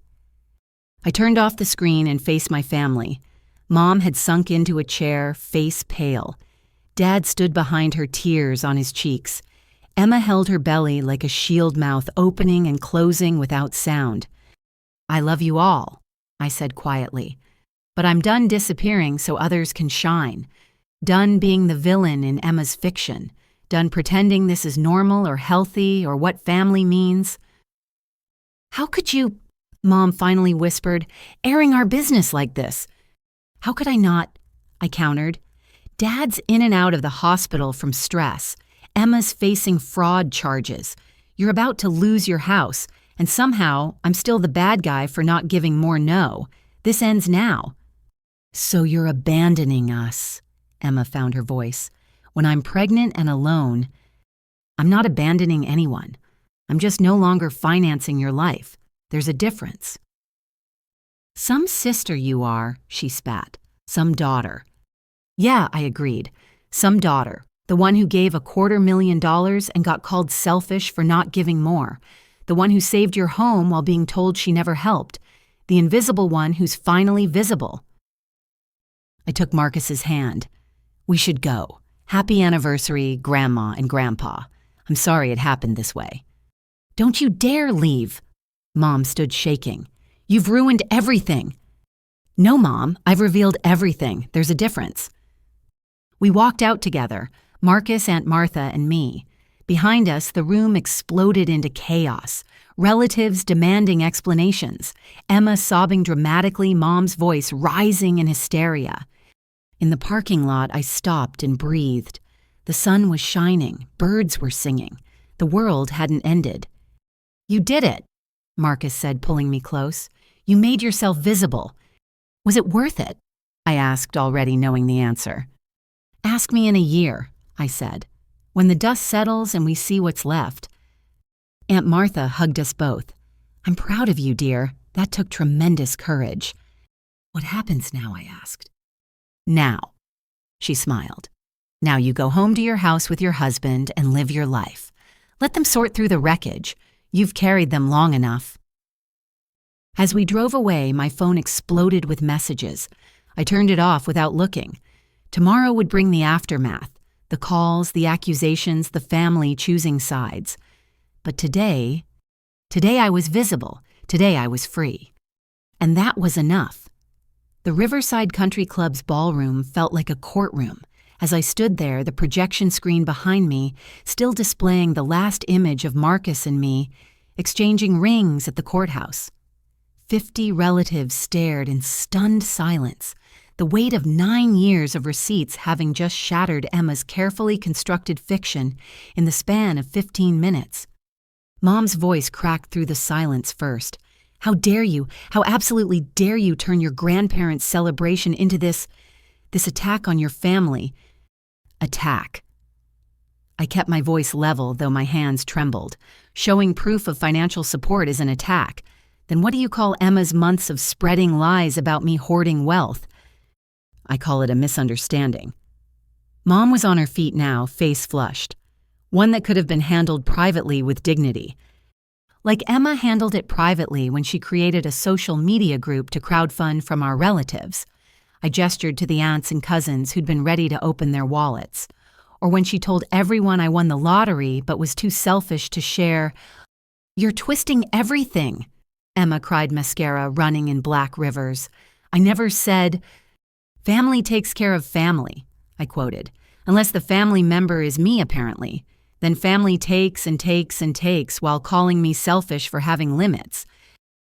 I turned off the screen and faced my family. Mom had sunk into a chair, face pale. Dad stood behind her, tears on his cheeks. Emma held her belly like a shield mouth, opening and closing without sound. "I love you all," I said quietly, "but I'm done disappearing so others can shine. Done being the villain in Emma's fiction. Done pretending this is normal or healthy or what family means." "How could you," Mom finally whispered, "airing our business like this?" "How could I not?" I countered. "Dad's in and out of the hospital from stress. Emma's facing fraud charges. You're about to lose your house, and somehow I'm still the bad guy for not giving more no. This ends now." "So you're abandoning us," Emma found her voice. "When I'm pregnant and alone." "I'm not abandoning anyone. I'm just no longer financing your life. There's a difference." "Some sister you are," she spat. "Some daughter." "Yeah," I agreed. "Some daughter. The one who gave $250,000 and got called selfish for not giving more. The one who saved your home while being told she never helped. The invisible one who's finally visible." I took Marcus's hand. "We should go. Happy anniversary, Grandma and Grandpa. I'm sorry it happened this way." "Don't you dare leave." Mom stood shaking. "You've ruined everything." "No, Mom, I've revealed everything. There's a difference." We walked out together, Marcus, Aunt Martha, and me. Behind us, the room exploded into chaos. Relatives demanding explanations. Emma sobbing dramatically, Mom's voice rising in hysteria. In the parking lot, I stopped and breathed. The sun was shining, birds were singing. The world hadn't ended. "You did it," Marcus said, pulling me close. "You made yourself visible. Was it worth it?" I asked, already knowing the answer. "Ask me in a year," I said, "when the dust settles and we see what's left." Aunt Martha hugged us both. "I'm proud of you, dear. That took tremendous courage." "What happens now?" I asked. "Now," she smiled. "Now you go home to your house with your husband and live your life. Let them sort through the wreckage. You've carried them long enough." As we drove away, my phone exploded with messages. I turned it off without looking. Tomorrow would bring the aftermath, the calls, the accusations, the family choosing sides. But today I was visible. Today I was free. And that was enough. The Riverside Country Club's ballroom felt like a courtroom. As I stood there, the projection screen behind me still displaying the last image of Marcus and me exchanging rings at the courthouse. 50 relatives stared in stunned silence, the weight of 9 years of receipts having just shattered Emma's carefully constructed fiction in the span of 15 minutes. Mom's voice cracked through the silence first. "How dare you, how absolutely dare you turn your grandparents' celebration into this attack on your family? Attack." I kept my voice level, though my hands trembled. Showing proof of financial support is an attack. Then what do you call Emma's months of spreading lies about me hoarding wealth? I call it a misunderstanding. Mom was on her feet now, face flushed. One that could have been handled privately with dignity. Like Emma handled it privately when she created a social media group to crowdfund from our relatives. I gestured to the aunts and cousins who'd been ready to open their wallets. Or when she told everyone I won the lottery but was too selfish to share. "You're twisting everything," Emma cried, mascara running in black rivers. "I never said—" "Family takes care of family," I quoted. "Unless the family member is me, apparently. Then family takes and takes and takes while calling me selfish for having limits."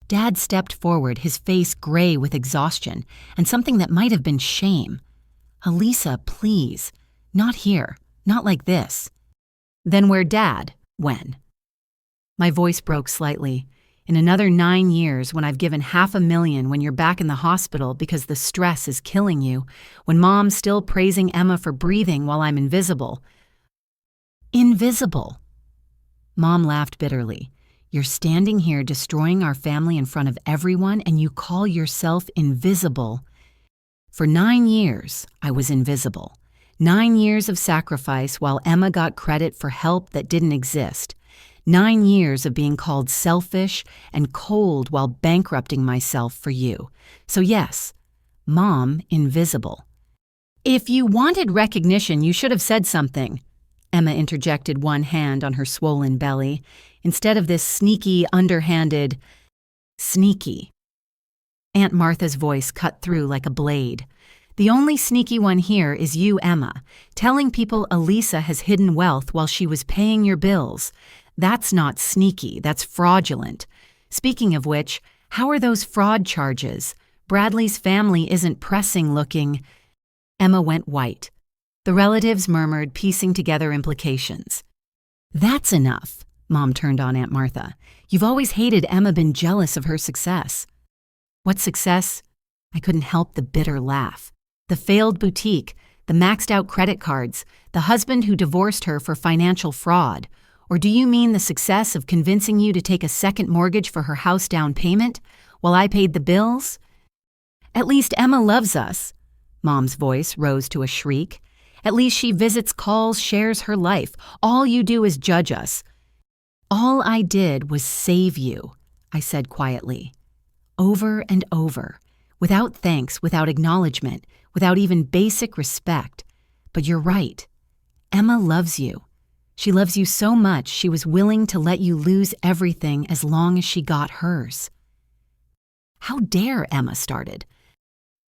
Dad stepped forward, his face gray with exhaustion and something that might have been shame. "Alisa, please. Not here. Not like this." "Then where Dad? When?" My voice broke slightly. "In another 9 years, when I've given $500,000, when you're back in the hospital because the stress is killing you, when Mom's still praising Emma for breathing while I'm invisible." "Invisible?" Mom laughed bitterly. "You're standing here destroying our family in front of everyone and you call yourself invisible." For 9 years, I was invisible. 9 years of sacrifice while Emma got credit for help that didn't exist. 9 years of being called selfish and cold while bankrupting myself for you. So yes, Mom, invisible. "If you wanted recognition, you should have said something." Emma interjected, one hand on her swollen belly, instead of this sneaky, underhanded, "Sneaky." Aunt Martha's voice cut through like a blade. "The only sneaky one here is you, Emma, telling people Alisa has hidden wealth while she was paying your bills. That's not sneaky, that's fraudulent. Speaking of which, how are those fraud charges? Bradley's family isn't pressing looking." Emma went white. The relatives murmured, piecing together implications. "That's enough," Mom turned on Aunt Martha. "You've always hated Emma, been jealous of her success." "What success?" I couldn't help the bitter laugh. "The failed boutique, the maxed out credit cards, the husband who divorced her for financial fraud. Or do you mean the success of convincing you to take a second mortgage for her house down payment while I paid the bills?" "At least Emma loves us." Mom's voice rose to a shriek. "At least she visits, calls, shares her life. All you do is judge us." "All I did was save you," I said quietly. Over and over, without thanks, without acknowledgement, without even basic respect. But you're right. Emma loves you. She loves you so much she was willing to let you lose everything as long as she got hers. "How dare," Emma started.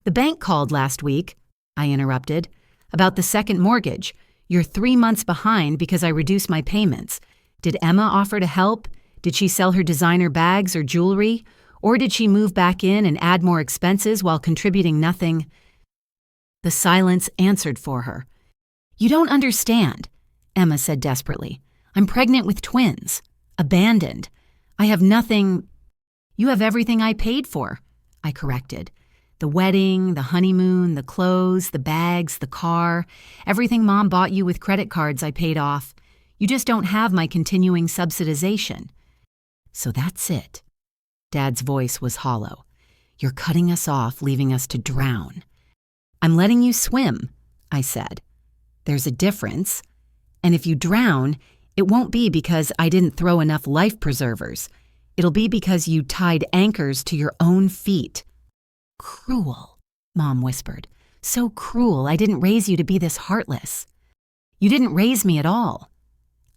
"The bank called last week," I interrupted, "about the second mortgage. You're 3 months behind because I reduced my payments. Did Emma offer to help? Did she sell her designer bags or jewelry? Or did she move back in and add more expenses while contributing nothing?" The silence answered for her. "You don't understand," Emma said desperately. "I'm pregnant with twins. Abandoned. I have nothing—" "You have everything I paid for," I corrected. "The wedding, the honeymoon, the clothes, the bags, the car, everything Mom bought you with credit cards I paid off. You just don't have my continuing subsidization." "So that's it." Dad's voice was hollow. "You're cutting us off, leaving us to drown." "I'm letting you swim," I said. "There's a difference. And if you drown, it won't be because I didn't throw enough life preservers. It'll be because you tied anchors to your own feet." "Cruel," Mom whispered. "So cruel. I didn't raise you to be this heartless." "You didn't raise me at all."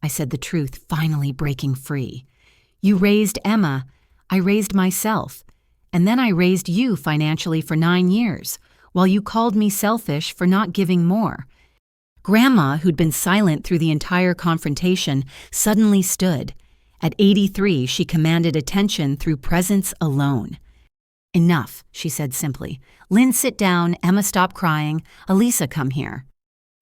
I said the truth, finally breaking free. "You raised Emma. I raised myself. And then I raised you financially for 9 years, while you called me selfish for not giving more." Grandma, who'd been silent through the entire confrontation, suddenly stood. At 83, she commanded attention through presence alone. "Enough," she said simply. "Lynn, sit down. Emma, stop crying. Alisa, come here."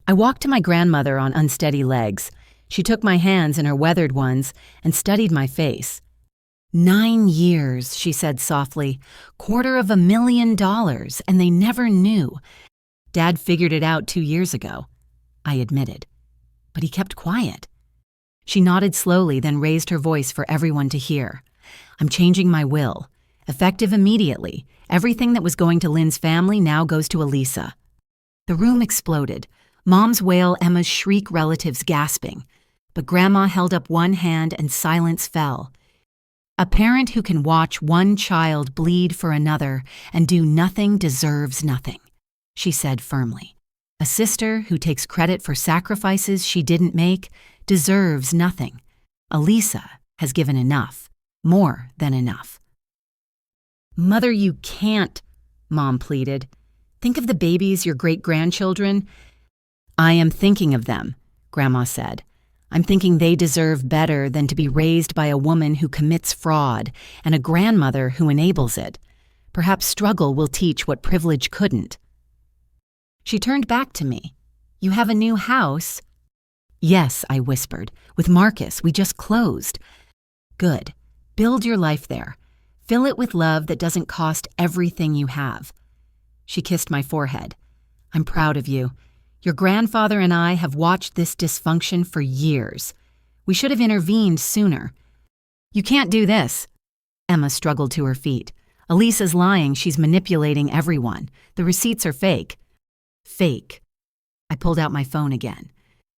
I walked to my grandmother on unsteady legs. She took my hands in her weathered ones and studied my face. 9 years, she said softly. $250,000, and they never knew. Dad figured it out 2 years ago, I admitted. But he kept quiet. She nodded slowly, then raised her voice for everyone to hear. "I'm changing my will. Effective immediately. Everything that was going to Lynn's family now goes to Alisa." The room exploded. Mom's wail, Emma's shriek, relatives gasping. But Grandma held up one hand and silence fell. "A parent who can watch one child bleed for another and do nothing deserves nothing," she said firmly. "A sister who takes credit for sacrifices she didn't make deserves nothing. Alisa has given enough, more than enough." "Mother, you can't," Mom pleaded. "Think of the babies, your great-grandchildren." "I am thinking of them," Grandma said. "I'm thinking they deserve better than to be raised by a woman who commits fraud and a grandmother who enables it. Perhaps struggle will teach what privilege couldn't." She turned back to me. "You have a new house?" "Yes," I whispered. "With Marcus. We just closed." "Good. Build your life there. Fill it with love that doesn't cost everything you have." She kissed my forehead. "I'm proud of you. Your grandfather and I have watched this dysfunction for years. We should have intervened sooner." "You can't do this." Emma struggled to her feet. "Alisa's lying. She's manipulating everyone. The receipts are fake." "Fake." I pulled out my phone again.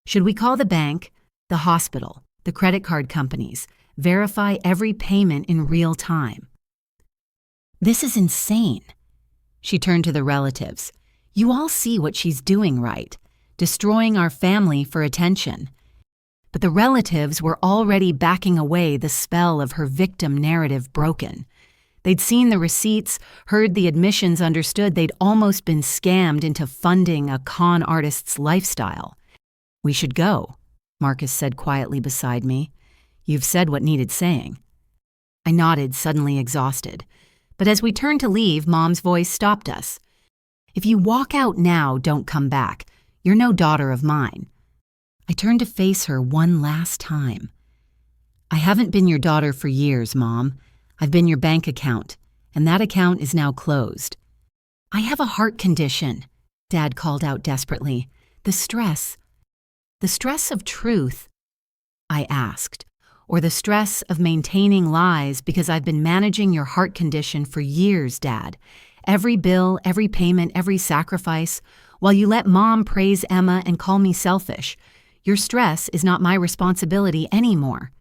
"Should we call the bank, the hospital, the credit card companies, verify every payment in real time?" "This is insane." She turned to the relatives. "You all see what she's doing, right? Destroying our family for attention." But the relatives were already backing away, the spell of her victim narrative broken. They'd seen the receipts, heard the admissions, understood they'd almost been scammed into funding a con artist's lifestyle. "We should go," Marcus said quietly beside me. "You've said what needed saying." I nodded, suddenly exhausted. But as we turned to leave, Mom's voice stopped us. "If you walk out now, don't come back. You're no daughter of mine." I turned to face her one last time. "I haven't been your daughter for years, Mom. I've been your bank account, and that account is now closed." "I have a heart condition," Dad called out desperately. The stress of truth," I asked, "or the stress of maintaining lies because I've been managing your heart condition for years, Dad. Every bill, every payment, every sacrifice, while you let Mom praise Emma and call me selfish. Your stress is not my responsibility anymore."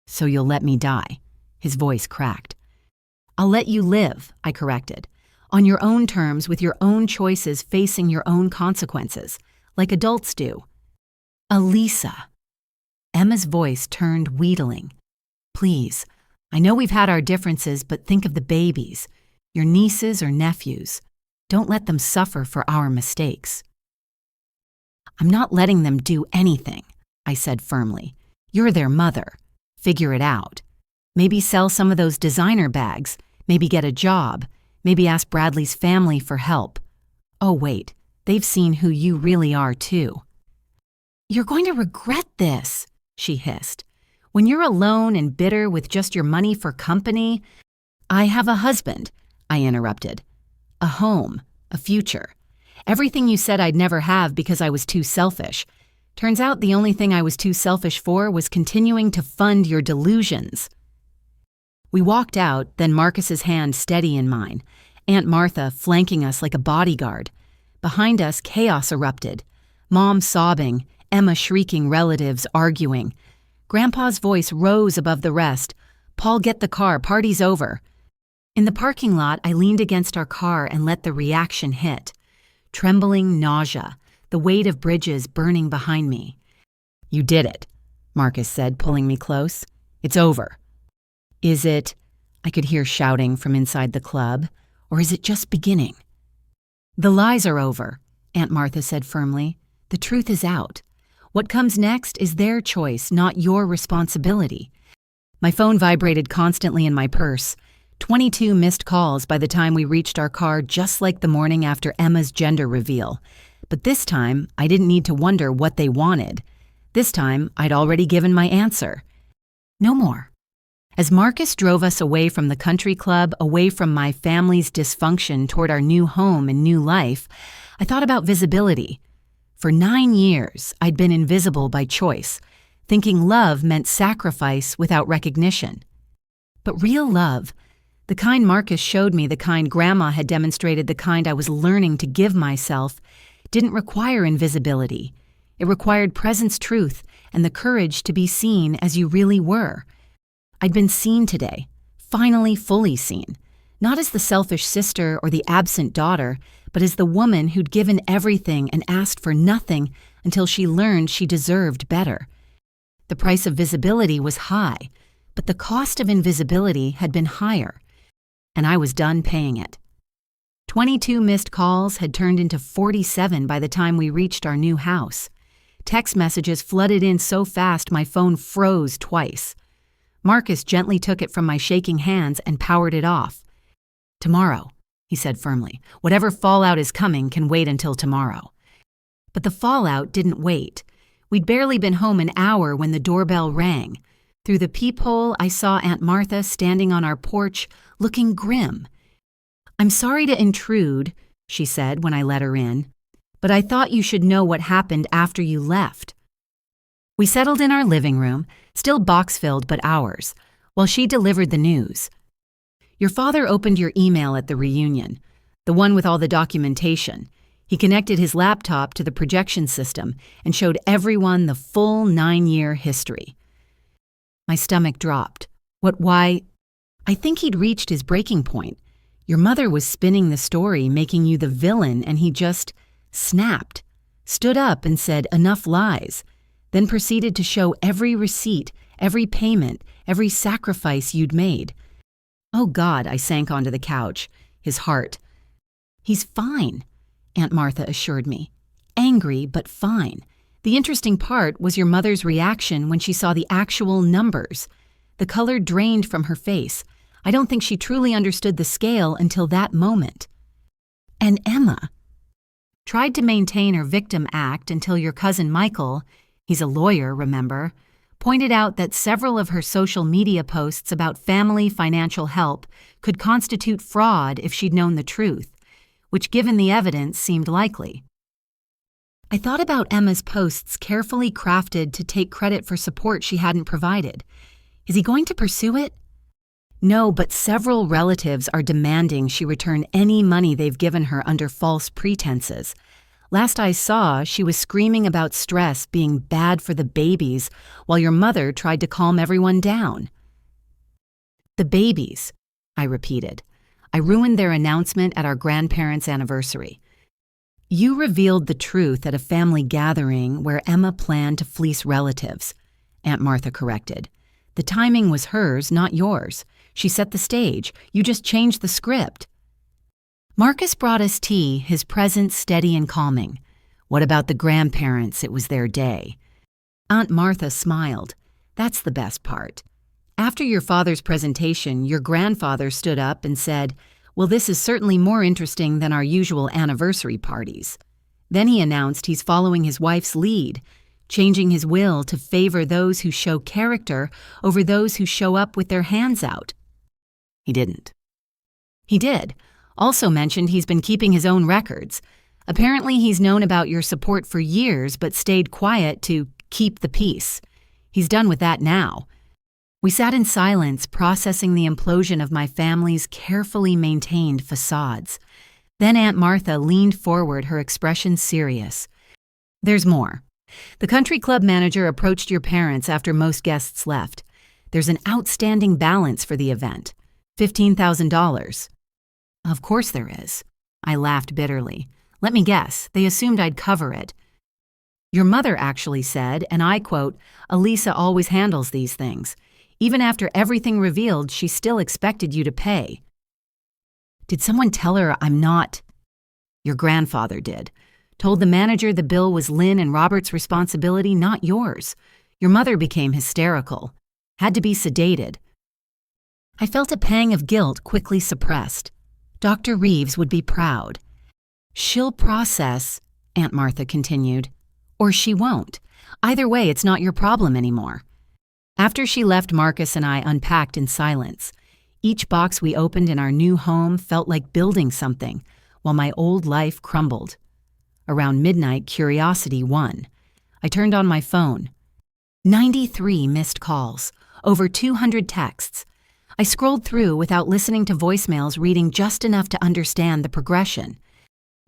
"So you'll let me die?" His voice cracked. "I'll let you live," I corrected, "on your own terms with your own choices facing your own consequences, like adults do." "Alisa." Emma's voice turned wheedling. "Please, I know we've had our differences, but think of the babies, your nieces or nephews. Don't let them suffer for our mistakes." "I'm not letting them do anything," I said firmly. "You're their mother. Figure it out. Maybe sell some of those designer bags, maybe get a job, maybe ask Bradley's family for help. Oh, wait, they've seen who you really are, too. You're going to regret this, she hissed. When you're alone and bitter with just your money for company. I have a husband, I interrupted. A home, a future. Everything you said I'd never have because I was too selfish. Turns out the only thing I was too selfish for was continuing to fund your delusions. We walked out, then Marcus's hand steady in mine, Aunt Martha flanking us like a bodyguard. Behind us, chaos erupted. Mom sobbing, Emma shrieking, relatives arguing. Grandpa's voice rose above the rest. Paul, get the car, party's over. In the parking lot, I leaned against our car and let the reaction hit. Trembling nausea, the weight of bridges burning behind me. You did it, Marcus said, pulling me close. It's over. Is it, I could hear shouting from inside the club, or is it just beginning? The lies are over, Aunt Martha said firmly. The truth is out. What comes next is their choice, not your responsibility. My phone vibrated constantly in my purse. 22 missed calls by the time we reached our car, just like the morning after Emma's gender reveal. But this time, I didn't need to wonder what they wanted. This time, I'd already given my answer. No more. As Marcus drove us away from the country club, away from my family's dysfunction toward our new home and new life, I thought about visibility. For 9 years, I'd been invisible by choice, thinking love meant sacrifice without recognition. But real love, the kind Marcus showed me, the kind Grandma had demonstrated, the kind I was learning to give myself, didn't require invisibility. It required presence, truth, and the courage to be seen as you really were. I'd been seen today, finally fully seen, not as the selfish sister or the absent daughter, but as the woman who'd given everything and asked for nothing until she learned she deserved better. The price of visibility was high, but the cost of invisibility had been higher, and I was done paying it. 22 missed calls had turned into 47 by the time we reached our new house. Text messages flooded in so fast my phone froze twice. Marcus gently took it from my shaking hands and powered it off. Tomorrow, he said firmly. Whatever fallout is coming can wait until tomorrow. But the fallout didn't wait. We'd barely been home an hour when the doorbell rang. Through the peephole, I saw Aunt Martha standing on our porch, looking grim. I'm sorry to intrude, she said when I let her in, but I thought you should know what happened after you left. We settled in our living room, still box-filled but ours, while she delivered the news. Your father opened your email at the reunion, the one with all the documentation. He connected his laptop to the projection system and showed everyone the full 9-year history. My stomach dropped. Why? I think he'd reached his breaking point. Your mother was spinning the story, making you the villain, and he just snapped, stood up and said, "Enough lies," then proceeded to show every receipt, every payment, every sacrifice you'd made. Oh God, I sank onto the couch, his heart. He's fine, Aunt Martha assured me. Angry, but fine. The interesting part was your mother's reaction when she saw the actual numbers. The color drained from her face. I don't think she truly understood the scale until that moment. And Emma tried to maintain her victim act until your cousin Michael, he's a lawyer, remember, pointed out that several of her social media posts about family financial help could constitute fraud if she'd known the truth, which, given the evidence, seemed likely. I thought about Emma's posts carefully crafted to take credit for support she hadn't provided. Is he going to pursue it? No, but several relatives are demanding she return any money they've given her under false pretenses. Last I saw, she was screaming about stress being bad for the babies while your mother tried to calm everyone down. The babies, I repeated. I ruined their announcement at our grandparents' anniversary. You revealed the truth at a family gathering where Emma planned to fleece relatives, Aunt Martha corrected. The timing was hers, not yours. She set the stage. You just changed the script. Marcus brought us tea, his presence steady and calming. What about the grandparents? It was their day. Aunt Martha smiled. That's the best part. After your father's presentation, your grandfather stood up and said, Well, this is certainly more interesting than our usual anniversary parties. Then he announced he's following his wife's lead, changing his will to favor those who show character over those who show up with their hands out. He didn't. He did. Also mentioned he's been keeping his own records. Apparently he's known about your support for years but stayed quiet to keep the peace. He's done with that now. We sat in silence, processing the implosion of my family's carefully maintained facades. Then Aunt Martha leaned forward, her expression serious. There's more. The country club manager approached your parents after most guests left. There's an outstanding balance for the event. $15,000. Of course there is. I laughed bitterly. Let me guess, they assumed I'd cover it. Your mother actually said, and I quote, Alisa always handles these things. Even after everything revealed, she still expected you to pay. Did someone tell her I'm not? Your grandfather did. Told the manager the bill was Lynn and Robert's responsibility, not yours. Your mother became hysterical. Had to be sedated. I felt a pang of guilt quickly suppressed. Dr. Reeves would be proud. She'll process, Aunt Martha continued, or she won't. Either way, it's not your problem anymore. After she left, Marcus and I unpacked in silence. Each box we opened in our new home felt like building something, while my old life crumbled. Around midnight, curiosity won. I turned on my phone. 93 missed calls, over 200 texts. I scrolled through without listening to voicemails, reading just enough to understand the progression.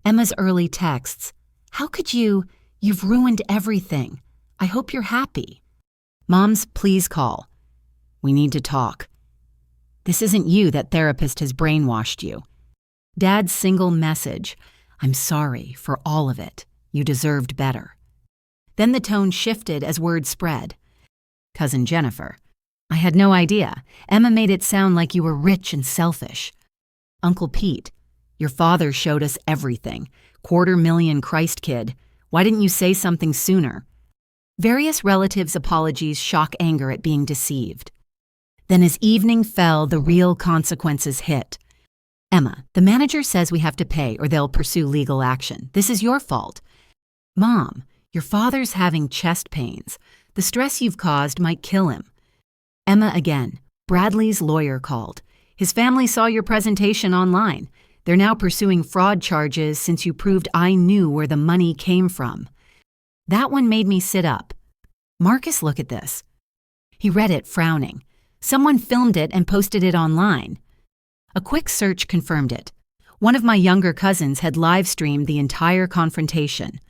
Emma's early texts. How could you? You've ruined everything. I hope you're happy. Mom's please call. We need to talk. This isn't you. That therapist has brainwashed you. Dad's single message. I'm sorry for all of it. You deserved better. Then the tone shifted as word spread. Cousin Jennifer. I had no idea. Emma made it sound like you were rich and selfish. Uncle Pete. Your father showed us everything. $250,000 Christ kid. Why didn't you say something sooner? Various relatives' apologies, shock anger at being deceived. Then as evening fell, the real consequences hit. Emma, the manager says we have to pay or they'll pursue legal action. This is your fault. Mom, your father's having chest pains. The stress you've caused might kill him. Emma again. Bradley's lawyer called. His family saw your presentation online. They're now pursuing fraud charges since you proved I knew where the money came from. That one made me sit up. Marcus, look at this. He read it, frowning. Someone filmed it and posted it online. A quick search confirmed it. One of my younger cousins had live-streamed the entire confrontation.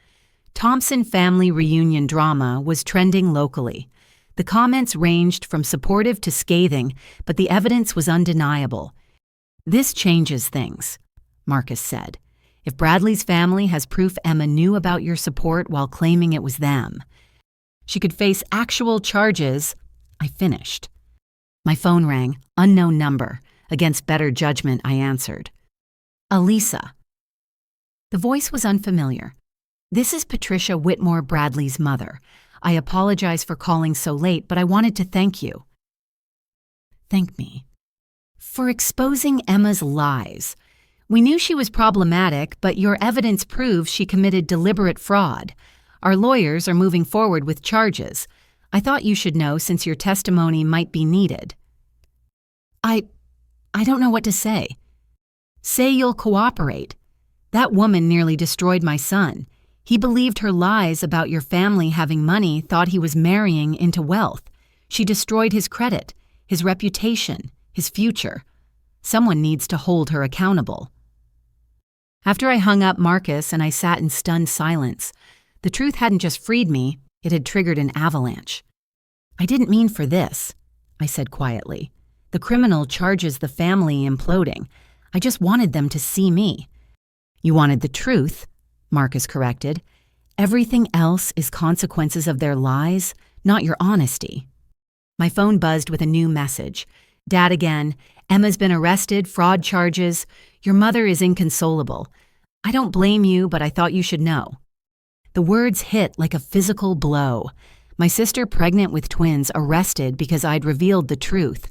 Thompson family reunion drama was trending locally. The comments ranged from supportive to scathing, but the evidence was undeniable. This changes things, Marcus said. If Bradley's family has proof Emma knew about your support while claiming it was them, she could face actual charges. I finished. My phone rang, unknown number. Against better judgment, I answered. Alisa. The voice was unfamiliar. This is Patricia Whitmore, Bradley's mother. I apologize for calling so late, but I wanted to thank you. Thank me. For exposing Emma's lies. We knew she was problematic, but your evidence proves she committed deliberate fraud. Our lawyers are moving forward with charges. I thought you should know since your testimony might be needed. I don't know what to say. Say you'll cooperate. That woman nearly destroyed my son. He believed her lies about your family having money, thought he was marrying into wealth. She destroyed his credit, his reputation, his future. Someone needs to hold her accountable. After I hung up Marcus and I sat in stunned silence, the truth hadn't just freed me, it had triggered an avalanche. I didn't mean for this, I said quietly. The criminal charges the family imploding. I just wanted them to see me. You wanted the truth, Marcus corrected. Everything else is consequences of their lies, not your honesty. My phone buzzed with a new message. Dad again. Emma's been arrested, fraud charges. Your mother is inconsolable. I don't blame you, but I thought you should know. The words hit like a physical blow. My sister, pregnant with twins, arrested because I'd revealed the truth.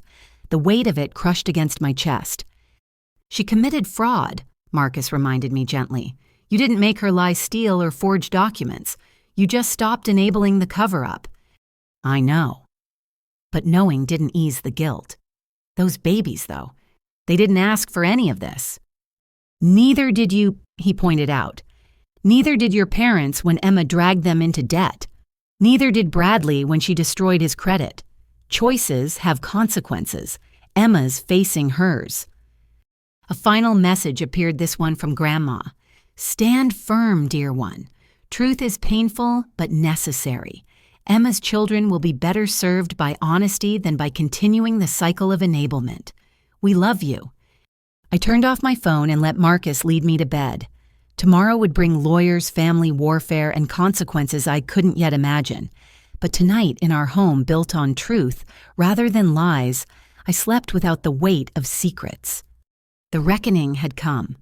The weight of it crushed against my chest. She committed fraud, Marcus reminded me gently. You didn't make her lie, steal, or forge documents. You just stopped enabling the cover-up. I know. But knowing didn't ease the guilt. Those babies, though, they didn't ask for any of this. Neither did you, he pointed out. Neither did your parents when Emma dragged them into debt. Neither did Bradley when she destroyed his credit. Choices have consequences. Emma's facing hers. A final message appeared, this one from Grandma. Stand firm, dear one. Truth is painful but necessary. Emma's children will be better served by honesty than by continuing the cycle of enablement. We love you. I turned off my phone and let Marcus lead me to bed. Tomorrow would bring lawyers, family warfare, and consequences I couldn't yet imagine. But tonight, in our home built on truth, rather than lies, I slept without the weight of secrets. The reckoning had come.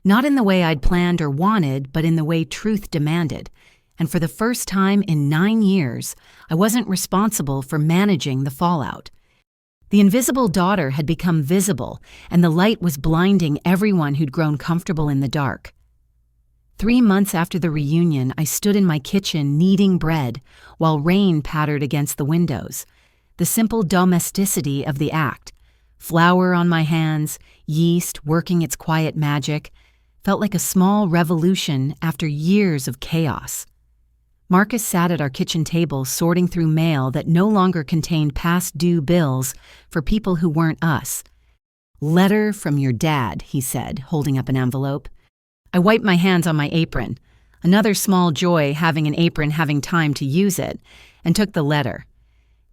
Not in the way I'd planned or wanted, but in the way truth demanded. And for the first time in 9 years, I wasn't responsible for managing the fallout. The invisible daughter had become visible, and the light was blinding everyone who'd grown comfortable in the dark. 3 months after the reunion, I stood in my kitchen kneading bread while rain pattered against the windows. The simple domesticity of the act, flour on my hands, yeast working its quiet magic, felt like a small revolution after years of chaos. Marcus sat at our kitchen table sorting through mail that no longer contained past due bills for people who weren't us. Letter from your dad, he said, holding up an envelope. I wiped my hands on my apron, another small joy having an apron having time to use it, and took the letter.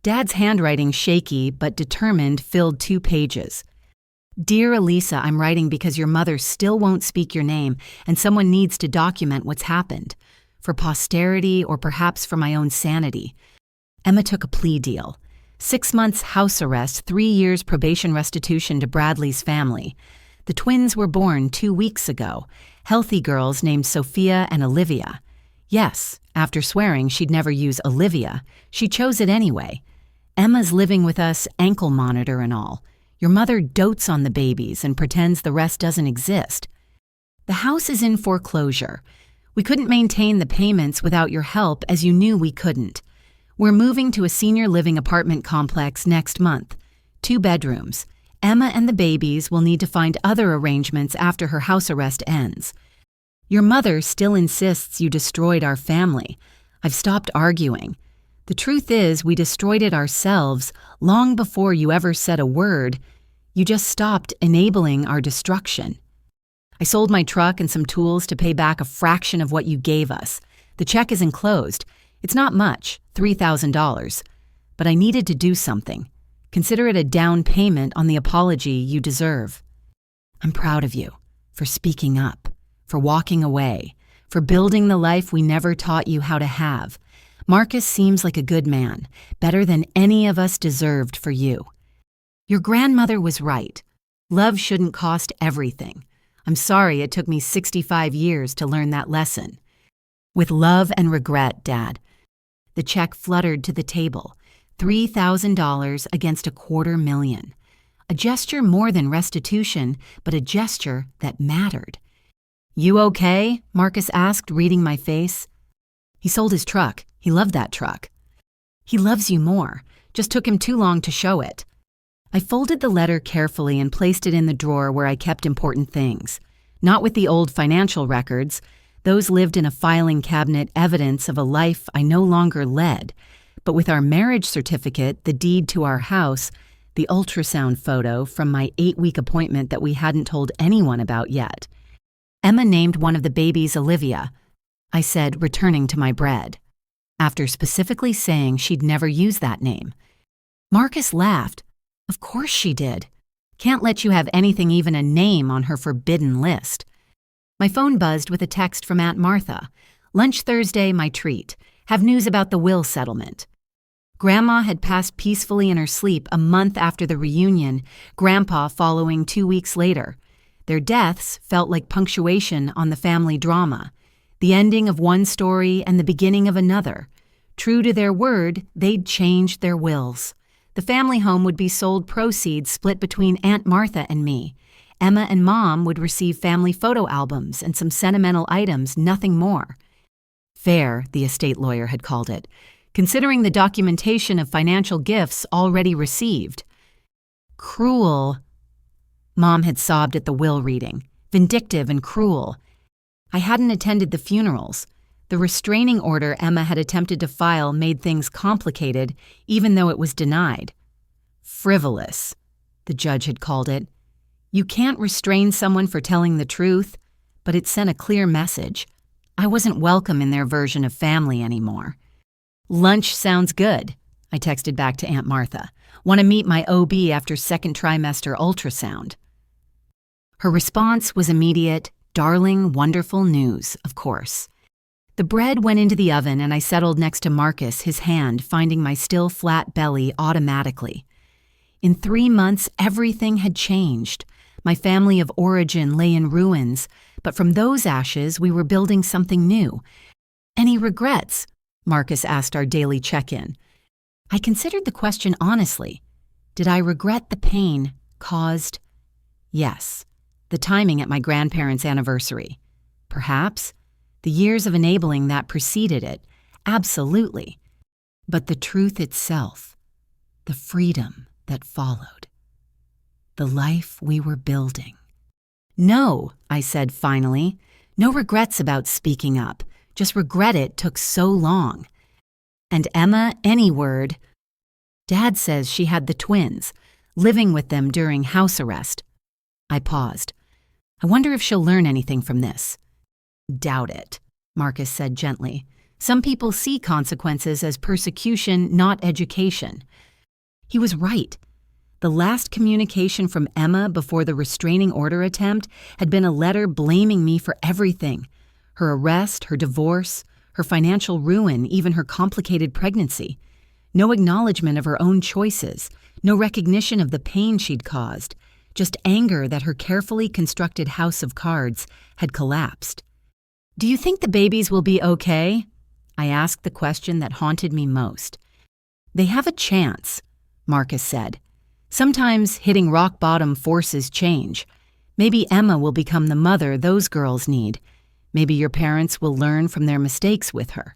Dad's handwriting, shaky but determined, filled 2 pages. Dear Alisa, I'm writing because your mother still won't speak your name, and someone needs to document what's happened. For posterity or perhaps for my own sanity. Emma took a plea deal. 6 months house arrest, 3 years probation restitution to Bradley's family. The twins were born 2 weeks ago, healthy girls named Sophia and Olivia. Yes, after swearing she'd never use Olivia, she chose it anyway. Emma's living with us, ankle monitor and all. Your mother dotes on the babies and pretends the rest doesn't exist. The house is in foreclosure. We couldn't maintain the payments without your help, as you knew we couldn't. We're moving to a senior living apartment complex next month. 2 bedrooms. Emma and the babies will need to find other arrangements after her house arrest ends. Your mother still insists you destroyed our family. I've stopped arguing. The truth is, we destroyed it ourselves long before you ever said a word. You just stopped enabling our destruction. I sold my truck and some tools to pay back a fraction of what you gave us. The check is enclosed. It's not much, $3,000. But I needed to do something. Consider it a down payment on the apology you deserve. I'm proud of you for speaking up, for walking away, for building the life we never taught you how to have. Marcus seems like a good man, better than any of us deserved for you. Your grandmother was right. Love shouldn't cost everything. I'm sorry it took me 65 years to learn that lesson. With love and regret, Dad. The check fluttered to the table, $3,000 against $250,000. A gesture more than restitution, but a gesture that mattered. You okay? Marcus asked, reading my face. He sold his truck. He loved that truck. He loves you more. Just took him too long to show it. I folded the letter carefully and placed it in the drawer where I kept important things. Not with the old financial records. Those lived in a filing cabinet, evidence of a life I no longer led. But with our marriage certificate, the deed to our house, the ultrasound photo from my 8-week appointment that we hadn't told anyone about yet. Emma named one of the babies Olivia, I said, returning to my bread, after specifically saying she'd never use that name. Marcus laughed. Of course she did. Can't let you have anything even a name on her forbidden list. My phone buzzed with a text from Aunt Martha. Lunch Thursday, my treat. Have news about the will settlement. Grandma had passed peacefully in her sleep a month after the reunion, Grandpa following 2 weeks later. Their deaths felt like punctuation on the family drama, the ending of one story and the beginning of another. True to their word, they'd changed their wills. The family home would be sold, proceeds split between Aunt Martha and me. Emma and Mom would receive family photo albums and some sentimental items, nothing more. Fair, the estate lawyer had called it, considering the documentation of financial gifts already received. Cruel. Mom had sobbed at the will reading, vindictive and cruel. I hadn't attended the funerals. The restraining order Emma had attempted to file made things complicated, even though it was denied. Frivolous, the judge had called it. You can't restrain someone for telling the truth, but it sent a clear message. I wasn't welcome in their version of family anymore. Lunch sounds good, I texted back to Aunt Martha. Want to meet my OB after second trimester ultrasound. Her response was immediate, darling, wonderful news, of course. The bread went into the oven and I settled next to Marcus, his hand finding my still flat belly automatically. In 3 months, everything had changed. My family of origin lay in ruins, but from those ashes, we were building something new. Any regrets? Marcus asked our daily check-in. I considered the question honestly. Did I regret the pain caused? Yes. The timing at my grandparents' anniversary. Perhaps. The years of enabling that preceded it. Absolutely. But the truth itself. The freedom that followed. The life we were building. No, I said finally. No regrets about speaking up. Just regret it took so long. And Emma, any word. Dad says she had the twins, living with them during house arrest. I paused. I wonder if she'll learn anything from this. Doubt it, Marcus said gently. Some people see consequences as persecution, not education. He was right. The last communication from Emma before the restraining order attempt had been a letter blaming me for everything. Her arrest, her divorce, her financial ruin, even her complicated pregnancy. No acknowledgement of her own choices, no recognition of the pain she'd caused, just anger that her carefully constructed house of cards had collapsed. Do you think the babies will be okay? I asked the question that haunted me most. They have a chance, Marcus said. Sometimes hitting rock bottom forces change. Maybe Emma will become the mother those girls need. Maybe your parents will learn from their mistakes with her.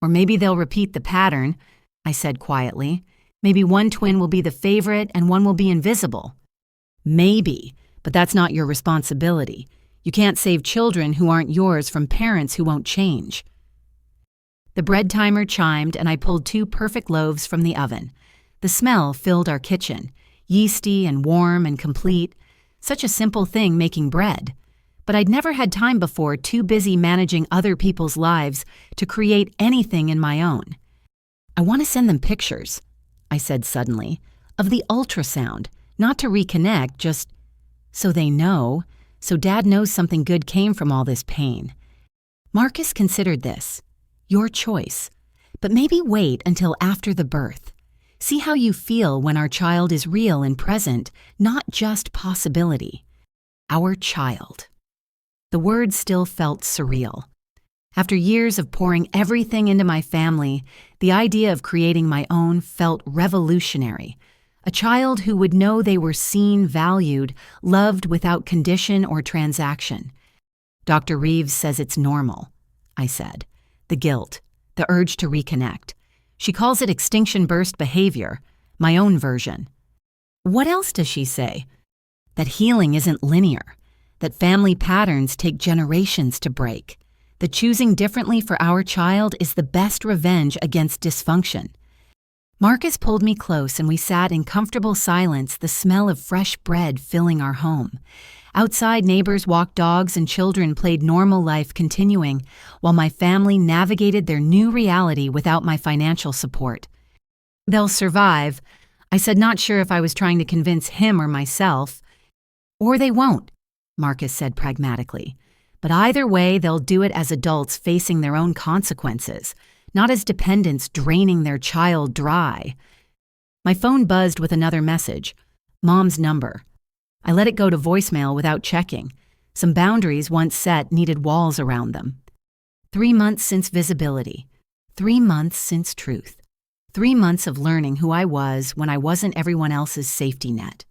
Or maybe they'll repeat the pattern, I said quietly. Maybe one twin will be the favorite and one will be invisible. Maybe, but that's not your responsibility. You can't save children who aren't yours from parents who won't change. The bread timer chimed and I pulled 2 perfect loaves from the oven. The smell filled our kitchen, yeasty and warm and complete. Such a simple thing, making bread. But I'd never had time before, too busy managing other people's lives to create anything in my own. I want to send them pictures, I said suddenly, of the ultrasound, not to reconnect, just so they know, so Dad knows something good came from all this pain. Marcus considered this, your choice, but maybe wait until after the birth. See how you feel when our child is real and present, not just possibility. Our child. The word still felt surreal. After years of pouring everything into my family, the idea of creating my own felt revolutionary. A child who would know they were seen, valued, loved without condition or transaction. Dr. Reeves says it's normal, I said. The guilt, the urge to reconnect. She calls it extinction burst behavior, my own version. What else does she say? That healing isn't linear, that family patterns take generations to break, that choosing differently for our child is the best revenge against dysfunction. Marcus pulled me close and we sat in comfortable silence, the smell of fresh bread filling our home. Outside, neighbors walked dogs and children played normal life continuing, while my family navigated their new reality without my financial support. They'll survive, I said, not sure if I was trying to convince him or myself. Or they won't, Marcus said pragmatically. But either way, they'll do it as adults facing their own consequences, not as dependents draining their child dry. My phone buzzed with another message, Mom's number. I let it go to voicemail without checking. Some boundaries once set needed walls around them. 3 months since visibility. 3 months since truth. 3 months of learning who I was when I wasn't everyone else's safety net.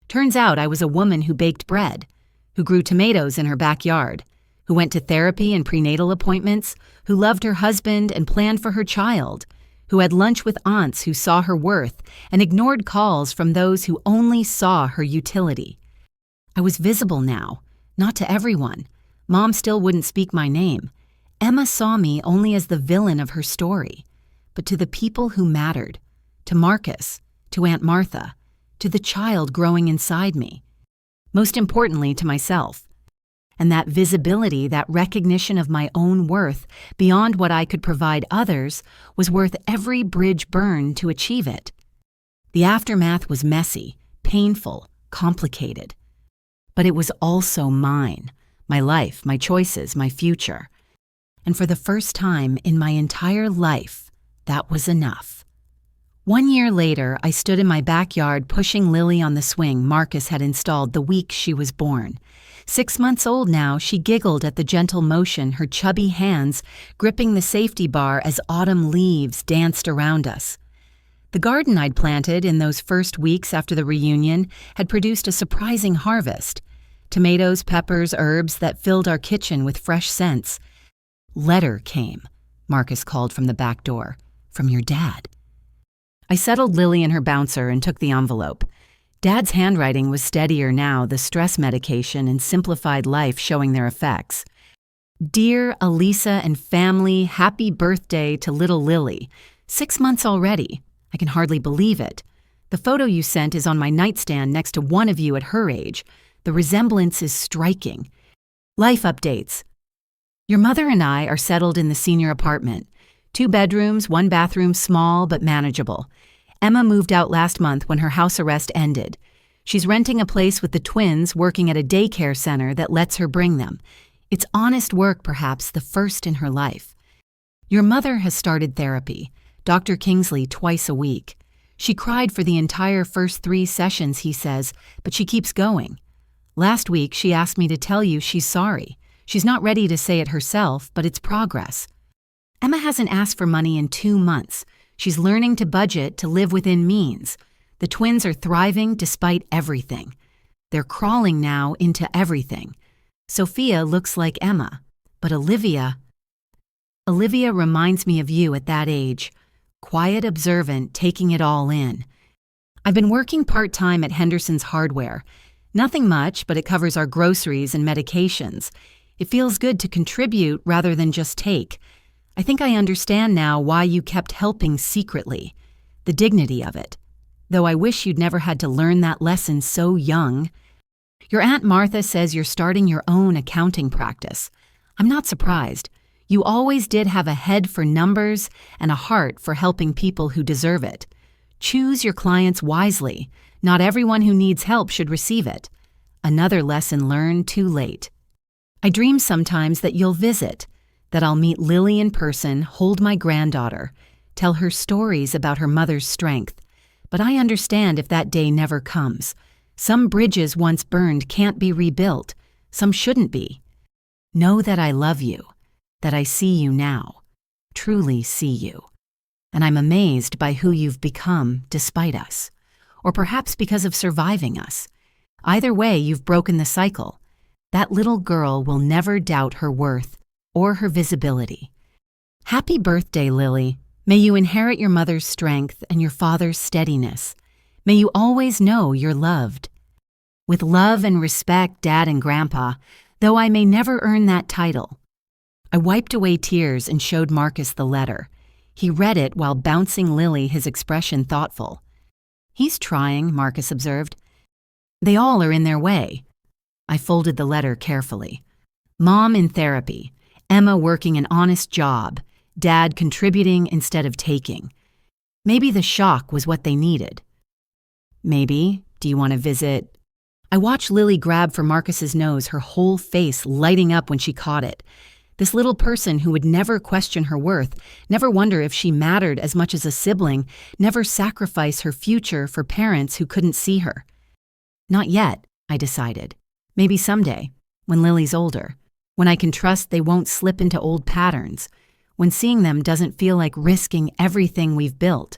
Turns out I was a woman who baked bread, who grew tomatoes in her backyard, who went to therapy and prenatal appointments, who loved her husband and planned for her child, who had lunch with aunts who saw her worth and ignored calls from those who only saw her utility. I was visible now, not to everyone. Mom still wouldn't speak my name. Emma saw me only as the villain of her story, but to the people who mattered, to Marcus, to Aunt Martha, to the child growing inside me. Most importantly, to myself. And that visibility, that recognition of my own worth beyond what I could provide others, was worth every bridge burned to achieve it. The aftermath was messy, painful, complicated. But it was also mine, my life, my choices, my future. And for the first time in my entire life, that was enough. 1 year later, I stood in my backyard pushing Lily on the swing Marcus had installed the week she was born. 6 months old now, she giggled at the gentle motion, her chubby hands gripping the safety bar as autumn leaves danced around us. The garden I'd planted in those first weeks after the reunion had produced a surprising harvest. Tomatoes, peppers, herbs that filled our kitchen with fresh scents. "Letter came," Marcus called from the back door. "From your dad." I settled Lily in her bouncer and took the envelope. Dad's handwriting was steadier now, the stress medication and simplified life showing their effects. "Dear Alisa and family, happy birthday to little Lily. 6 months already. I can hardly believe it. The photo you sent is on my nightstand next to one of you at her age. The resemblance is striking. Life updates. Your mother and I are settled in the senior apartment. 2 bedrooms, 1 bathroom, small but manageable. Emma moved out last month when her house arrest ended. She's renting a place with the twins, working at a daycare center that lets her bring them. It's honest work, perhaps the first in her life. Your mother has started therapy, Dr. Kingsley twice a week. She cried for the entire first 3 sessions, he says, but she keeps going. Last week, she asked me to tell you she's sorry. She's not ready to say it herself, but it's progress. Emma hasn't asked for money in 2 months. She's learning to budget, to live within means. The twins are thriving despite everything. They're crawling now into everything. Sophia looks like Emma, but Olivia reminds me of you at that age. Quiet, observant, taking it all in. I've been working part-time at Henderson's Hardware. Nothing much, but it covers our groceries and medications. It feels good to contribute rather than just take. I think I understand now why you kept helping secretly. The dignity of it. Though I wish you'd never had to learn that lesson so young. Your Aunt Martha says you're starting your own accounting practice. I'm not surprised. You always did have a head for numbers and a heart for helping people who deserve it. Choose your clients wisely. Not everyone who needs help should receive it. Another lesson learned too late. I dream sometimes that you'll visit, that I'll meet Lily in person, hold my granddaughter, tell her stories about her mother's strength. But I understand if that day never comes. Some bridges once burned can't be rebuilt. Some shouldn't be. Know that I love you, that I see you now, truly see you. And I'm amazed by who you've become despite us, or perhaps because of surviving us. Either way, you've broken the cycle. That little girl will never doubt her worth or her visibility. Happy birthday, Lily. May you inherit your mother's strength and your father's steadiness. May you always know you're loved. With love and respect, Dad and Grandpa, though I may never earn that title. I wiped away tears and showed Marcus the letter. He read it while bouncing Lily, his expression thoughtful. He's trying, Marcus observed. They all are in their way. I folded the letter carefully. Mom in therapy, Emma working an honest job, Dad contributing instead of taking. Maybe the shock was what they needed. Maybe, do you want to visit? I watched Lily grab for Marcus's nose, her whole face lighting up when she caught it. This little person who would never question her worth, never wonder if she mattered as much as a sibling, never sacrifice her future for parents who couldn't see her. Not yet, I decided. Maybe someday, when Lily's older, when I can trust they won't slip into old patterns, when seeing them doesn't feel like risking everything we've built.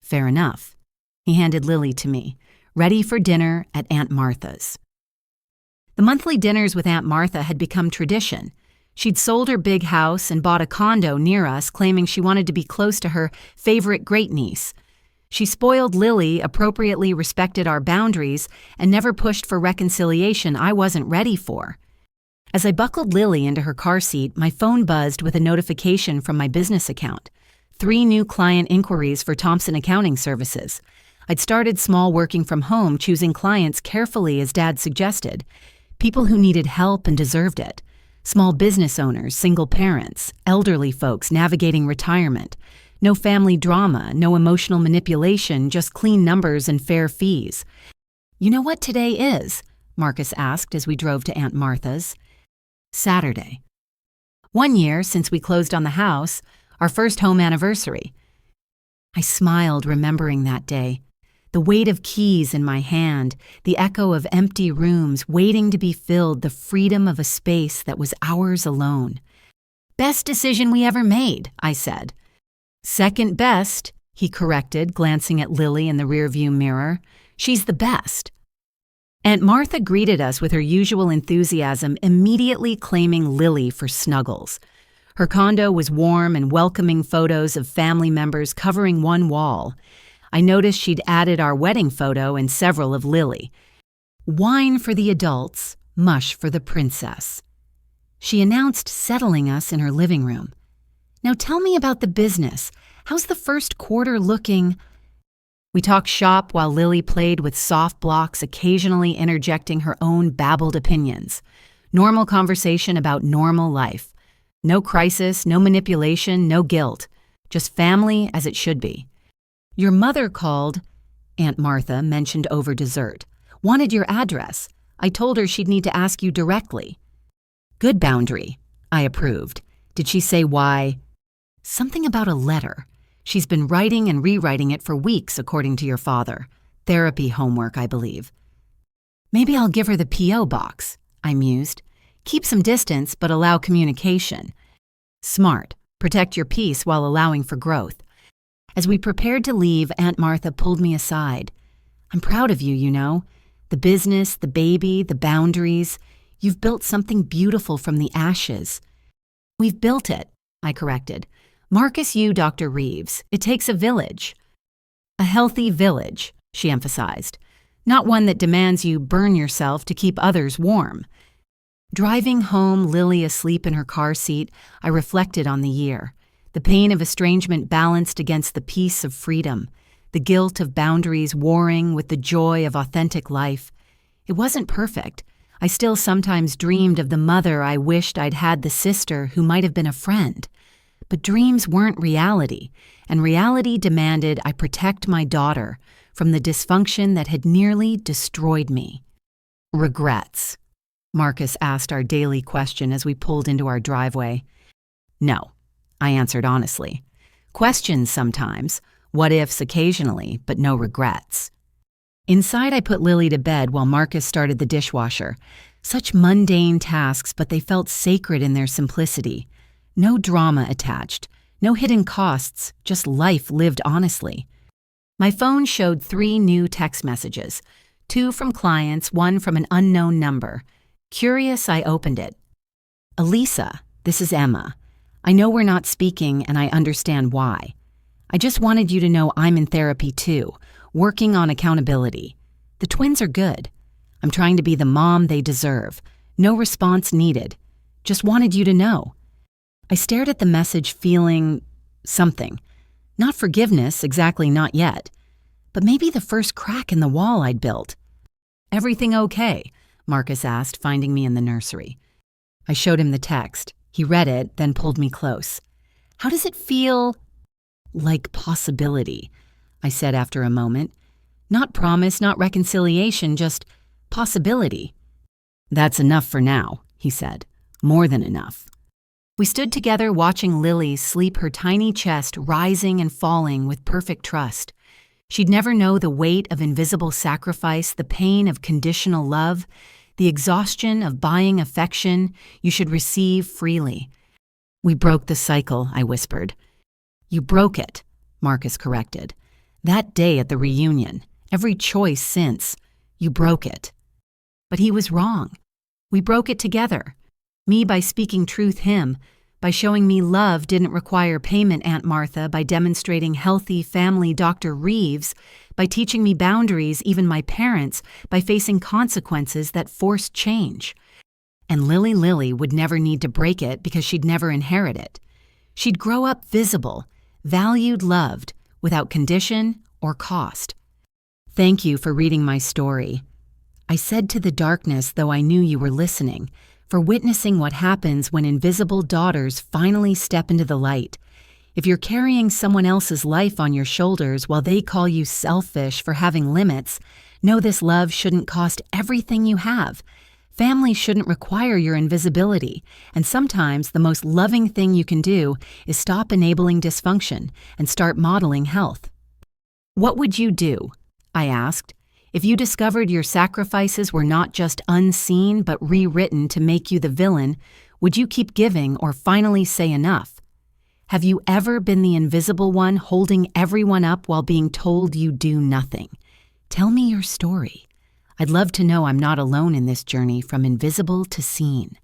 Fair enough. He handed Lily to me, ready for dinner at Aunt Martha's. The monthly dinners with Aunt Martha had become tradition. She'd sold her big house and bought a condo near us, claiming she wanted to be close to her favorite great-niece. She spoiled Lily, appropriately respected our boundaries, and never pushed for reconciliation I wasn't ready for. As I buckled Lily into her car seat, my phone buzzed with a notification from my business account. 3 new client inquiries for Thompson Accounting Services. I'd started small working from home, choosing clients carefully as Dad suggested. People who needed help and deserved it. Small business owners, single parents, elderly folks navigating retirement. No family drama, no emotional manipulation, just clean numbers and fair fees. "You know what today is?" Marcus asked as we drove to Aunt Martha's. Saturday. 1 year since we closed on the house, our first home anniversary. I smiled remembering that day. The weight of keys in my hand, the echo of empty rooms waiting to be filled, the freedom of a space that was ours alone. "Best decision we ever made," I said. "Second best," he corrected, glancing at Lily in the rearview mirror. "She's the best." Aunt Martha greeted us with her usual enthusiasm, immediately claiming Lily for snuggles. Her condo was warm and welcoming, photos of family members covering one wall. I noticed she'd added our wedding photo and several of Lily. "Wine for the adults, mush for the princess." She announced, settling us in her living room. "Now tell me about the business. How's the first quarter looking?" We talked shop while Lily played with soft blocks, occasionally interjecting her own babbled opinions. Normal conversation about normal life. No crisis, no manipulation, no guilt. Just family as it should be. "Your mother called," Aunt Martha mentioned over dessert. "Wanted your address. I told her she'd need to ask you directly." "Good boundary," I approved. "Did she say why?" "Something about a letter. She's been writing and rewriting it for weeks, according to your father. Therapy homework, I believe." "Maybe I'll give her the P.O. box," I mused. "Keep some distance, but allow communication." Smart. Protect your peace while allowing for growth. As we prepared to leave, Aunt Martha pulled me aside. "I'm proud of you, you know. The business, the baby, the boundaries. You've built something beautiful from the ashes." "We've built it," I corrected. "Marcus, you, Dr. Reeves. It takes a village." "A healthy village," she emphasized. "Not one that demands you burn yourself to keep others warm." Driving home, Lily asleep in her car seat, I reflected on the year. The pain of estrangement balanced against the peace of freedom. The guilt of boundaries warring with the joy of authentic life. It wasn't perfect. I still sometimes dreamed of the mother I wished I'd had, the sister who might have been a friend. But dreams weren't reality, and reality demanded I protect my daughter from the dysfunction that had nearly destroyed me. "Regrets?" Marcus asked our daily question as we pulled into our driveway. "No," I answered honestly. "Questions sometimes, what-ifs occasionally, but no regrets." Inside, I put Lily to bed while Marcus started the dishwasher. Such mundane tasks, but they felt sacred in their simplicity. No drama attached, no hidden costs, just life lived honestly. My phone showed 3 new text messages, 2 from clients, 1 from an unknown number. Curious, I opened it. "Alisa, this is Emma. I know we're not speaking, and I understand why. I just wanted you to know I'm in therapy too, working on accountability. The twins are good. I'm trying to be the mom they deserve. No response needed. Just wanted you to know." I stared at the message feeling something. Not forgiveness, exactly not yet. But maybe the first crack in the wall I'd built. "Everything okay?" Marcus asked, finding me in the nursery. I showed him the text. He read it, then pulled me close. "How does it feel?" "Like possibility," I said after a moment. "Not promise, not reconciliation, just possibility." "That's enough for now," he said. "More than enough." We stood together watching Lily sleep, her tiny chest rising and falling with perfect trust. She'd never know the weight of invisible sacrifice, the pain of conditional love, the exhaustion of buying affection you should receive freely. "We broke the cycle," I whispered. "You broke it," Marcus corrected. "That day at the reunion. every choice since. You broke it. But he was wrong. We broke it together. Me by speaking truth, him by showing me love didn't require payment, Aunt Martha, by demonstrating healthy family, Dr. Reeves, by teaching me boundaries, even my parents, by facing consequences that forced change. And Lily would never need to break it because she'd never inherit it. She'd grow up visible, valued, loved, without condition or cost. Thank you for reading my story. I said to the darkness, though I knew you were listening, for witnessing what happens when invisible daughters finally step into the light. If you're carrying someone else's life on your shoulders while they call you selfish for having limits, know this love shouldn't cost everything you have. Family shouldn't require your invisibility, and sometimes the most loving thing you can do is stop enabling dysfunction and start modeling health. What would you do? I asked. If you discovered your sacrifices were not just unseen but rewritten to make you the villain, would you keep giving or finally say enough? Have you ever been the invisible one holding everyone up while being told you do nothing? Tell me your story. I'd love to know I'm not alone in this journey from invisible to seen.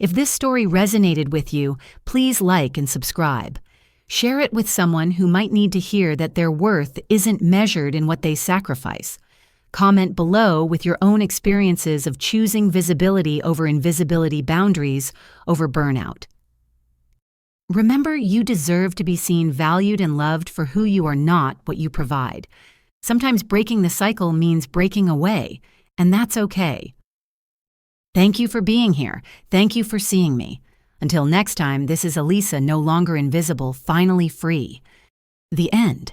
If this story resonated with you, please like and subscribe. Share it with someone who might need to hear that their worth isn't measured in what they sacrifice. Comment below with your own experiences of choosing visibility over invisibility, boundaries over burnout. Remember, you deserve to be seen, valued, and loved for who you are, not what you provide. Sometimes breaking the cycle means breaking away, and that's okay. Thank you for being here. Thank you for seeing me. Until next time, this is Alisa, no longer invisible, finally free. The end.